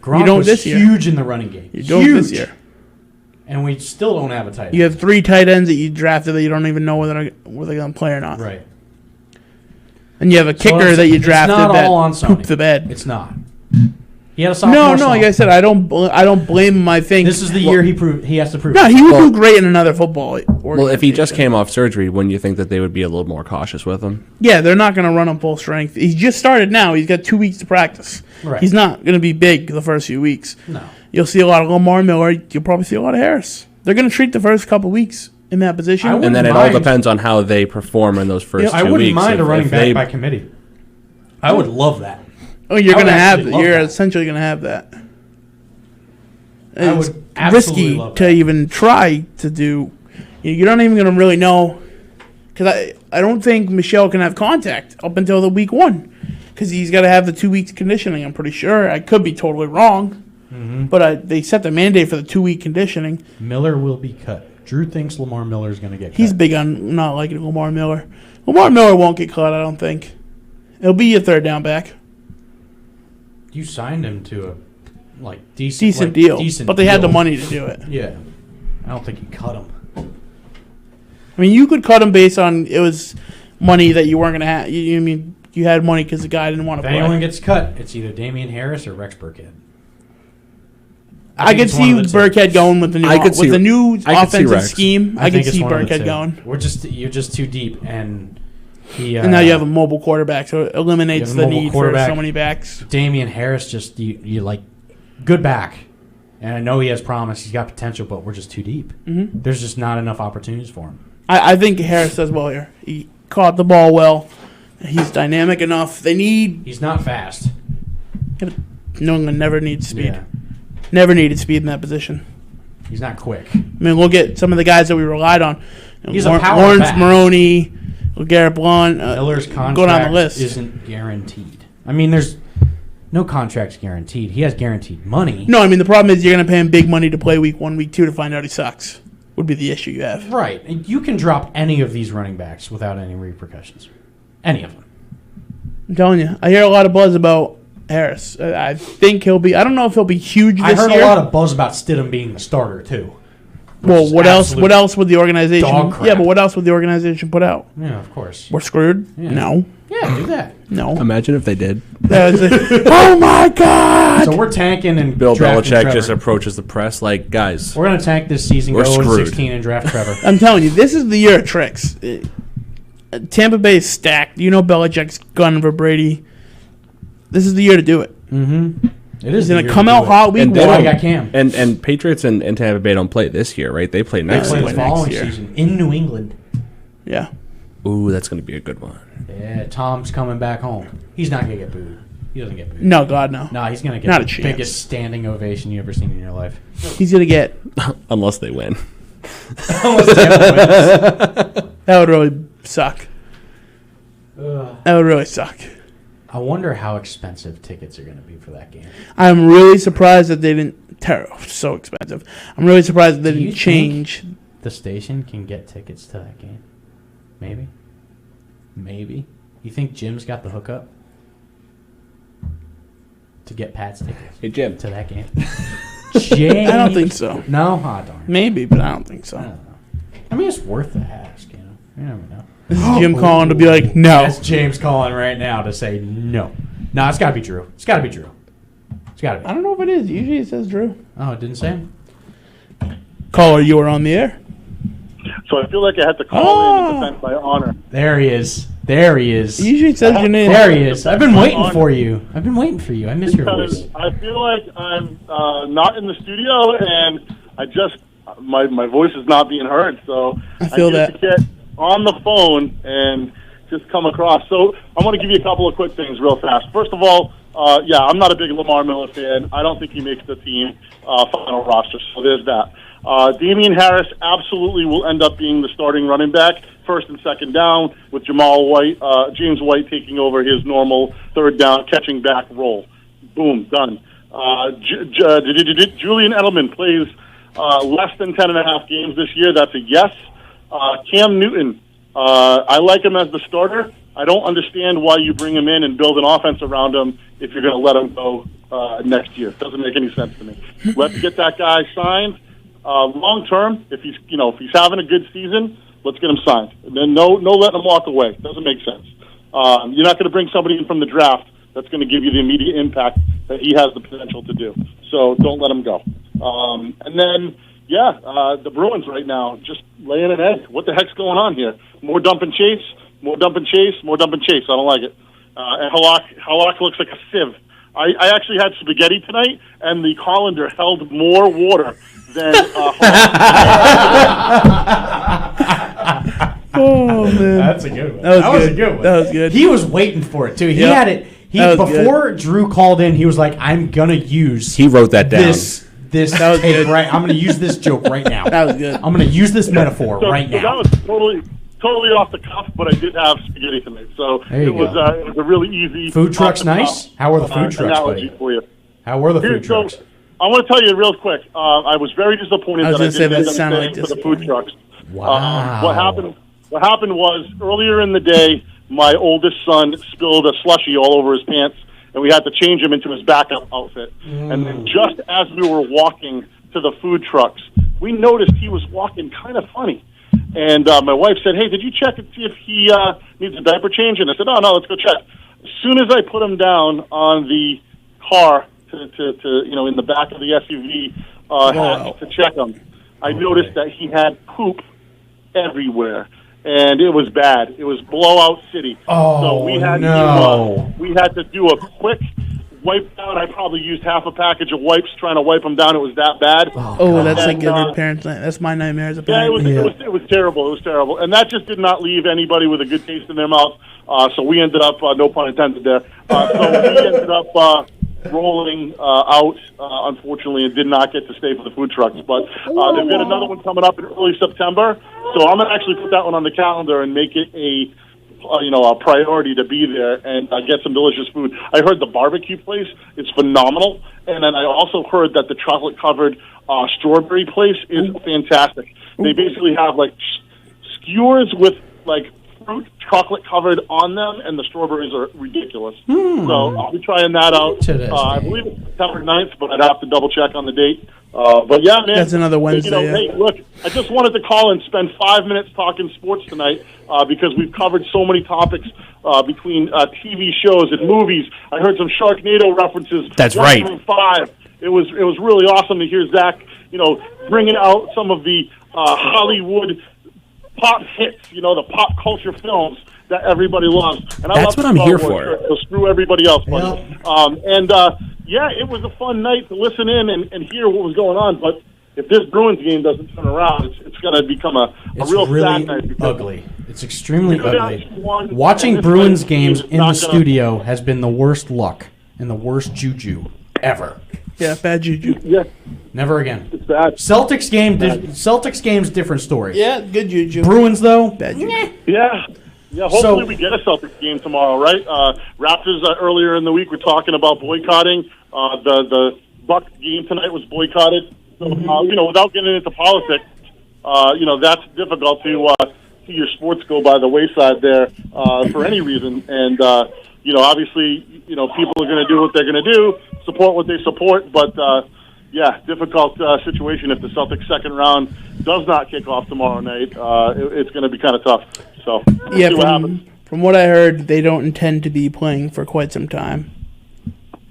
[SPEAKER 2] Gronk
[SPEAKER 1] You don't
[SPEAKER 2] was
[SPEAKER 1] this year.
[SPEAKER 2] huge in the running game.
[SPEAKER 1] You don't
[SPEAKER 2] huge.
[SPEAKER 1] this year.
[SPEAKER 2] And we still don't have a tight end.
[SPEAKER 1] You have 3 tight ends that you drafted that you don't even know whether they're going to play or not.
[SPEAKER 2] Right.
[SPEAKER 1] And you have a kicker
[SPEAKER 2] it's-
[SPEAKER 1] that you
[SPEAKER 2] it's
[SPEAKER 1] drafted
[SPEAKER 2] not
[SPEAKER 1] that
[SPEAKER 2] all on Sony.
[SPEAKER 1] pooped the bed.
[SPEAKER 2] It's not. He had a sophomore
[SPEAKER 1] No,
[SPEAKER 2] slump.
[SPEAKER 1] like I said, I don't blame him. I think
[SPEAKER 2] This is the year he has to prove.
[SPEAKER 1] No,
[SPEAKER 2] it.
[SPEAKER 1] he would
[SPEAKER 3] Well-
[SPEAKER 1] do great in another football.
[SPEAKER 3] Well, if he just
[SPEAKER 1] organization.
[SPEAKER 3] came off surgery, wouldn't you think that they would be a little more cautious with him?
[SPEAKER 1] Yeah, they're not going to run him full strength. He just started now. He's got 2 weeks to practice.
[SPEAKER 2] Right.
[SPEAKER 1] He's not going to be big the first few weeks.
[SPEAKER 2] No.
[SPEAKER 1] You'll see a lot of Lamar Miller. You'll probably see a lot of Harris. They're going to treat the first couple weeks in that position.
[SPEAKER 2] I
[SPEAKER 3] And then it
[SPEAKER 2] Wouldn't
[SPEAKER 3] all
[SPEAKER 2] mind.
[SPEAKER 3] depends on how they perform in those first 2
[SPEAKER 2] I
[SPEAKER 3] weeks.
[SPEAKER 2] wouldn't mind a
[SPEAKER 3] If-
[SPEAKER 2] running
[SPEAKER 3] if
[SPEAKER 2] back
[SPEAKER 3] they-
[SPEAKER 2] by committee. I would love that.
[SPEAKER 1] Oh, you're
[SPEAKER 2] I would
[SPEAKER 1] going to have.
[SPEAKER 2] actually love
[SPEAKER 1] You're
[SPEAKER 2] that.
[SPEAKER 1] essentially going to have that.
[SPEAKER 2] I
[SPEAKER 1] It's
[SPEAKER 2] would absolutely
[SPEAKER 1] risky
[SPEAKER 2] love
[SPEAKER 1] to
[SPEAKER 2] that.
[SPEAKER 1] even try to do. You're not even going to really know, because I don't think Michelle can have contact up until the week 1, because he's got to have the 2 weeks conditioning. I'm pretty sure. I could be totally wrong, but they set the mandate for the 2-week conditioning.
[SPEAKER 2] Miller will be cut. Drew thinks Lamar Miller is going to get cut.
[SPEAKER 1] He's big on not liking Lamar Miller. Lamar Miller won't get cut. I don't think. It'll be your third down back.
[SPEAKER 2] You signed him to a decent
[SPEAKER 1] Decent deal,
[SPEAKER 2] decent
[SPEAKER 1] but they had the
[SPEAKER 2] deal.
[SPEAKER 1] money to do it.
[SPEAKER 2] Yeah. I don't think you cut him.
[SPEAKER 1] I mean, you could cut him based on it was money that you weren't going to have. I mean, you had money because the guy didn't want
[SPEAKER 2] If
[SPEAKER 1] to play.
[SPEAKER 2] anyone gets cut, it's either Damian Harris or Rex Burkhead.
[SPEAKER 1] I could see Burkhead going with the new, offensive
[SPEAKER 3] Rex.
[SPEAKER 1] scheme. I could see Burkhead going.
[SPEAKER 2] You're just too deep, and
[SPEAKER 1] And now you have a mobile quarterback, so it eliminates the need for so many backs.
[SPEAKER 2] Damian Harris, just you like good back, and I know he has promise. He's got potential, but we're just too deep.
[SPEAKER 1] Mm-hmm.
[SPEAKER 2] There's just not enough opportunities for him.
[SPEAKER 1] I think Harris does well here. He caught the ball well. He's dynamic enough.
[SPEAKER 2] He's not fast.
[SPEAKER 1] New England never needs speed.
[SPEAKER 2] Yeah.
[SPEAKER 1] Never needed speed in that position.
[SPEAKER 2] He's not quick.
[SPEAKER 1] I mean, look at some of the guys that we relied on.
[SPEAKER 2] He's a power
[SPEAKER 1] Lawrence
[SPEAKER 2] back.
[SPEAKER 1] Maroney, Garrett Blunt.
[SPEAKER 2] Miller's
[SPEAKER 1] go down
[SPEAKER 2] contract
[SPEAKER 1] the list.
[SPEAKER 2] isn't guaranteed. I mean, there's no contract's guaranteed. He has guaranteed money.
[SPEAKER 1] No, I mean, the problem is you're going to pay him big money to play week 1, week 2 to find out he sucks. Would be the issue you have.
[SPEAKER 2] Right. And you can drop any of these running backs without any repercussions. Any of them.
[SPEAKER 1] I'm telling you. I hear a lot of buzz about Harris. I think he'll be. I don't know if he'll be huge this
[SPEAKER 2] I heard
[SPEAKER 1] year.
[SPEAKER 2] a lot of buzz about Stidham being the starter, too.
[SPEAKER 1] Well, what else? What else would the organization?
[SPEAKER 2] Dog crap.
[SPEAKER 1] Yeah, but what else would the organization put out?
[SPEAKER 2] Yeah, of course.
[SPEAKER 1] We're screwed.
[SPEAKER 2] Yeah.
[SPEAKER 1] No,
[SPEAKER 2] Yeah, do that.
[SPEAKER 1] no.
[SPEAKER 3] Imagine if they did.
[SPEAKER 1] Oh my God!
[SPEAKER 2] So we're tanking and
[SPEAKER 3] Bill
[SPEAKER 2] drafting
[SPEAKER 3] Belichick
[SPEAKER 2] Trevor.
[SPEAKER 3] just approaches the press like, guys,
[SPEAKER 2] We're going to tank this season,
[SPEAKER 3] We're
[SPEAKER 2] go
[SPEAKER 3] screwed.
[SPEAKER 2] 16 and draft Trevor.
[SPEAKER 1] I'm telling you, this is the year of tricks. Tampa Bay is stacked. You know Belichick's gun for Brady. This is the year to do it.
[SPEAKER 2] Mm-hmm. It is
[SPEAKER 1] He's going
[SPEAKER 2] the
[SPEAKER 1] to
[SPEAKER 2] year
[SPEAKER 1] come
[SPEAKER 2] do
[SPEAKER 1] out
[SPEAKER 2] it.
[SPEAKER 1] hot week
[SPEAKER 3] And they
[SPEAKER 2] Well, I
[SPEAKER 1] one.
[SPEAKER 2] got Cam.
[SPEAKER 3] and Patriots and Tampa Bay don't play this year, right? They play
[SPEAKER 2] They
[SPEAKER 3] next
[SPEAKER 2] play
[SPEAKER 3] year.
[SPEAKER 2] the
[SPEAKER 1] next
[SPEAKER 2] following
[SPEAKER 1] year.
[SPEAKER 2] season in New England.
[SPEAKER 1] Yeah.
[SPEAKER 3] Ooh, that's going to be a good one.
[SPEAKER 2] Yeah, Tom's coming back home. He's not going to get booed. He doesn't get booed.
[SPEAKER 1] No, God, no.
[SPEAKER 2] No, he's going to get
[SPEAKER 1] Not a
[SPEAKER 2] the
[SPEAKER 1] chance.
[SPEAKER 2] biggest standing ovation you ever seen in your life.
[SPEAKER 1] He's going to get.
[SPEAKER 3] Unless they win.
[SPEAKER 2] Unless Tampa wins.
[SPEAKER 1] That would really suck. That would really suck.
[SPEAKER 2] I wonder how expensive tickets are going to be for that game.
[SPEAKER 1] I'm really surprised that they didn't. So expensive. I'm really surprised that they
[SPEAKER 2] Do you
[SPEAKER 1] didn't change.
[SPEAKER 2] The station can get tickets to that game. Maybe. Maybe. You think Jim's got the hookup to get Pat's tickets
[SPEAKER 3] Hey, Jim.
[SPEAKER 2] to that game? James.
[SPEAKER 1] I don't think so.
[SPEAKER 2] No? Ah, darn.
[SPEAKER 1] Maybe, but I don't think
[SPEAKER 2] I
[SPEAKER 1] so.
[SPEAKER 2] don't know. I mean, it's worth the ask, you know. You never know.
[SPEAKER 1] This is Jim calling to be like, no.
[SPEAKER 2] That's James calling right now to say no. No, it's got to be Drew. It's got to be Drew. It's got to be.
[SPEAKER 1] I don't know if it is. Usually it says Drew.
[SPEAKER 2] Oh, it didn't say him?
[SPEAKER 1] Caller, you are on the air.
[SPEAKER 4] So I feel like I had to call in to defend my honor.
[SPEAKER 2] There he is. There he is.
[SPEAKER 1] Usually it says your name.
[SPEAKER 2] There he is. I've been waiting for you. I've been waiting for you. I miss your
[SPEAKER 4] Because
[SPEAKER 2] voice.
[SPEAKER 4] I feel like I'm not in the studio, and I just my voice is not being heard. So
[SPEAKER 1] I feel
[SPEAKER 4] need
[SPEAKER 1] that.
[SPEAKER 4] to get on the phone and just come across. So I want to give you a couple of quick things real fast. First of all, yeah, I'm not a big Lamar Miller fan. I don't think he makes the team final roster. So there's that. Damian Harris absolutely will end up being the starting running back, first and second down, with James White taking over his normal third down catching back role. Boom, done. Julian Edelman plays less than 10.5 games this year. That's a yes. Cam Newton, I like him as the starter. I don't understand why you bring him in and build an offense around him if you're going to let him go next year. Doesn't make any sense to me. Let's get that guy signed. Long term, if he's having a good season, let's get him signed. And then no letting him walk away. Doesn't make sense. You're not going to bring somebody in from the draft that's going to give you the immediate impact that he has the potential to do. So don't let him go. And then, the Bruins right now just laying an egg. What the heck's going on here? More dump and chase, more dump and chase, more dump and chase. I don't like it. And Halak looks like a sieve. I actually had spaghetti tonight, and the colander held more water than
[SPEAKER 1] Oh, man.
[SPEAKER 2] That's a good one.
[SPEAKER 1] That was
[SPEAKER 2] a good one.
[SPEAKER 1] That was good.
[SPEAKER 2] He was waiting for it, too. He
[SPEAKER 1] Yep.
[SPEAKER 2] had it.
[SPEAKER 1] That was
[SPEAKER 2] Before Drew called in, he was like, I'm going to use
[SPEAKER 3] He wrote that down.
[SPEAKER 2] this
[SPEAKER 1] That was
[SPEAKER 2] take
[SPEAKER 1] good.
[SPEAKER 2] right. I'm going to use this joke right now.
[SPEAKER 1] That was good.
[SPEAKER 2] I'm going to use this metaphor right
[SPEAKER 4] so that
[SPEAKER 2] now.
[SPEAKER 4] was totally off the cuff, but I did have spaghetti tonight, so
[SPEAKER 2] There you
[SPEAKER 4] it was
[SPEAKER 2] go.
[SPEAKER 4] it was a really easy
[SPEAKER 2] Food trucks
[SPEAKER 4] off the
[SPEAKER 2] nice?
[SPEAKER 4] cuff,
[SPEAKER 2] How were the food trucks,
[SPEAKER 4] analogy
[SPEAKER 2] buddy?
[SPEAKER 4] for you.
[SPEAKER 2] How were the
[SPEAKER 4] Here,
[SPEAKER 2] food trucks?
[SPEAKER 4] So, I want to tell you real quick. I was very disappointed
[SPEAKER 1] I was
[SPEAKER 4] that I
[SPEAKER 1] gonna say,
[SPEAKER 4] didn't end
[SPEAKER 1] that
[SPEAKER 4] up
[SPEAKER 1] sounded
[SPEAKER 4] staying
[SPEAKER 1] like
[SPEAKER 4] for the food trucks.
[SPEAKER 2] Wow.
[SPEAKER 4] What happened was earlier in the day, my oldest son spilled a slushie all over his pants, and we had to change him into his backup outfit. And then just as we were walking to the food trucks, we noticed he was walking kind of funny. And my wife said, hey, did you check and see if he needs a diaper change? And I said, oh, no, let's go check. As soon as I put him down on the car to in the back of the SUV hatch to check him, I noticed that he had poop everywhere. And it was bad. It was blowout city.
[SPEAKER 2] Oh,
[SPEAKER 4] so we had to do a quick wipe down. I probably used half a package of wipes trying to wipe him down. It was that bad.
[SPEAKER 1] That's like every parent's nightmare. That's my nightmare as a parent.
[SPEAKER 4] It was terrible. It was terrible. And that just did not leave anybody with a good taste in their mouth. So we ended up, no pun intended there, so we ended up rolling out, unfortunately, and did not get to stay for the food trucks. But they've got another one coming up in early September. So I'm going to actually put that one on the calendar and make it a priority to be there and get some delicious food. I heard the barbecue place is phenomenal, and then I also heard that the chocolate-covered strawberry place is fantastic. They basically have like skewers with like fruit chocolate covered on them, and the strawberries are ridiculous. So I'll be trying that out. I believe it's September 9th, but I'd have to double check on the date. But yeah, man,
[SPEAKER 1] that's another Wednesday.
[SPEAKER 4] Hey, look, I just wanted to call and spend 5 minutes talking sports tonight because we've covered so many topics between TV shows and movies. I heard some Sharknado references.
[SPEAKER 3] That's right.
[SPEAKER 4] 1 through 5. It was really awesome to hear Zach, bringing out some of the Hollywood pop hits, the pop culture films that everybody loves. And I
[SPEAKER 3] That's
[SPEAKER 4] love
[SPEAKER 3] what I'm here for.
[SPEAKER 4] So screw everybody else, buddy. Yeah, it was a fun night to listen in and hear what was going on. But if this Bruins game doesn't turn around, it's going to become a real sad night.
[SPEAKER 2] Ugly. It's extremely ugly. Watching Bruins games in the studio has been the worst luck and the worst juju ever.
[SPEAKER 1] Yeah, bad juju.
[SPEAKER 4] Yeah.
[SPEAKER 2] Never again.
[SPEAKER 4] It's bad.
[SPEAKER 2] Celtics game's different story.
[SPEAKER 1] Yeah, good juju.
[SPEAKER 2] Bruins, though?
[SPEAKER 1] Bad juju.
[SPEAKER 4] Yeah. Yeah, hopefully we get a Celtics game tomorrow, right? Raptors earlier in the week were talking about boycotting. The Bucks game tonight was boycotted. So, without getting into politics, that's difficult to see your sports go by the wayside there for any reason. And, obviously, people are going to do what they're going to do, support what they support. But, difficult situation if the Celtics second round does not kick off tomorrow night. It's going to be kind of tough. So,
[SPEAKER 1] yeah, from what I heard, they don't intend to be playing for quite some time.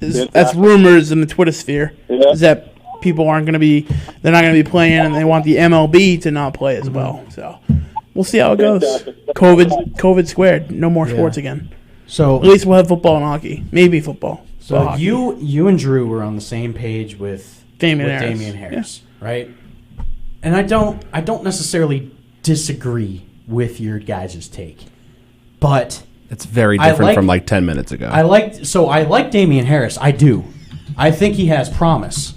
[SPEAKER 1] That's rumors in the Twitter sphere. Yeah. Is that people they're not going to be playing, and they want the MLB to not play as well. So we'll see how it goes. COVID squared. No more sports again. So at least we'll have football and hockey. Maybe football.
[SPEAKER 2] So you and Drew were on the same page with Damian Harris, right? And I don't necessarily disagree with your guys' take, but
[SPEAKER 3] it's very different from like 10 minutes ago.
[SPEAKER 2] I like Damian Harris. I do. I think he has promise.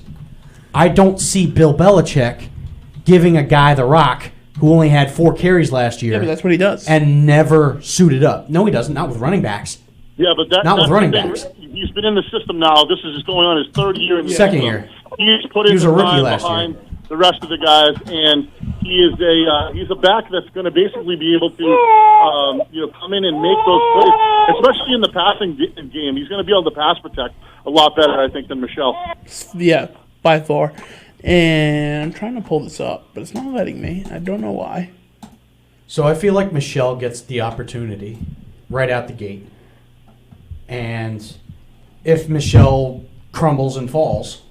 [SPEAKER 2] I don't see Bill Belichick giving a guy the rock who only had 4 carries last year.
[SPEAKER 1] Yeah, but that's what he does.
[SPEAKER 2] And never suited up. No, he doesn't. Not with running backs.
[SPEAKER 4] Yeah, but
[SPEAKER 2] not with running backs.
[SPEAKER 4] He's been in the system now. This is just going on his 3rd year in the
[SPEAKER 2] second year.
[SPEAKER 4] He's put in the time behind the rest of the guys, and he's a back that's going to basically be able to come in and make those plays, especially in the passing game. He's going to be able to pass protect a lot better, I think, than Michelle.
[SPEAKER 1] Yeah, by far. And I'm trying to pull this up, but it's not letting me. I don't know why.
[SPEAKER 2] So I feel like Michelle gets the opportunity right out the gate. And if Michelle crumbles and falls,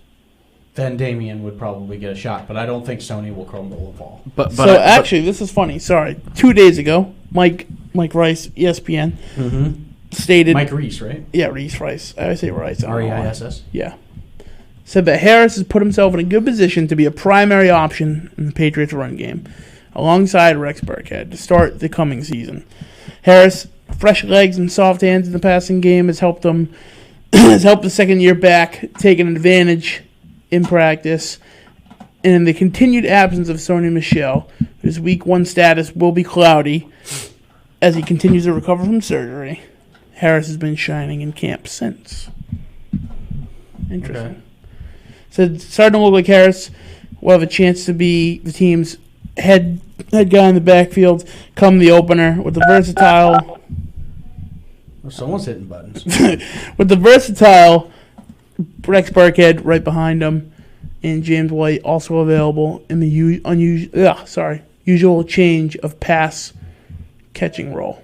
[SPEAKER 2] then Damian would probably get a shot. But I don't think Sony will crumble and fall.
[SPEAKER 1] Actually, this is funny. Sorry. 2 days ago, Mike Rice, ESPN, stated...
[SPEAKER 2] Mike Reese, right?
[SPEAKER 1] Yeah, Rice. I always say Rice.
[SPEAKER 2] R-E-I-S-S?
[SPEAKER 1] Yeah. Said that Harris has put himself in a good position to be a primary option in the Patriots' run game, alongside Rex Burkhead, to start the coming season. Harris, fresh legs and soft hands in the passing game, has helped the second year back take an advantage in practice. And in the continued absence of Sony Michel, whose week 1 status will be cloudy as he continues to recover from surgery, Harris has been shining in camp since. Interesting. Okay. Said starting to look like Harris will have a chance to be the team's head guy in the backfield come the opener with the versatile.
[SPEAKER 2] Well, someone's hitting buttons.
[SPEAKER 1] With the versatile Rex Burkhead right behind him, and James White also available in the usual change of pass catching role.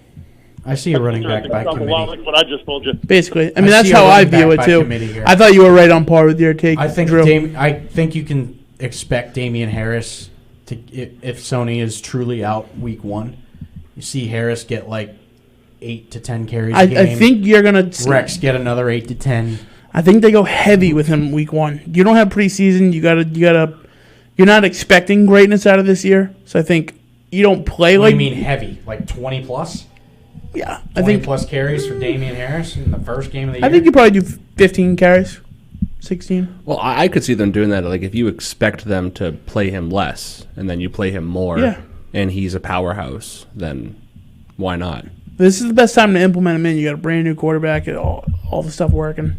[SPEAKER 2] I see a running back by
[SPEAKER 4] Sounds a lot
[SPEAKER 2] committee.
[SPEAKER 4] like what I just told you.
[SPEAKER 1] Basically, I mean that's
[SPEAKER 2] see a
[SPEAKER 1] how I
[SPEAKER 2] running
[SPEAKER 1] view
[SPEAKER 2] back
[SPEAKER 1] it
[SPEAKER 2] by
[SPEAKER 1] too.
[SPEAKER 2] committee here.
[SPEAKER 1] I thought you were right on par with your take.
[SPEAKER 2] I think
[SPEAKER 1] Drew.
[SPEAKER 2] I think you can expect Damian Harris to, if Sony is truly out week 1, you see Harris get like 8 to 10 carries a game.
[SPEAKER 1] I think you're gonna
[SPEAKER 2] Rex get another 8 to 10.
[SPEAKER 1] I think they go heavy with him week 1. You don't have preseason. You gotta. You're not expecting greatness out of this year, so I think you don't play
[SPEAKER 2] What do
[SPEAKER 1] like.
[SPEAKER 2] you mean heavy? Like 20 plus?
[SPEAKER 1] Yeah, I
[SPEAKER 2] 20
[SPEAKER 1] think.
[SPEAKER 2] plus carries for Damian Harris in the first game of the year?
[SPEAKER 1] I think you probably do 15 carries, 16.
[SPEAKER 3] Well, I could see them doing that. Like if you expect them to play him less and then you play him more,
[SPEAKER 1] Yeah.
[SPEAKER 3] and he's a powerhouse, then why not?
[SPEAKER 1] This is the best time to implement him in. You got a brand new quarterback, all the stuff working,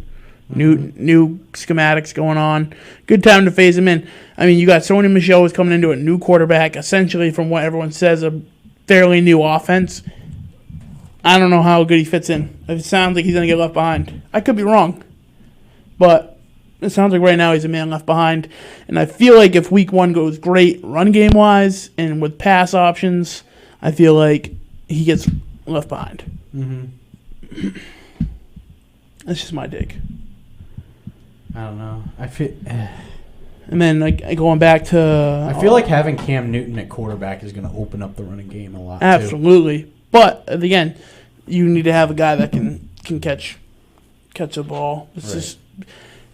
[SPEAKER 1] new schematics going on. Good time to phase him in. I mean, you got Sony Michel is coming into a new quarterback, essentially from what everyone says, a fairly new offense. I don't know how good he fits in. It sounds like he's going to get left behind. I could be wrong, but it sounds like right now he's a man left behind. And I feel like if week 1 goes great run game wise and with pass options, I feel like he gets left behind. That's just my take.
[SPEAKER 2] I don't know. I feel
[SPEAKER 1] And then like going back to,
[SPEAKER 2] I feel like having Cam Newton at quarterback is going to open up the running game a lot. Too.
[SPEAKER 1] absolutely. But again, you need to have a guy that can catch the ball. It's
[SPEAKER 2] Right.
[SPEAKER 1] just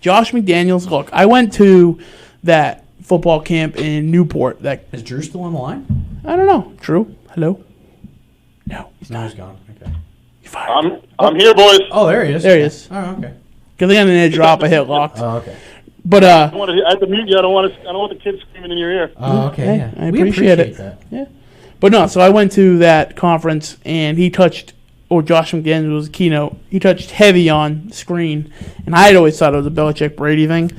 [SPEAKER 1] Josh McDaniels. Look, I went to that football camp in Newport. That
[SPEAKER 2] Is Drew still on the line?
[SPEAKER 1] I don't know. True. Hello. No, he's
[SPEAKER 2] No,
[SPEAKER 1] not.
[SPEAKER 2] he's gone. Okay.
[SPEAKER 1] He fired.
[SPEAKER 4] I'm here, boys.
[SPEAKER 2] Oh, there he is.
[SPEAKER 1] There he is.
[SPEAKER 2] Oh, okay.
[SPEAKER 1] Because again, they drop a hit locked.
[SPEAKER 2] Oh, okay.
[SPEAKER 1] But
[SPEAKER 4] I have to mute you. I don't want the kids screaming in your ear.
[SPEAKER 2] Oh, okay.
[SPEAKER 1] Hey,
[SPEAKER 2] Yeah.
[SPEAKER 1] I
[SPEAKER 2] We
[SPEAKER 1] appreciate it.
[SPEAKER 2] that.
[SPEAKER 1] Yeah. But no, so I went to that conference and he touched, or Josh McDaniels was a keynote, he touched heavy on screen. And I had always thought it was a Belichick Brady thing.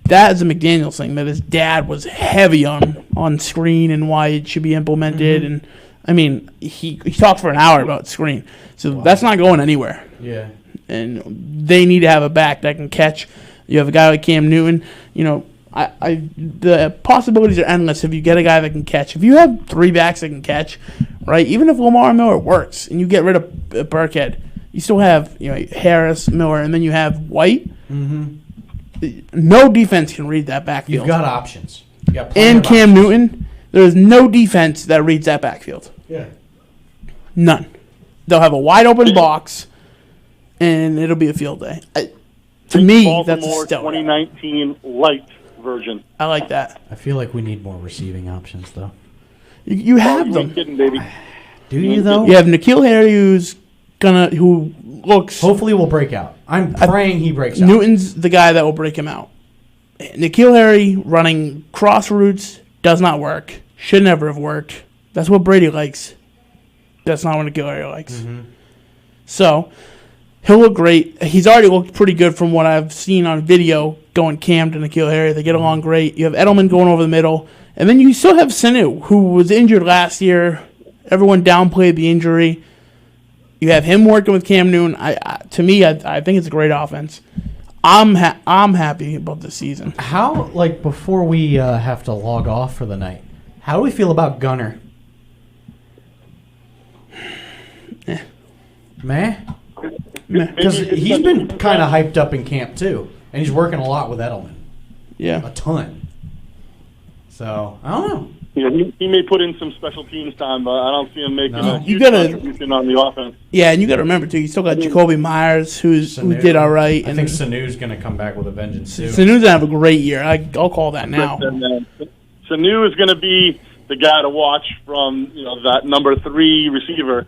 [SPEAKER 1] That is a McDaniels thing, that his dad was heavy on screen and why it should be implemented. And I mean, he talked for an hour about screen. So that's not going anywhere.
[SPEAKER 2] Yeah.
[SPEAKER 1] And they need to have a back that can catch. You have a guy like Cam Newton. You know, the possibilities are endless if you get a guy that can catch. If you have 3 backs that can catch, right? Even if Lamar Miller works and you get rid of Burkhead, you still have Harris, Miller, and then you have White. No defense can read that backfield.
[SPEAKER 2] You've got options. You got plenty
[SPEAKER 1] and
[SPEAKER 2] of
[SPEAKER 1] Cam
[SPEAKER 2] options.
[SPEAKER 1] Newton, there is no defense that reads that backfield.
[SPEAKER 2] Yeah.
[SPEAKER 1] None. They'll have a wide open box, and it'll be a field day. To me, that's a
[SPEAKER 4] Baltimore
[SPEAKER 1] stellar.
[SPEAKER 4] 2019 light version.
[SPEAKER 1] I like that.
[SPEAKER 2] I feel like we need more receiving options, though.
[SPEAKER 1] You have
[SPEAKER 4] You
[SPEAKER 1] them.
[SPEAKER 4] ain't kidding, baby.
[SPEAKER 2] Do you, though?
[SPEAKER 1] You have N'Keal Harry, who looks.
[SPEAKER 2] Hopefully we'll break out. I'm praying he breaks out.
[SPEAKER 1] Newton's the guy that will break him out. N'Keal Harry running cross routes does not work. Should never have worked. That's what Brady likes. That's not what N'Keal Harry likes. So he'll look great. He's already looked pretty good from what I've seen on video. Going Cam to N'Keal Harry, they get along great. You have Edelman going over the middle, and then you still have Sanu, who was injured last year. Everyone downplayed the injury. You have him working with Cam Newton. To me, I think it's a great offense. I'm happy about this season.
[SPEAKER 2] How, before we have to log off for the night, how do we feel about Gunner? Meh? Because he's been kind of hyped up in camp, too. And he's working a lot with Edelman.
[SPEAKER 1] Yeah.
[SPEAKER 2] A ton. So, I don't know.
[SPEAKER 4] He may put in some special teams time, but I don't see him making
[SPEAKER 2] No.
[SPEAKER 4] a
[SPEAKER 1] You
[SPEAKER 4] huge
[SPEAKER 1] gotta-
[SPEAKER 4] contribution on the offense.
[SPEAKER 1] Yeah, and you got to remember, too, you still got Jacoby Myers, who did all right.
[SPEAKER 2] I
[SPEAKER 1] And
[SPEAKER 2] think Sanu's going to come back with a vengeance, too.
[SPEAKER 1] Sanu's going to have a great year. I'll call that now.
[SPEAKER 4] Sanu is going to be the guy to watch from that number 3 receiver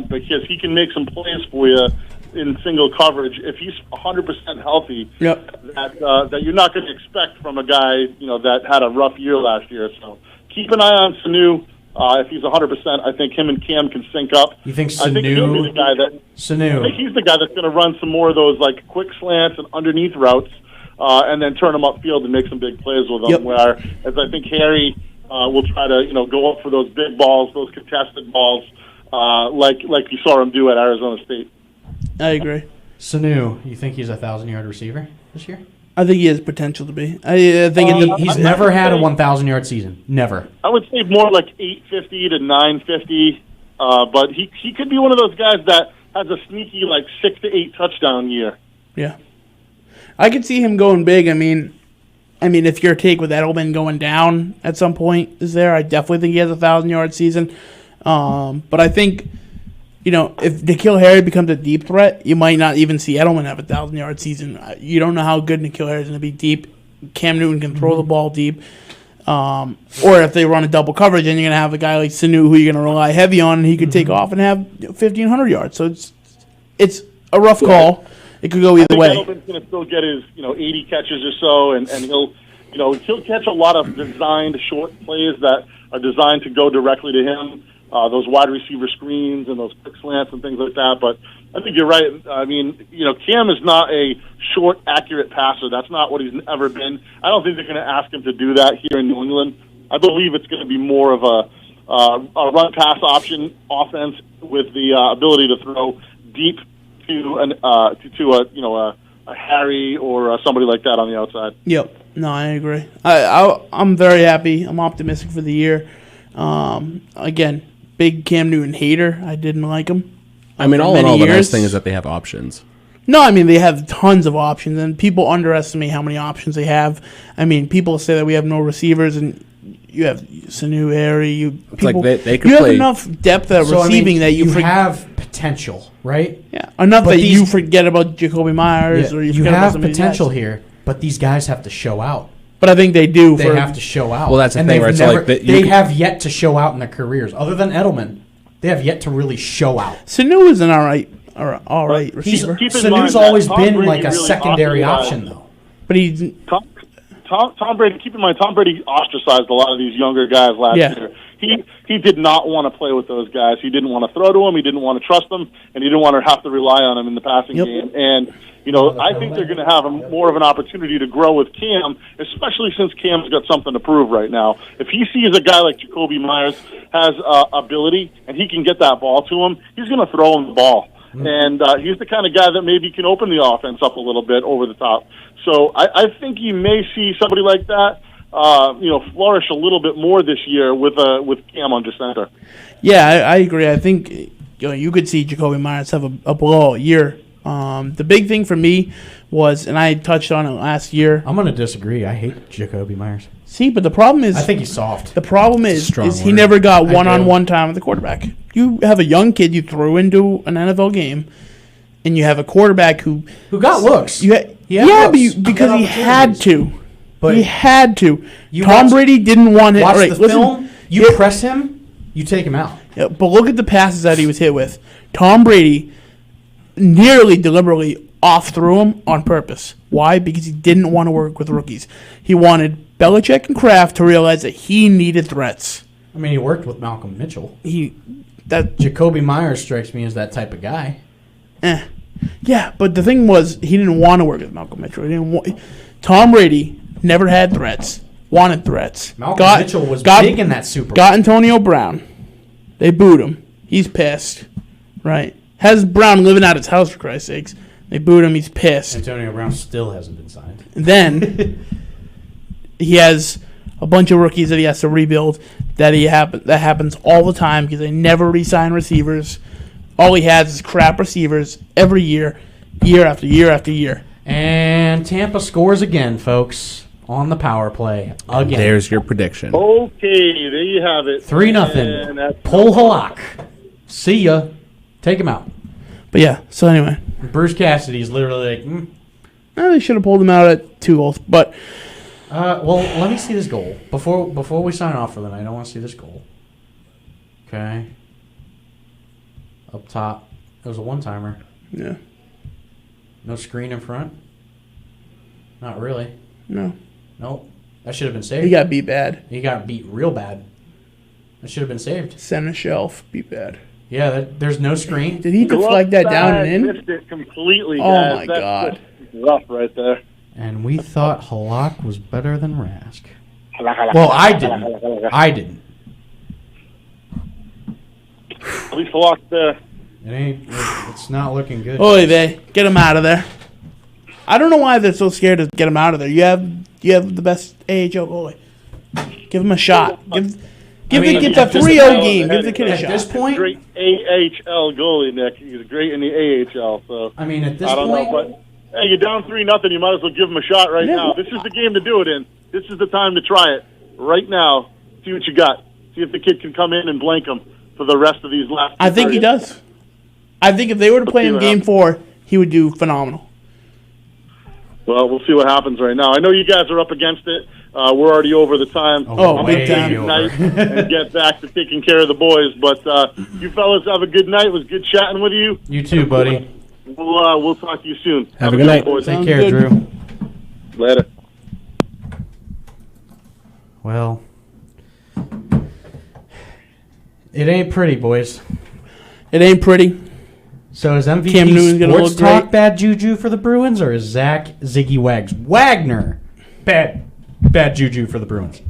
[SPEAKER 4] because he can make some plays for you in single coverage if he's 100% healthy.
[SPEAKER 1] Yep.
[SPEAKER 4] That you're not going to expect from a guy that had a rough year last year. So keep an eye on Sanu. If he's 100%, I think him and Cam can sync up.
[SPEAKER 2] You think
[SPEAKER 4] I think he'll be the guy that. I think
[SPEAKER 2] Sanu.
[SPEAKER 4] he's the guy that's going to run some more of those quick slants and underneath routes, and then turn them upfield and make some big plays with them.
[SPEAKER 1] Yep.
[SPEAKER 4] Whereas I think Harry will try to go up for those big balls, those contested balls, like you saw him do at Arizona State.
[SPEAKER 1] I agree.
[SPEAKER 2] Sanu, you think he's a 1,000-yard receiver this year?
[SPEAKER 1] I think he has potential to be. I think
[SPEAKER 2] He's never had a 1,000-yard season. Never.
[SPEAKER 4] I would say more like 850 to 950, but he could be one of those guys that has a sneaky like 6 to 8 touchdown year.
[SPEAKER 1] Yeah, I could see him going big. I mean, if your take with Edelman going down at some point is there, I definitely think he has a 1,000-yard season. But I think, if N'Keal Harry becomes a deep threat, you might not even see Edelman have a 1,000-yard season. You don't know how good N'Keal Harry is going to be deep. Cam Newton can throw the ball deep. Or if they run a double coverage, then you're going to have a guy like Sanu who you're going to rely heavy on, and he could take off and have 1,500 yards. So it's a rough call. It could go either way.
[SPEAKER 4] Edelman's going to still get his 80 catches or so, and he'll catch a lot of designed short plays that are designed to go directly to him. Those wide receiver screens and those quick slants and things like that. But I think you're right. I mean, Cam is not a short, accurate passer. That's not what he's ever been. I don't think they're going to ask him to do that here in New England. I believe it's going to be more of a run-pass option offense with the ability to throw deep to a Harry or somebody like that on the outside.
[SPEAKER 1] Yep. No, I agree. I'm very happy. I'm optimistic for the year. Again, big Cam Newton hater. I didn't like him.
[SPEAKER 3] I mean, all in all, the nice thing is that they have options.
[SPEAKER 1] No, I mean, they have tons of options, and people underestimate how many options they have. I mean, people say that we have no receivers, and you have Sanu, Harry.
[SPEAKER 3] They could
[SPEAKER 1] you have
[SPEAKER 3] play
[SPEAKER 1] enough depth at receiving that you
[SPEAKER 2] have potential, right?
[SPEAKER 1] Yeah, enough that you forget about Jacoby Myers.
[SPEAKER 2] Yeah,
[SPEAKER 1] or
[SPEAKER 2] you have potential here, but these guys have to show out.
[SPEAKER 1] But I think they do.
[SPEAKER 2] They have to show out.
[SPEAKER 3] Well, that's the thing, right?
[SPEAKER 2] They have yet to show out in their careers. Other than Edelman, they have yet to really show out.
[SPEAKER 1] Sanu is an all right receiver.
[SPEAKER 2] Sanu's always been like a secondary option, though.
[SPEAKER 1] But he's
[SPEAKER 4] Tom Brady. Keep in mind, Tom Brady ostracized a lot of these younger guys last year. He did not want to play with those guys. He didn't want to throw to them. He didn't want to trust them, and he didn't want to have to rely on them in the passing game. And I think they're going to have more of an opportunity to grow with Cam, especially since Cam's got something to prove right now. If he sees a guy like Jacoby Myers has ability and he can get that ball to him, he's going to throw him the ball. And he's the kind of guy that maybe can open the offense up a little bit over the top. So I think you may see somebody like that, flourish a little bit more this year with Cam under center.
[SPEAKER 1] Yeah, I agree. I think you could see Jacoby Myers have a blowout year. The big thing for me was, and I touched on it last year.
[SPEAKER 2] I'm going to disagree. I hate Jacoby Myers.
[SPEAKER 1] See, but the problem is,
[SPEAKER 2] I think he's soft.
[SPEAKER 1] The problem is he never got one-on-one time with the quarterback. You have a young kid you threw into an NFL game, and you have a quarterback who
[SPEAKER 2] got looks.
[SPEAKER 1] Because he had to.
[SPEAKER 2] But
[SPEAKER 1] he had to. Tom Brady didn't want it.
[SPEAKER 2] Watch the film. You press him, you take him out.
[SPEAKER 1] Yeah, but look at the passes that he was hit with. Tom Brady nearly deliberately off-threw him on purpose. Why? Because he didn't want to work with rookies. He wanted Belichick and Kraft to realize that he needed threats.
[SPEAKER 2] I mean, he worked with Malcolm Mitchell.
[SPEAKER 1] Jacoby
[SPEAKER 2] Myers strikes me as that type of guy.
[SPEAKER 1] Yeah, but the thing was, he didn't want to work with Malcolm Mitchell. Tom Brady never had threats, wanted threats.
[SPEAKER 2] Malcolm Mitchell was big in that Super Bowl.
[SPEAKER 1] Got Antonio Brown. They booed him. He's pissed. Right. Has Brown living out his house, for Christ's sakes. They booed him. He's pissed.
[SPEAKER 2] Antonio Brown still hasn't been signed.
[SPEAKER 1] And then he has a bunch of rookies that he has to rebuild. That happens all the time because they never re-sign receivers. All he has is crap receivers every year, year after year after year.
[SPEAKER 2] And Tampa scores again, folks, on the power play again.
[SPEAKER 3] There's your prediction.
[SPEAKER 4] Okay, there you have it.
[SPEAKER 2] 3-0. Pull Halak. See ya. Take him out.
[SPEAKER 1] But yeah, so anyway.
[SPEAKER 2] Bruce Cassidy's literally like,
[SPEAKER 1] They should have pulled him out at 2 goals. But
[SPEAKER 2] well, let me see this goal. Before we sign off for the night, I want to see this goal. Okay. Up top. It was a one-timer.
[SPEAKER 1] Yeah.
[SPEAKER 2] No screen in front? Not really.
[SPEAKER 1] No.
[SPEAKER 2] Nope. That should have been saved.
[SPEAKER 1] He got beat bad.
[SPEAKER 2] He got beat real bad. That should have been saved.
[SPEAKER 1] Center shelf, beat bad.
[SPEAKER 2] Yeah, there's no screen.
[SPEAKER 1] Did he deflect that down and in?
[SPEAKER 4] Missed it completely,
[SPEAKER 1] oh,
[SPEAKER 4] guys.
[SPEAKER 1] my God.
[SPEAKER 4] Rough right there.
[SPEAKER 2] And we thought Halak was better than Rask. Well, I didn't.
[SPEAKER 4] At least Halak's there.
[SPEAKER 2] It's not looking good.
[SPEAKER 1] Oy vey. Get him out of there. I don't know why they're so scared to get him out of there. You have the best AHL goalie. Give him a shot. Give the kid a 3-0 game. Give the kid a
[SPEAKER 2] At
[SPEAKER 1] shot.
[SPEAKER 2] this point,
[SPEAKER 4] Great AHL goalie, Nick. He's great in the AHL. So
[SPEAKER 2] I mean, at this
[SPEAKER 4] I don't
[SPEAKER 2] point,
[SPEAKER 4] know, but hey, you're down 3-0. You might as well give him a shot right
[SPEAKER 1] Yeah.
[SPEAKER 4] now. This is the game to do it in. This is the time to try it right now. See what you got. See if the kid can come in and blank him for the rest of these last.
[SPEAKER 1] I think he does. I think if they were to play him game 4, he would do phenomenal.
[SPEAKER 4] Well, we'll see what happens right now. I know you guys are up against it. We're already over the time.
[SPEAKER 1] Oh,
[SPEAKER 4] I'm
[SPEAKER 1] big
[SPEAKER 4] gonna
[SPEAKER 1] time.
[SPEAKER 4] take a night and get back to taking care of the boys. But you fellas have a good night. It was good chatting with you.
[SPEAKER 2] you too, buddy.
[SPEAKER 4] We'll talk to you soon.
[SPEAKER 3] Have a good night.
[SPEAKER 4] boys.
[SPEAKER 2] Take
[SPEAKER 1] Sounds
[SPEAKER 2] care,
[SPEAKER 1] good.
[SPEAKER 2] Drew.
[SPEAKER 4] Later.
[SPEAKER 2] Well, it ain't pretty, boys.
[SPEAKER 1] It ain't pretty.
[SPEAKER 2] So is MVP
[SPEAKER 1] Cam Newton's gonna
[SPEAKER 2] Sports
[SPEAKER 1] look
[SPEAKER 2] Talk
[SPEAKER 1] great.
[SPEAKER 2] bad juju for the Bruins, or is Zach Ziggy Wags Wagner bad juju for the Bruins?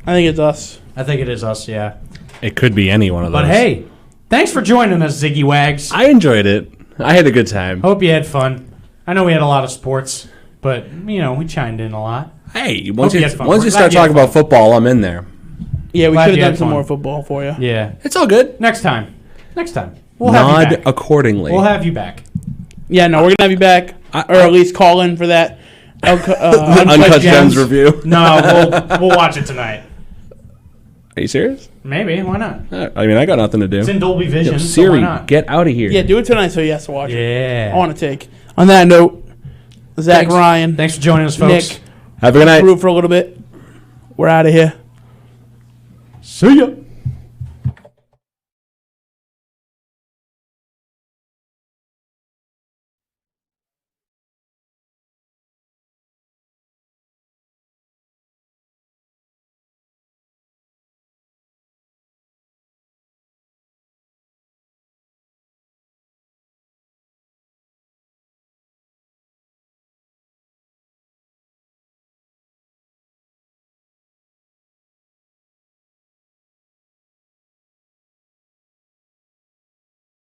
[SPEAKER 1] I think it's us.
[SPEAKER 2] I think it is us, yeah.
[SPEAKER 3] It could be any one of those.
[SPEAKER 2] But hey, thanks for joining us, Ziggy Wags.
[SPEAKER 3] I enjoyed it. I had a good time.
[SPEAKER 2] Hope you had fun. I know we had a lot of sports, but we chimed in a lot.
[SPEAKER 3] Hey, once
[SPEAKER 2] you
[SPEAKER 3] you
[SPEAKER 2] had fun.
[SPEAKER 3] once
[SPEAKER 2] We're
[SPEAKER 3] you
[SPEAKER 2] glad
[SPEAKER 3] start
[SPEAKER 2] you had
[SPEAKER 3] talking about football, I'm in there.
[SPEAKER 1] Yeah, we
[SPEAKER 2] Glad
[SPEAKER 1] could
[SPEAKER 2] you
[SPEAKER 1] have
[SPEAKER 2] had
[SPEAKER 1] done some
[SPEAKER 2] fun.
[SPEAKER 1] more football for you.
[SPEAKER 2] Yeah.
[SPEAKER 3] It's all good.
[SPEAKER 2] Next time. We'll have you
[SPEAKER 3] Nod
[SPEAKER 2] back.
[SPEAKER 3] accordingly.
[SPEAKER 2] We'll have you back.
[SPEAKER 1] Yeah, no, we're gonna have you back, or at least call in for that.
[SPEAKER 3] Uncut Gems review.
[SPEAKER 2] No, we'll watch it tonight.
[SPEAKER 3] Are you serious?
[SPEAKER 2] Maybe. Why not?
[SPEAKER 3] I mean, I got nothing to do.
[SPEAKER 2] It's in Dolby Vision.
[SPEAKER 3] Yo,
[SPEAKER 2] so why
[SPEAKER 3] Siri,
[SPEAKER 2] not?
[SPEAKER 3] get out of here.
[SPEAKER 1] Yeah, do it tonight so he has to watch it.
[SPEAKER 2] Yeah.
[SPEAKER 1] I want to take. On that note, Zach
[SPEAKER 2] Thanks.
[SPEAKER 1] Ryan,
[SPEAKER 2] Thanks for joining us, folks.
[SPEAKER 1] Nick,
[SPEAKER 3] Have a good night.
[SPEAKER 1] Drew for a little bit. We're out of here.
[SPEAKER 2] See ya.